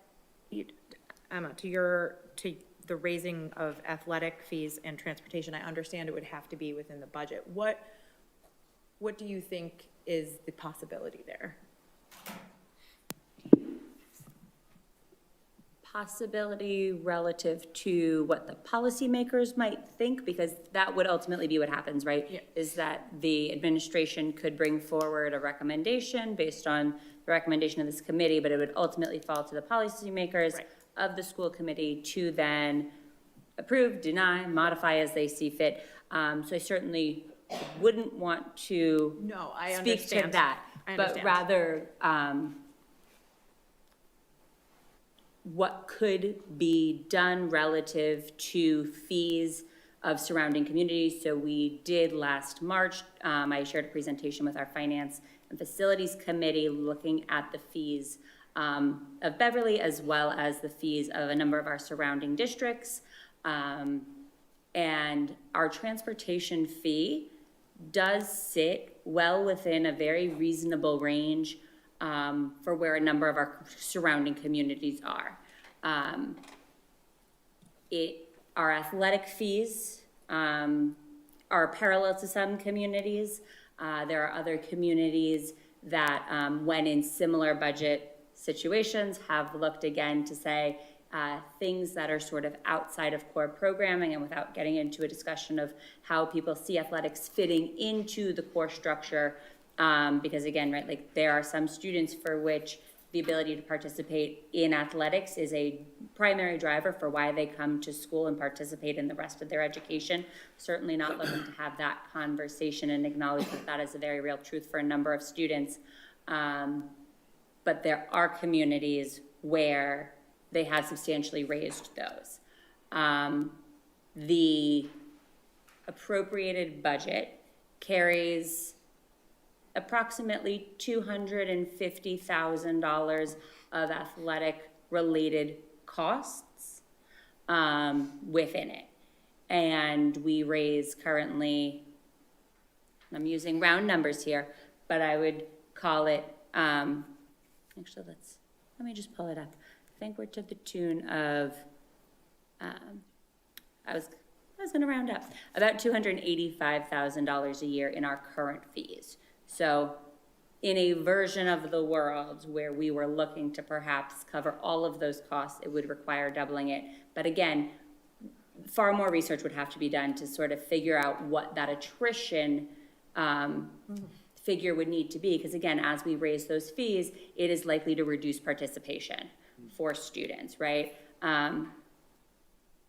Emma, to the raising of athletic fees and transportation, I understand it would have to be within the budget. What do you think is the possibility there? Possibility relative to what the policymakers might think, because that would ultimately be what happens, right? Yeah. Is that the administration could bring forward a recommendation based on the recommendation of this committee, but it would ultimately fall to the policymakers Right. of the school committee to then approve, deny, modify as they see fit. So I certainly wouldn't want to No, I speak to understand. that, I but understand. rather, what could be done relative to fees of surrounding communities. So we did last March, I shared a presentation with our Finance and Facilities Committee looking at the fees of Beverly as well as the fees of a number of our surrounding districts. And our transportation fee does sit well within a very reasonable range for where a number of our surrounding communities are. Our athletic fees are parallel to some communities. There are other communities that, when in similar budget situations, have looked again to say things that are sort of outside of core programming, and without getting into a discussion of how people see athletics fitting into the core structure. Because again, right, like there are some students for which the ability to participate in athletics is a primary driver for why they come to school and participate in the rest of their education. Certainly not looking to have that conversation and acknowledge that that is a very real truth for a number of students. But there are communities where they have substantially raised those. The appropriated budget carries approximately $250,000 of athletic-related costs within it. And we raise currently, I'm using round numbers here, but I would call it, actually, let me just pull it up. I think we're to the tune of, I was gonna round up, about $285,000 a year in our current fees. So in a version of the world where we were looking to perhaps cover all of those costs, it would require doubling it. But again, far more research would have to be done to sort of figure out what that attrition figure would need to be. Because again, as we raise those fees, it is likely to reduce participation for students, right?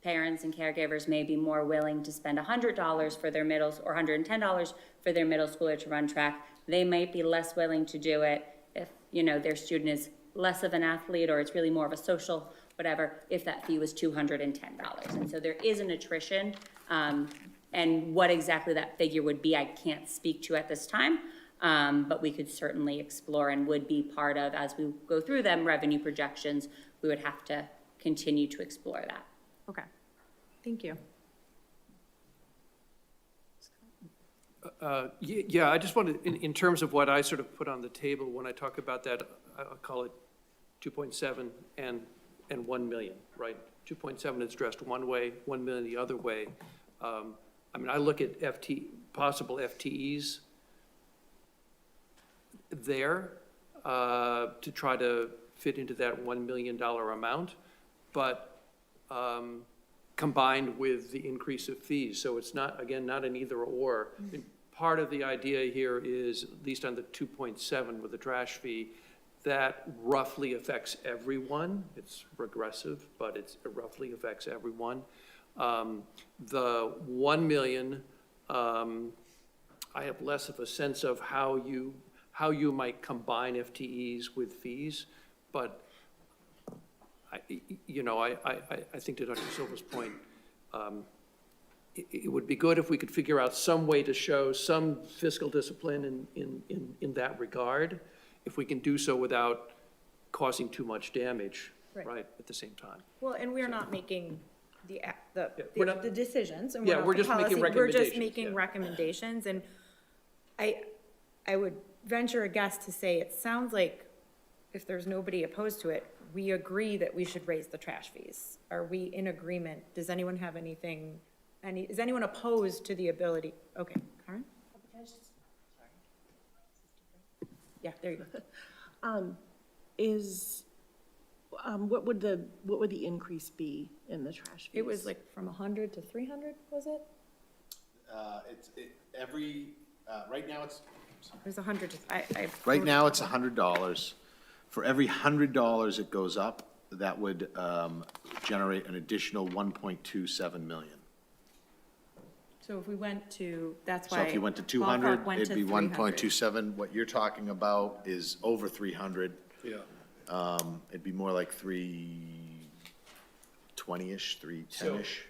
Parents and caregivers may be more willing to spend $100 for their middles or $110 for their middle schooler to run track. They might be less willing to do it if, you know, their student is less of an athlete or it's really more of a social, whatever, if that fee was $210. And so there is an attrition, and what exactly that figure would be, I can't speak to at this time, but we could certainly explore and would be part of, as we go through them, revenue projections, we would have to continue to explore that. Okay, thank you. Yeah, I just wanted, in terms of what I sort of put on the table when I talk about that, I'll call it 2.7 and 1 million, right? 2.7 is addressed one way, 1 million the other way. I mean, I look at possible FTEs there to try to fit into that $1 million amount, but combined with the increase of fees. So it's not, again, not an either or. I mean, part of the idea here is, at least on the 2.7 with the trash fee, that roughly affects everyone. It's regressive, but it roughly affects everyone. The 1 million, I have less of a sense of how you might combine FTEs with fees, but I think to Dr. Silva's point, it would be good if we could figure out some way to show some fiscal discipline in that regard, if we can do so without causing too much damage, Right. right, at the same time. Well, and we're not making we're not- the decisions, and Yeah, we're not we're the just making policy, we're just recommendations, making yeah. recommendations, and I would venture a guess to say, it sounds like, if there's nobody opposed to it, we agree that we should raise the trash fees. Are we in agreement? Does anyone have anything, is anyone opposed to the ability? Okay, Karen? Yeah, there you go. What would the increase be in the trash fees? It was like from 100 to 300, was it? Right now it's. It was 100 to, Right now, it's $100. For every $100 it goes up, that would generate an additional 1.27 million. So if we went to, that's So why. if you went to ballpark 200, went it'd to be 300. 1.27. What you're talking about is over 300. Yeah. It'd be more like 320-ish, 310-ish.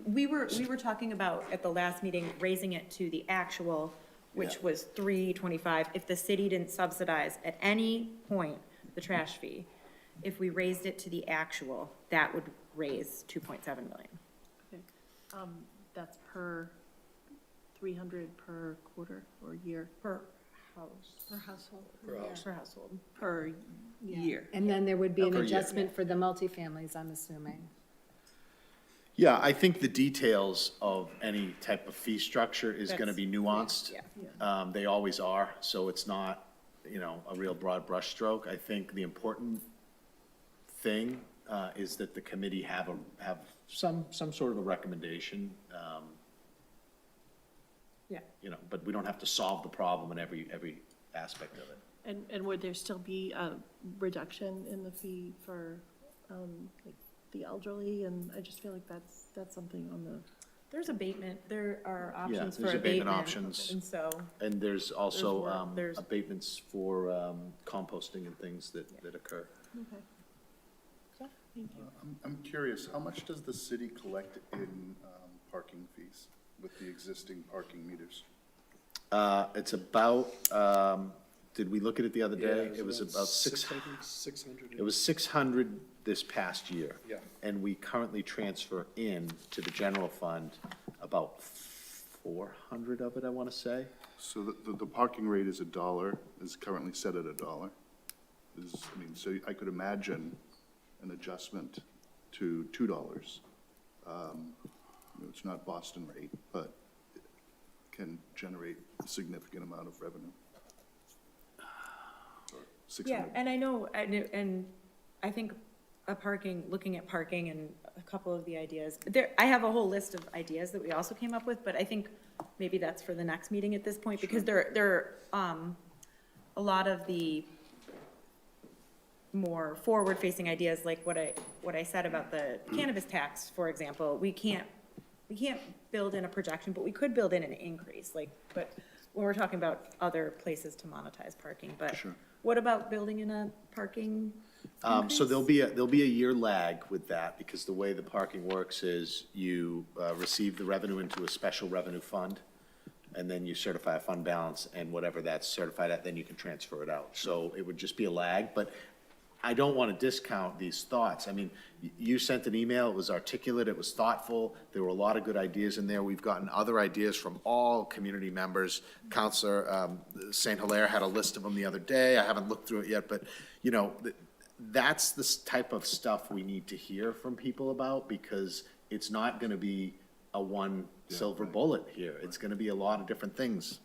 We were talking about, at the last meeting, raising it to the actual, which was 325. If the city didn't subsidize at any point the trash fee, if we raised it to the actual, that would raise 2.7 million. Okay. That's per 300 per quarter or year? Per house. Per household. Per household. Per year. And then there would be an Per year. adjustment for the multifamilies, I'm assuming. Yeah, I think the details of any type of fee structure is gonna be nuanced. Yeah. They always are, so it's not, a real broad brushstroke. I think the important thing is that the committee have some sort of a recommendation. Yeah. But we don't have to solve the problem in every aspect of it. And would there still be a reduction in the fee for, like, the elderly? And I just feel like that's something on the, There's abatement, there are options for there's abatement abatement. options. And so, And there's also There's- abatements for composting and things that occur. okay. Thank you. I'm curious, how much does the city collect in parking fees with the existing parking meters? It's about, did we look at it the other day? It was about 600. 600. It was 600 this past year. Yeah. And we currently transfer in to the general fund about 400 of it, I want to say. So the parking rate is $1, is currently set at $1. So I could imagine an adjustment to $2. It's not Boston rate, but it can generate a significant amount of revenue. Or 600. yeah, and I know, and I think looking at parking and a couple of the ideas, I have a whole list of ideas that we also came up with, but I think maybe that's for the next meeting at this point, because there are, a lot of the more forward-facing ideas, like what I said about the cannabis tax, for example, we can't build in a projection, but we could build in an increase, but when we're talking about other places to monetize parking, but Sure. what about building in a parking? So there'll be a year lag with that, because the way the parking works is you receive the revenue into a special revenue fund, and then you certify a fund balance, and whatever that's certified at, then you can transfer it out. So it would just be a lag, but I don't want to discount these thoughts. I mean, you sent an email, it was articulate, it was thoughtful, there were a lot of good ideas in there. We've gotten other ideas from all community members. Counselor St. Hilaire had a list of them the other day. I haven't looked through it yet, but, that's the type of stuff we need to hear from people about, because it's not going to be a one silver bullet here. It's going to be a lot of different things.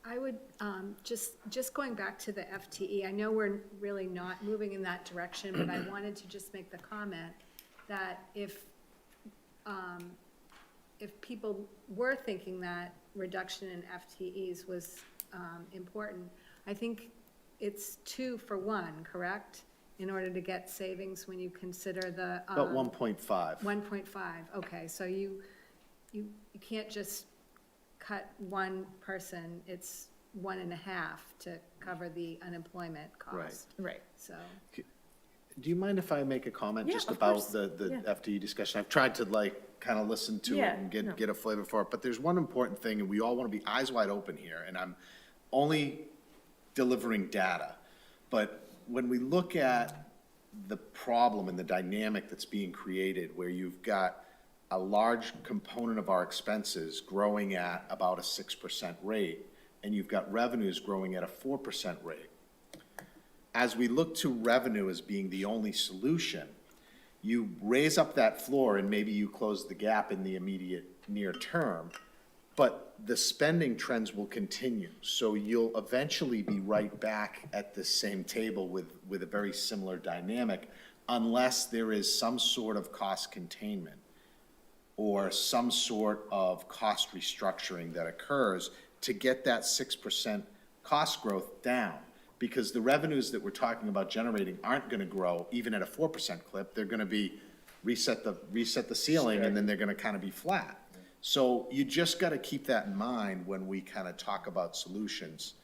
I would, just going back to the FTE, I know we're really not moving in that direction, but I wanted to just make the comment that if people were thinking that reduction in FTEs was important, I think it's 2 for 1, correct? In order to get savings when you consider the. About 1.5. 1.5, okay, so you can't just cut one person, it's 1.5 to cover the unemployment cost. Right. So, Do you mind if I make a comment Yeah, just of about course. the Yeah. FTE discussion? I've tried to kind of listen to it Yeah, and no. get a flavor for it. But there's one important thing, and we all want to be eyes wide open here, and I'm only delivering data. But when we look at the problem and the dynamic that's being created, where you've got a large component of our expenses growing at about a 6% rate, and you've got revenues growing at a 4% rate. As we look to revenue as being the only solution, you raise up that floor and maybe you close the gap in the immediate near term, but the spending trends will continue. So you'll eventually be right back at the same table with a very similar dynamic, unless there is some sort of cost containment or some sort of cost restructuring that occurs to get that 6% cost growth down. Because the revenues that we're talking about generating aren't gonna grow even at a 4% clip. They're gonna be reset the ceiling, and then they're gonna kind of be flat. So you just gotta keep that in mind when we kind of talk about solutions.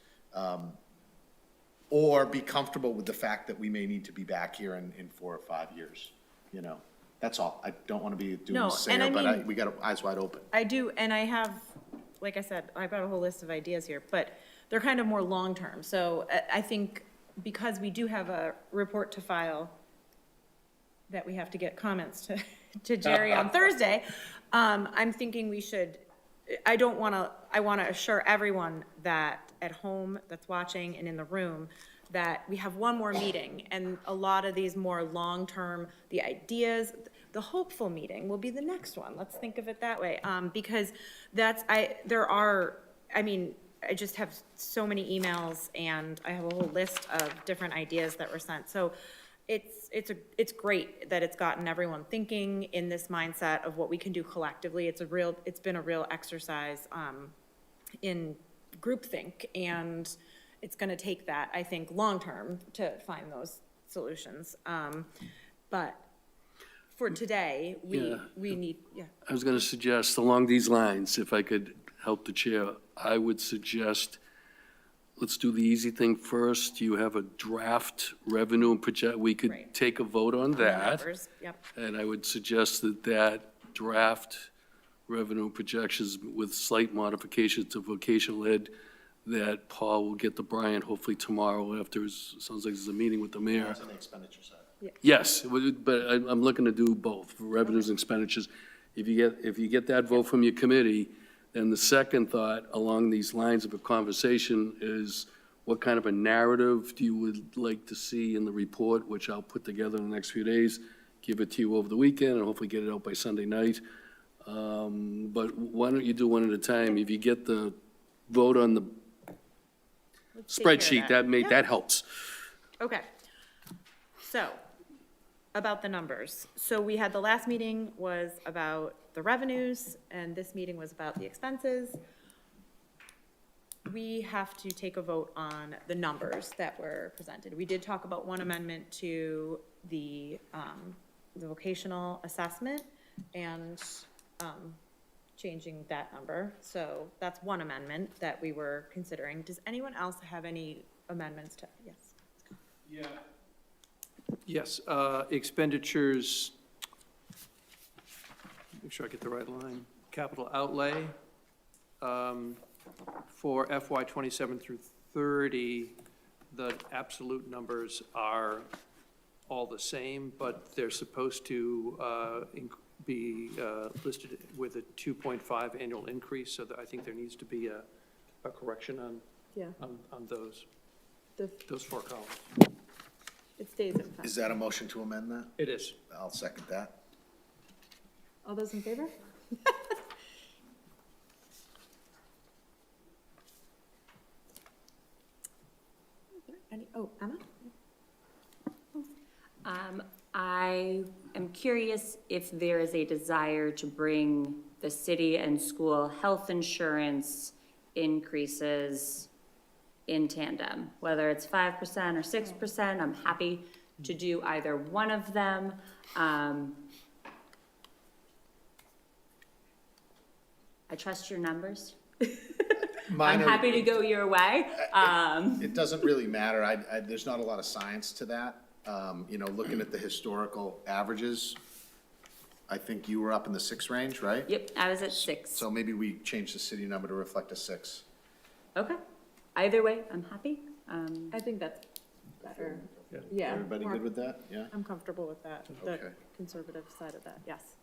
Or be comfortable with the fact that we may need to be back here in 4 or 5 years, you know? That's all. I don't want to be doing No, this and I singer, but mean- we got eyes wide open. I do, and I have, like I said, I've got a whole list of ideas here, but they're kind of more long-term. So I think because we do have a report to file that we have to get comments to Jerry on Thursday, I'm thinking we should, I want to assure everyone that at home, that's watching, and in the room, that we have one more meeting, and a lot of these more long-term, the ideas, the hopeful meeting will be the next one. Let's think of it that way. Because I just have so many emails, and I have a whole list of different ideas that were sent. So it's great that it's gotten everyone thinking in this mindset of what we can do collectively. It's been a real exercise in groupthink, and it's gonna take that, I think, long-term to find those solutions. But for today, Yeah. we need, I was going to suggest, along these lines, if I could help the chair, I would suggest, let's do the easy thing first. You have a draft revenue and project, we could Right. take a vote on that. numbers, yep. And I would suggest that draft revenue projections with slight modifications to vocational ed, that Paul will get to Brian hopefully tomorrow after, sounds like there's a meeting with the mayor. That's on the expenditure side. Yes, but I'm looking to do both, revenues and expenditures. If you get that vote from your committee, then the second thought along these lines of a conversation is, what kind of a narrative do you would like to see in the report, which I'll put together in the next few days, give it to you over the weekend, and hopefully get it out by Sunday night. But why don't you do one at a time? If you get the vote on the Let's take care of spreadsheet, Yeah. that helps. Okay. So, about the numbers. So we had, the last meeting was about the revenues, and this meeting was about the expenses. We have to take a vote on the numbers that were presented. We did talk about one amendment to the vocational assessment and changing that number. So that's one amendment that we were considering. Does anyone else have any amendments to, yes? Yes, expenditures, make sure I get the right line, capital outlay, for FY '27 through '30, the absolute numbers are all the same, but they're supposed to be listed with a 2.5 annual increase, so that I think there needs to be a correction on those, those 4 columns. It stays in fact. Is that a motion to amend that? It is. I'll second that. All those in favor? Emma? I am curious if there is a desire to bring the city and school health insurance increases in tandem, whether it's 5% or 6%. I'm happy to do either one of them. I trust your numbers. I'm happy to go your way. It doesn't really matter. There's not a lot of science to that. You know, looking at the historical averages, I think you were up in the 6 range, right? Yep, I was at 6. So maybe we change the city number to reflect a 6. Okay. Either way, I'm happy. I think that's better. Yeah. Everybody more- good with that? Yeah? I'm comfortable with that, the Okay. conservative side of that, yes.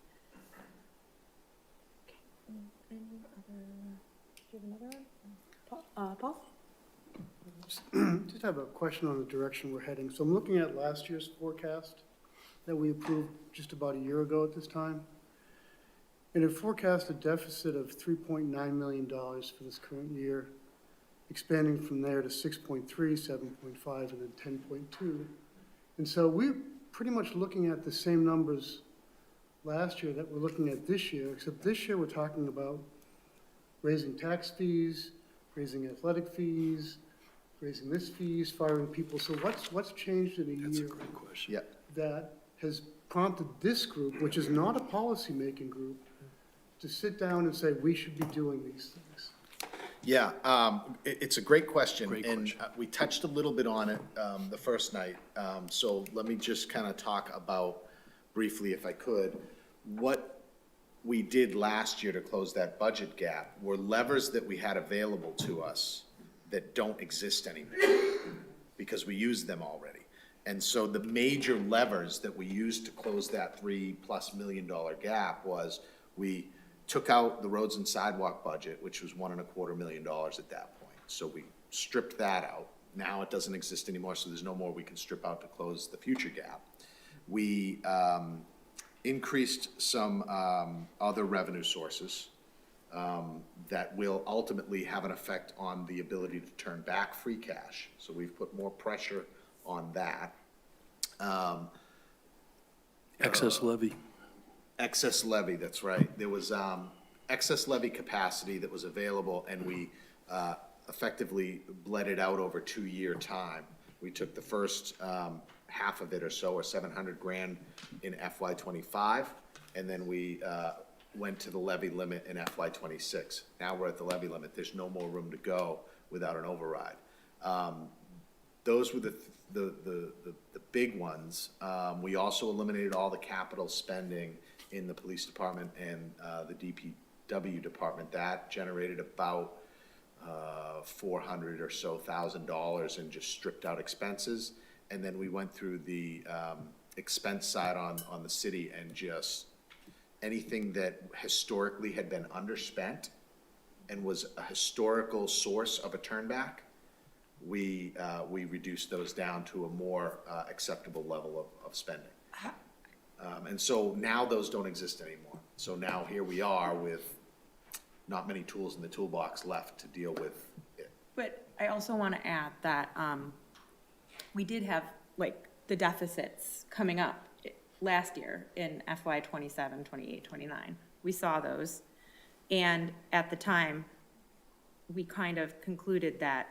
Okay. Any other, do you have another one? Paul? Just have a question on the direction we're heading. So I'm looking at last year's forecast that we approved just about a year ago at this time. And it forecast a deficit of $3.9 million for this current year, expanding from there to 6.3, 7.5, and then 10.2. And so we're pretty much looking at the same numbers last year that we're looking at this year, except this year we're talking about raising tax fees, raising athletic fees, raising this fees, firing people. So what's changed in a That's a year great question. Yeah. that has prompted this group, which is not a policymaking group, to sit down and say, we should be doing these things? Yeah, it's a great question. Great And question. we touched a little bit on it the first night. So let me just kind of talk about briefly, if I could, what we did last year to close that budget gap were levers that we had available to us that don't exist anymore because we used them already. And so the major levers that we used to close that $3+ million gap was we took out the roads and sidewalk budget, which was $1.25 million at that point. So we stripped that out. Now it doesn't exist anymore, so there's no more we can strip out to close the future gap. We increased some other revenue sources that will ultimately have an effect on the ability to turn back free cash. So we've put more pressure on that. Excess levy. Excess levy, that's right. There was excess levy capacity that was available, and we effectively bled it out over 2-year time. We took the first half of it or so, or $700,000 in FY '25, and then we went to the levy limit in FY '26. Now we're at the levy limit. There's no more room to go without an override. Those were the big ones. We also eliminated all the capital spending in the police department and the DPW department. That generated about $400,000 or so and just stripped out expenses. And then we went through the expense side on the city, and just anything that historically had been underspent and was a historical source of a turnback, we reduced those down to a more acceptable level of spending. And so now those don't exist anymore. So now here we are with not many tools in the toolbox left to deal with it. But I also want to add that we did have, like, the deficits coming up last year in FY '27, '28, '29. We saw those. And at the time, we kind of concluded that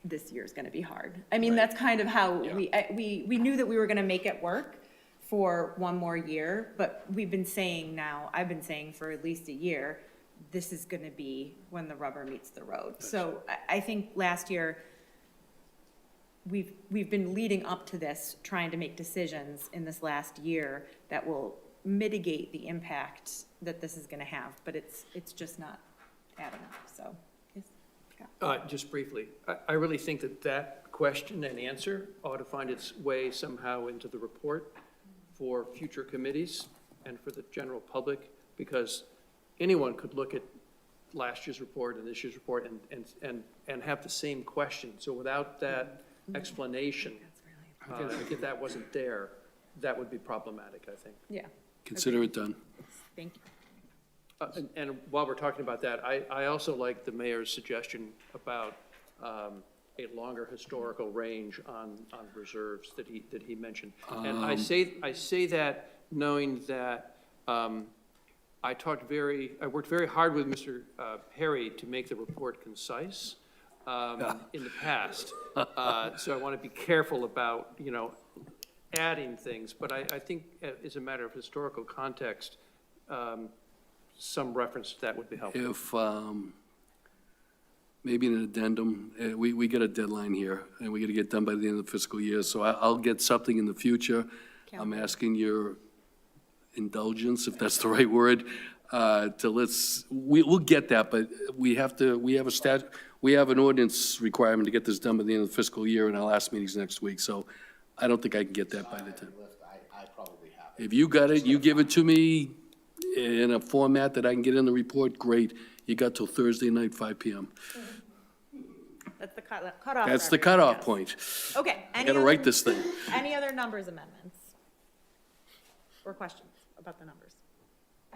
this year's going to be hard. I mean, that's kind of how we knew that we were going to make it work for one more year, but we've been saying now, I've been saying for at least a year, this is going to be when the rubber meets the road. So I think last year, we've been leading up to this, trying to make decisions in this last year that will mitigate the impact that this is going to have, but it's just not adding up, so. Yes, Scott? Just briefly, I really think that question and answer ought to find its way somehow into the report for future committees and for the general public, because anyone could look at last year's report and this year's report and have the same question. So without that explanation, if that wasn't there, that would be problematic, I think. Yeah, Consider it done. thank you. And while we're talking about that, I also like the mayor's suggestion about a longer historical range on reserves that he mentioned. And I say that knowing that I worked very hard with Mr. Perry to make the report concise in the past. So I want to be careful about, adding things. But I think as a matter of historical context, some reference to that would be helpful. If, maybe an addendum, we get a deadline here, and we got to get done by the end of the fiscal year, so I'll get something in the future. I'm asking your indulgence, if that's the right word, we'll get that, but we have an ordinance requirement to get this done by the end of the fiscal year, and our last meeting's next week, so I don't think I can get that by the time. I probably have it. If you got it, you give it to me in a format that I can get in the report, great. You got till Thursday night, 5 PM. That's the cutoff. That's for the everyone, cutoff yes. point. Okay. I gotta write this thing. Any other numbers amendments? Or questions about the numbers?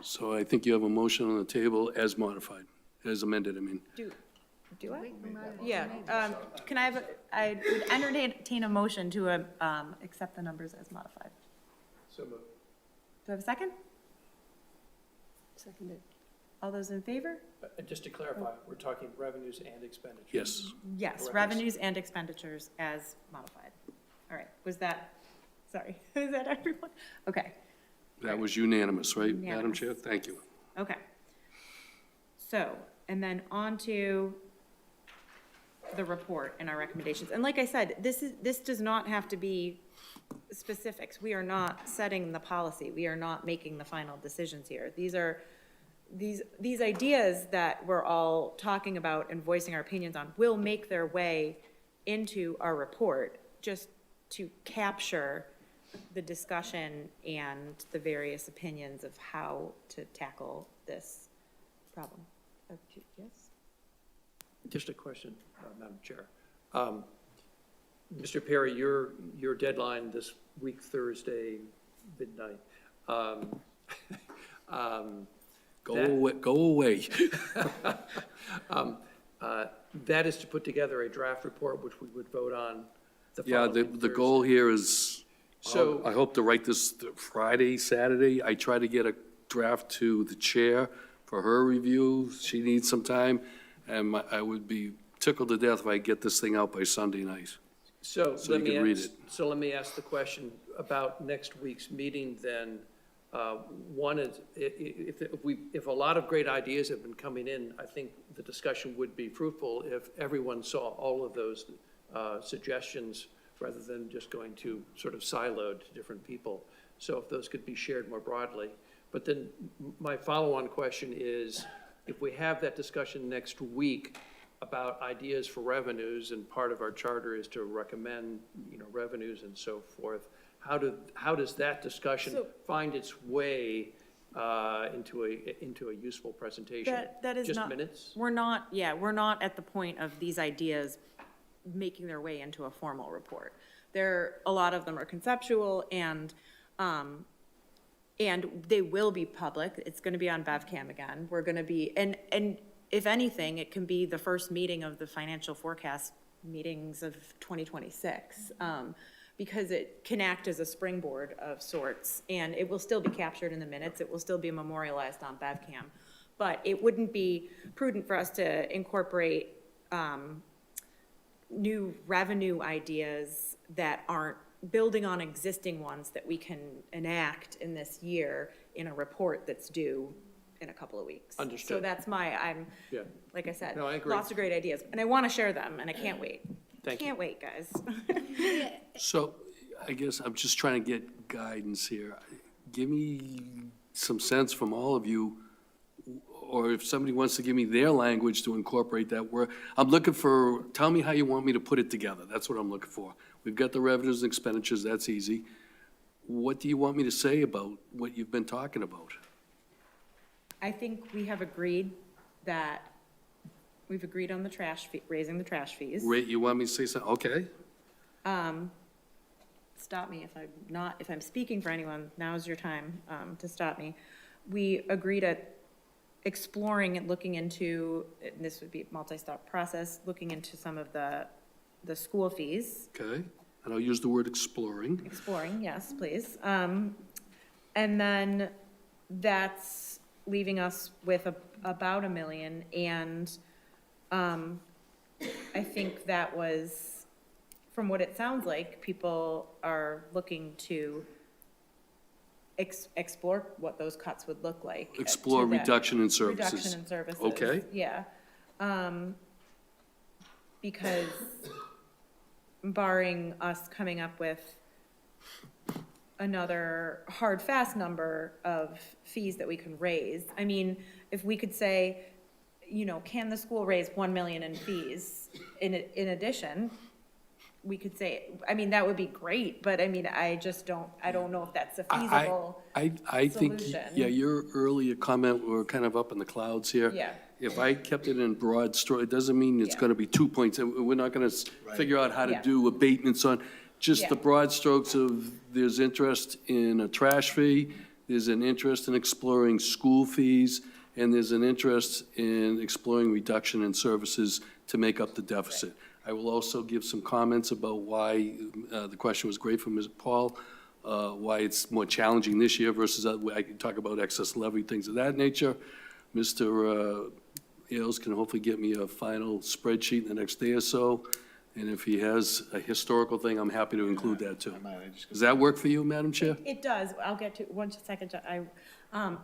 So I think you have a motion on the table as modified, as amended, I mean. Do I? Yeah, can I I would entertain a motion to, accept the numbers as modified. So moved. Do I have a second? Seconded. All those in favor? Just to clarify, we're talking revenues and expenditures. Yes. Yes, Correct. revenues and expenditures as modified. All right, was that, sorry, is that everyone? Okay, That was unanimous, right, Madam Unanimous. Chair? Thank you. okay. So, and then on to the report and our recommendations. And like I said, this does not have to be specifics. We are not setting the policy. We are not making the final decisions here. These are, these ideas that we're all talking about and voicing our opinions on will make their way into our report, just to capture the discussion and the various opinions of how to tackle this problem. Yes? Just a question, Madam Chair. Mr. Perry, your deadline this week, Thursday, midnight. Go away. That is to put together a draft report, which we would vote on the Yeah, following the goal Thursday. here is, So- I hope to write this Friday, Saturday. I try to get a draft to the chair for her review. She needs some time, and I would be tickled to death if I get this thing out by Sunday night. So So let you me can read ask, so let me ask the question about next week's meeting then. One is, if a lot of great ideas have been coming in, I think the discussion would be fruitful if everyone saw all of those suggestions rather than just going to sort of siloed to different people. So if those could be shared more broadly. But then my follow-on question is, if we have that discussion next week about ideas for revenues, and part of our charter is to recommend, revenues and so forth, how does that discussion find its way into a useful presentation? That is not. Just minutes? We're not at the point of these ideas making their way into a formal report. A lot of them are conceptual and they will be public. It's gonna be on BevCam again. We're gonna be, and if anything, it can be the first meeting of the financial forecast meetings of 2026. Because it can act as a springboard of sorts, and it will still be captured in the minutes, it will still be memorialized on BevCam. But it wouldn't be prudent for us to incorporate new revenue ideas that aren't building on existing ones that we can enact in this year in a report that's due in a couple of weeks. Understood. So that's Yeah. like I said, No, I agree. lots of great ideas, and I want to share them, and I can't wait. Thank you. Can't wait, guys. So I guess I'm just trying to get guidance here. Give me some sense from all of you, or if somebody wants to give me their language to incorporate that word. I'm looking for, tell me how you want me to put it together. That's what I'm looking for. We've got the revenues and expenditures, that's easy. What do you want me to say about what you've been talking about? I think we have agreed that, we've agreed on the trash fee, raising the trash fees. Ray, you want me to say something? Okay. Stop me if I'm speaking for anyone, now's your time, to stop me. We agreed at exploring and looking into, and this would be a multi-step process, looking into some of the school fees. Okay, and I'll use the word exploring. Exploring, yes, please. And then that's leaving us with about $1 million, and I think that was, from what it sounds like, people are looking to explore what those cuts would look like. Explore to that- reduction in services. Reduction in services. Okay. Yeah. Because barring us coming up with another hard, fast number of fees that we can raise. I mean, if we could say, you know, can the school raise 1 million in fees in addition? We could say, I mean, that would be great, but I mean, I don't know if that's a feasible I think, solution. yeah, your earlier comment, we're kind of up in the clouds here. Yeah. If I kept it in broad stroke, it doesn't mean it's Yeah. going to be 2 points. And we're not going to figure out how to Yeah. do abatements on, just the Yeah. broad strokes of, there's interest in a trash fee, there's an interest in exploring school fees, and there's an interest in exploring reduction in services to make up the deficit. I will also give some comments about why, the question was great from Ms. Paul, why it's more challenging this year versus, I can talk about excess levy, things of that nature. Mr. Ailes can hopefully get me a final spreadsheet in the next day or so, and if he has a historical thing, I'm happy to include that too. Does that work for you, Madam Chair? It does. I'll get to, one second.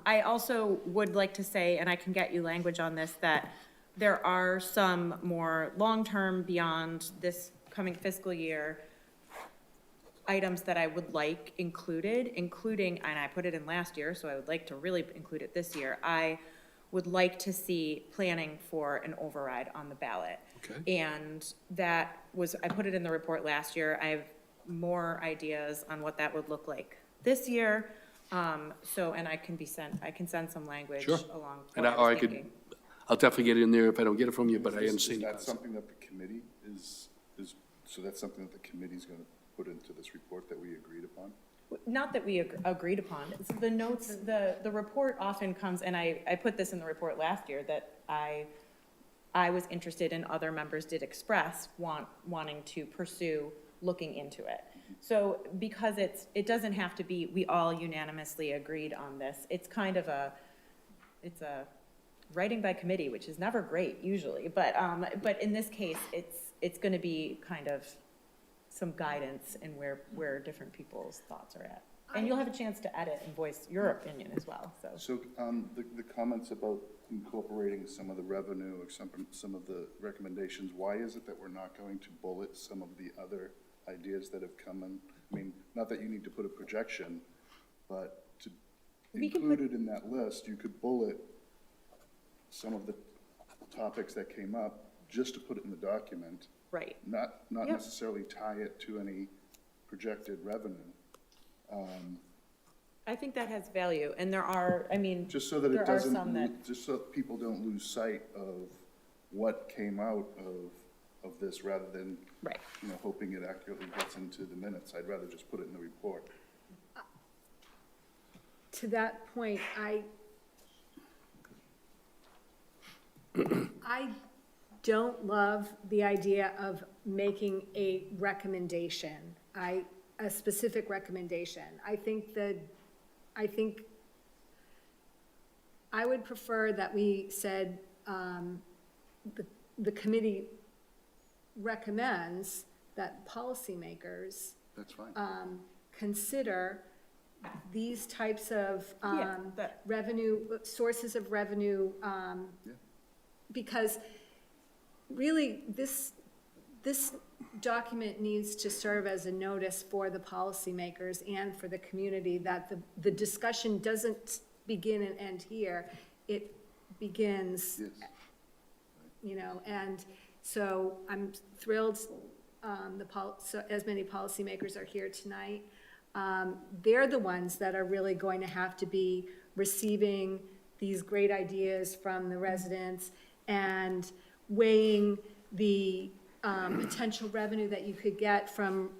I also would like to say, and I can get you language on this, that there are some more long-term beyond this coming fiscal year items that I would like included, including, and I put it in last year, so I would like to really include it this year. I would like to see planning for an override on the ballot. Okay. And that was, I put it in the report last year. I have more ideas on what that would look like this year. So, and I can send some language Sure. along And what I or I was could, thinking. I'll definitely get it in there if I don't get it from you, but I understand. Is your that concept. something that the committee so that's something that the committee's going to put into this report that we agreed upon? Not that we agreed upon. It's the notes, the report often comes, and I put this in the report last year, that I was interested and other members did express wanting to pursue looking into it. So because it doesn't have to be, we all unanimously agreed on this. It's kind of it's a writing by committee, which is never great usually, but in this case, it's going to be kind of some guidance in where different people's thoughts are at. And you'll have a chance to edit and voice your opinion as well, so. So, the comments about incorporating some of the revenue or some of the recommendations, why is it that we're not going to bullet some of the other ideas that have come in? I mean, not that you need to put a projection, but to We can include it in that list, you could bullet some of the topics that came up, just to put it in the document, Right. not Yep. necessarily tie it to any projected revenue. I think that has value, and there are, I mean, Just so that there it are some that, doesn't, just so people don't lose sight of what came out of this, rather than, right. you know, hoping it accurately gets into the minutes. I'd rather just put it in the report. To that point, I don't love the idea of making a recommendation, a specific recommendation. I think I would prefer that we said, the committee recommends that policymakers That's fine. consider these types of Yeah, that- sources of revenue, because really, this document needs to serve as a notice for the policymakers and for the community that the discussion doesn't begin and end here. It begins, Yes. you know, and so I'm thrilled, so as many policymakers are here tonight. They're the ones that are really going to have to be receiving these great ideas from the residents and weighing the potential revenue that you could get from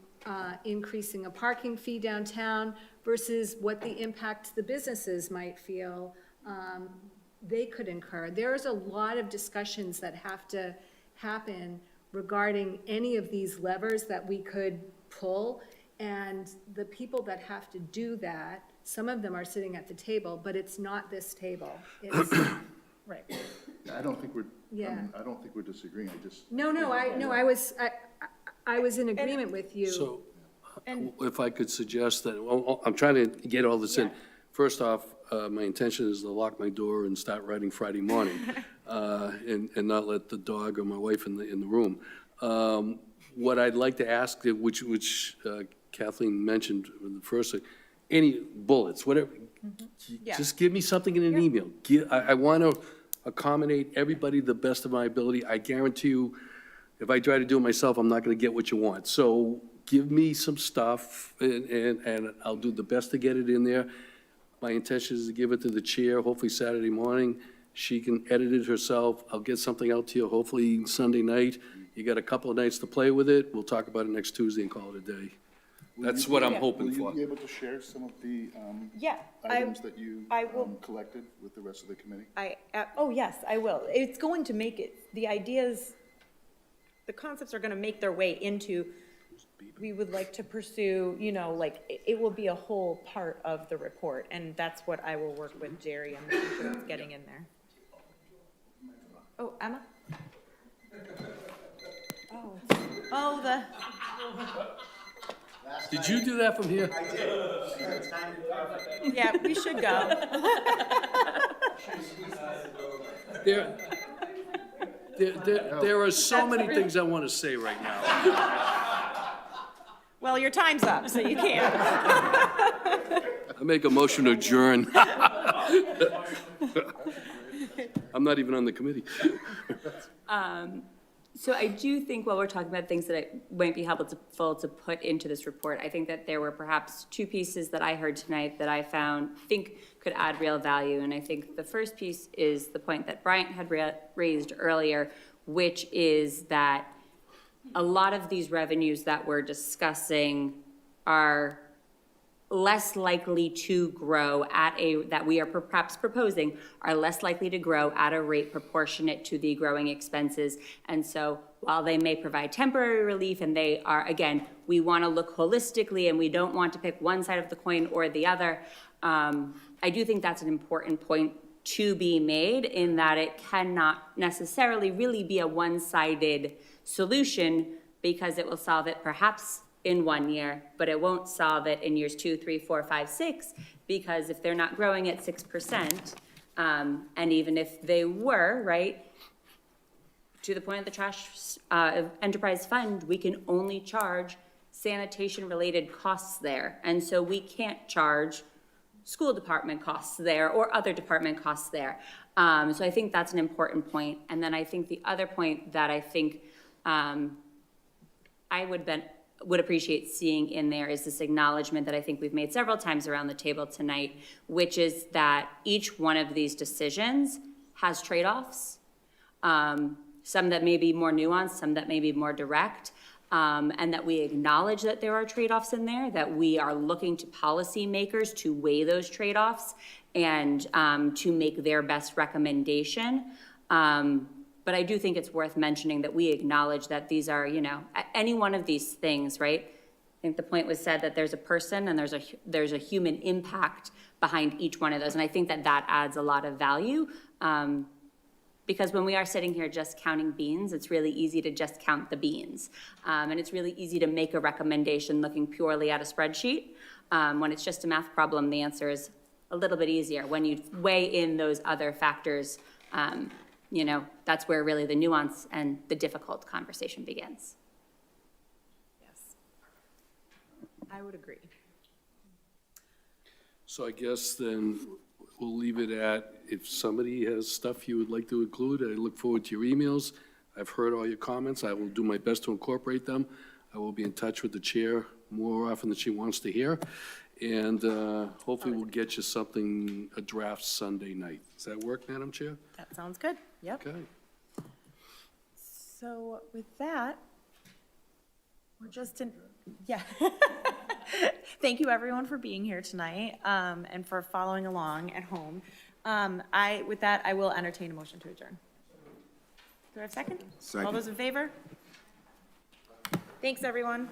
increasing a parking fee downtown versus what the impact the businesses might feel they could incur. There's a lot of discussions that have to happen regarding any of these levers that we could pull. And the people that have to do that, some of them are sitting at the table, but it's not this table. It's, Right. I don't think Yeah. I don't think we're disagreeing, I just. I was in agreement with you. So, And- if I could suggest that, well, I'm trying to get all this in. Yeah. First off, my intention is to lock my door and start writing Friday morning, and not let the dog or my wife in the room. What I'd like to ask, which Kathleen mentioned in the first thing, any bullets, whatever. Yeah. Just give me something in an email. I want to accommodate everybody the best of my ability. I guarantee you, if I try to do it myself, I'm not going to get what you want. So give me some stuff, and I'll do the best to get it in there. My intention is to give it to the chair, hopefully Saturday morning. She can edit it herself. I'll get something out to you, hopefully Sunday night. You got a couple of nights to play with it. We'll talk about it next Tuesday and call it a day. That's what I'm hoping for. Will you be able to share some of the Yeah, items that you I will- collected with the rest of the committee? oh, yes, I will. It's going to make it, the ideas, the concepts are going to make their way into, we would like to pursue, you know, like, it will be a whole part of the report, and that's what I will work with Jerry and making sure it's getting in there. Oh, Emma? Oh, the, Did you do that from here? yeah, we should go. There are so many things I want to say right now. Well, your time's up, so you can't. I make a motion to adjourn. I'm not even on the committee. So I do think while we're talking about things that it might be helpful to put into this report, I think that there were perhaps two pieces that I heard tonight that I think could add real value. And I think the first piece is the point that Bryant had raised earlier, which is that a lot of these revenues that we're discussing are less likely to grow that we are perhaps proposing are less likely to grow at a rate proportionate to the growing expenses. And so while they may provide temporary relief, and they are, again, we want to look holistically and we don't want to pick one side of the coin or the other, I do think that's an important point to be made, in that it cannot necessarily really be a one-sided solution, because it will solve it perhaps in 1 year, but it won't solve it in years 2, 3, 4, 5, 6, because if they're not growing at 6%, and even if they were, right, to the point of the trash enterprise fund, we can only charge sanitation-related costs there. And so we can't charge school department costs there or other department costs there. So I think that's an important point. And then I think the other point that I think I would appreciate seeing in there is this acknowledgement that I think we've made several times around the table tonight, which is that each one of these decisions has trade-offs, some that may be more nuanced, some that may be more direct, and that we acknowledge that there are trade-offs in there, that we are looking to policymakers to weigh those trade-offs and to make their best recommendation. But I do think it's worth mentioning that we acknowledge that these are, you know, any one of these things, right? I think the point was said that there's a person and there's a human impact behind each one of those. And I think that that adds a lot of value, because when we are sitting here just counting beans, it's really easy to just count the beans. And it's really easy to make a recommendation looking purely at a spreadsheet. When it's just a math problem, the answer is a little bit easier. When you weigh in those other factors, you know, that's where really the nuance and the difficult conversation begins. Yes. I would agree. So I guess then we'll leave it at, if somebody has stuff you would like to include, I look forward to your emails. I've heard all your comments. I will do my best to incorporate them. I will be in touch with the chair more often than she wants to hear. And hopefully we'll get you something, a draft Sunday night. Does that work, Madam Chair? That sounds good. Yep. Okay. So with that, we're just in, yeah. Thank you, everyone, for being here tonight, and for following along at home. With that, I will entertain a motion to adjourn. Do I have a second? Second. All those in favor? Thanks, everyone.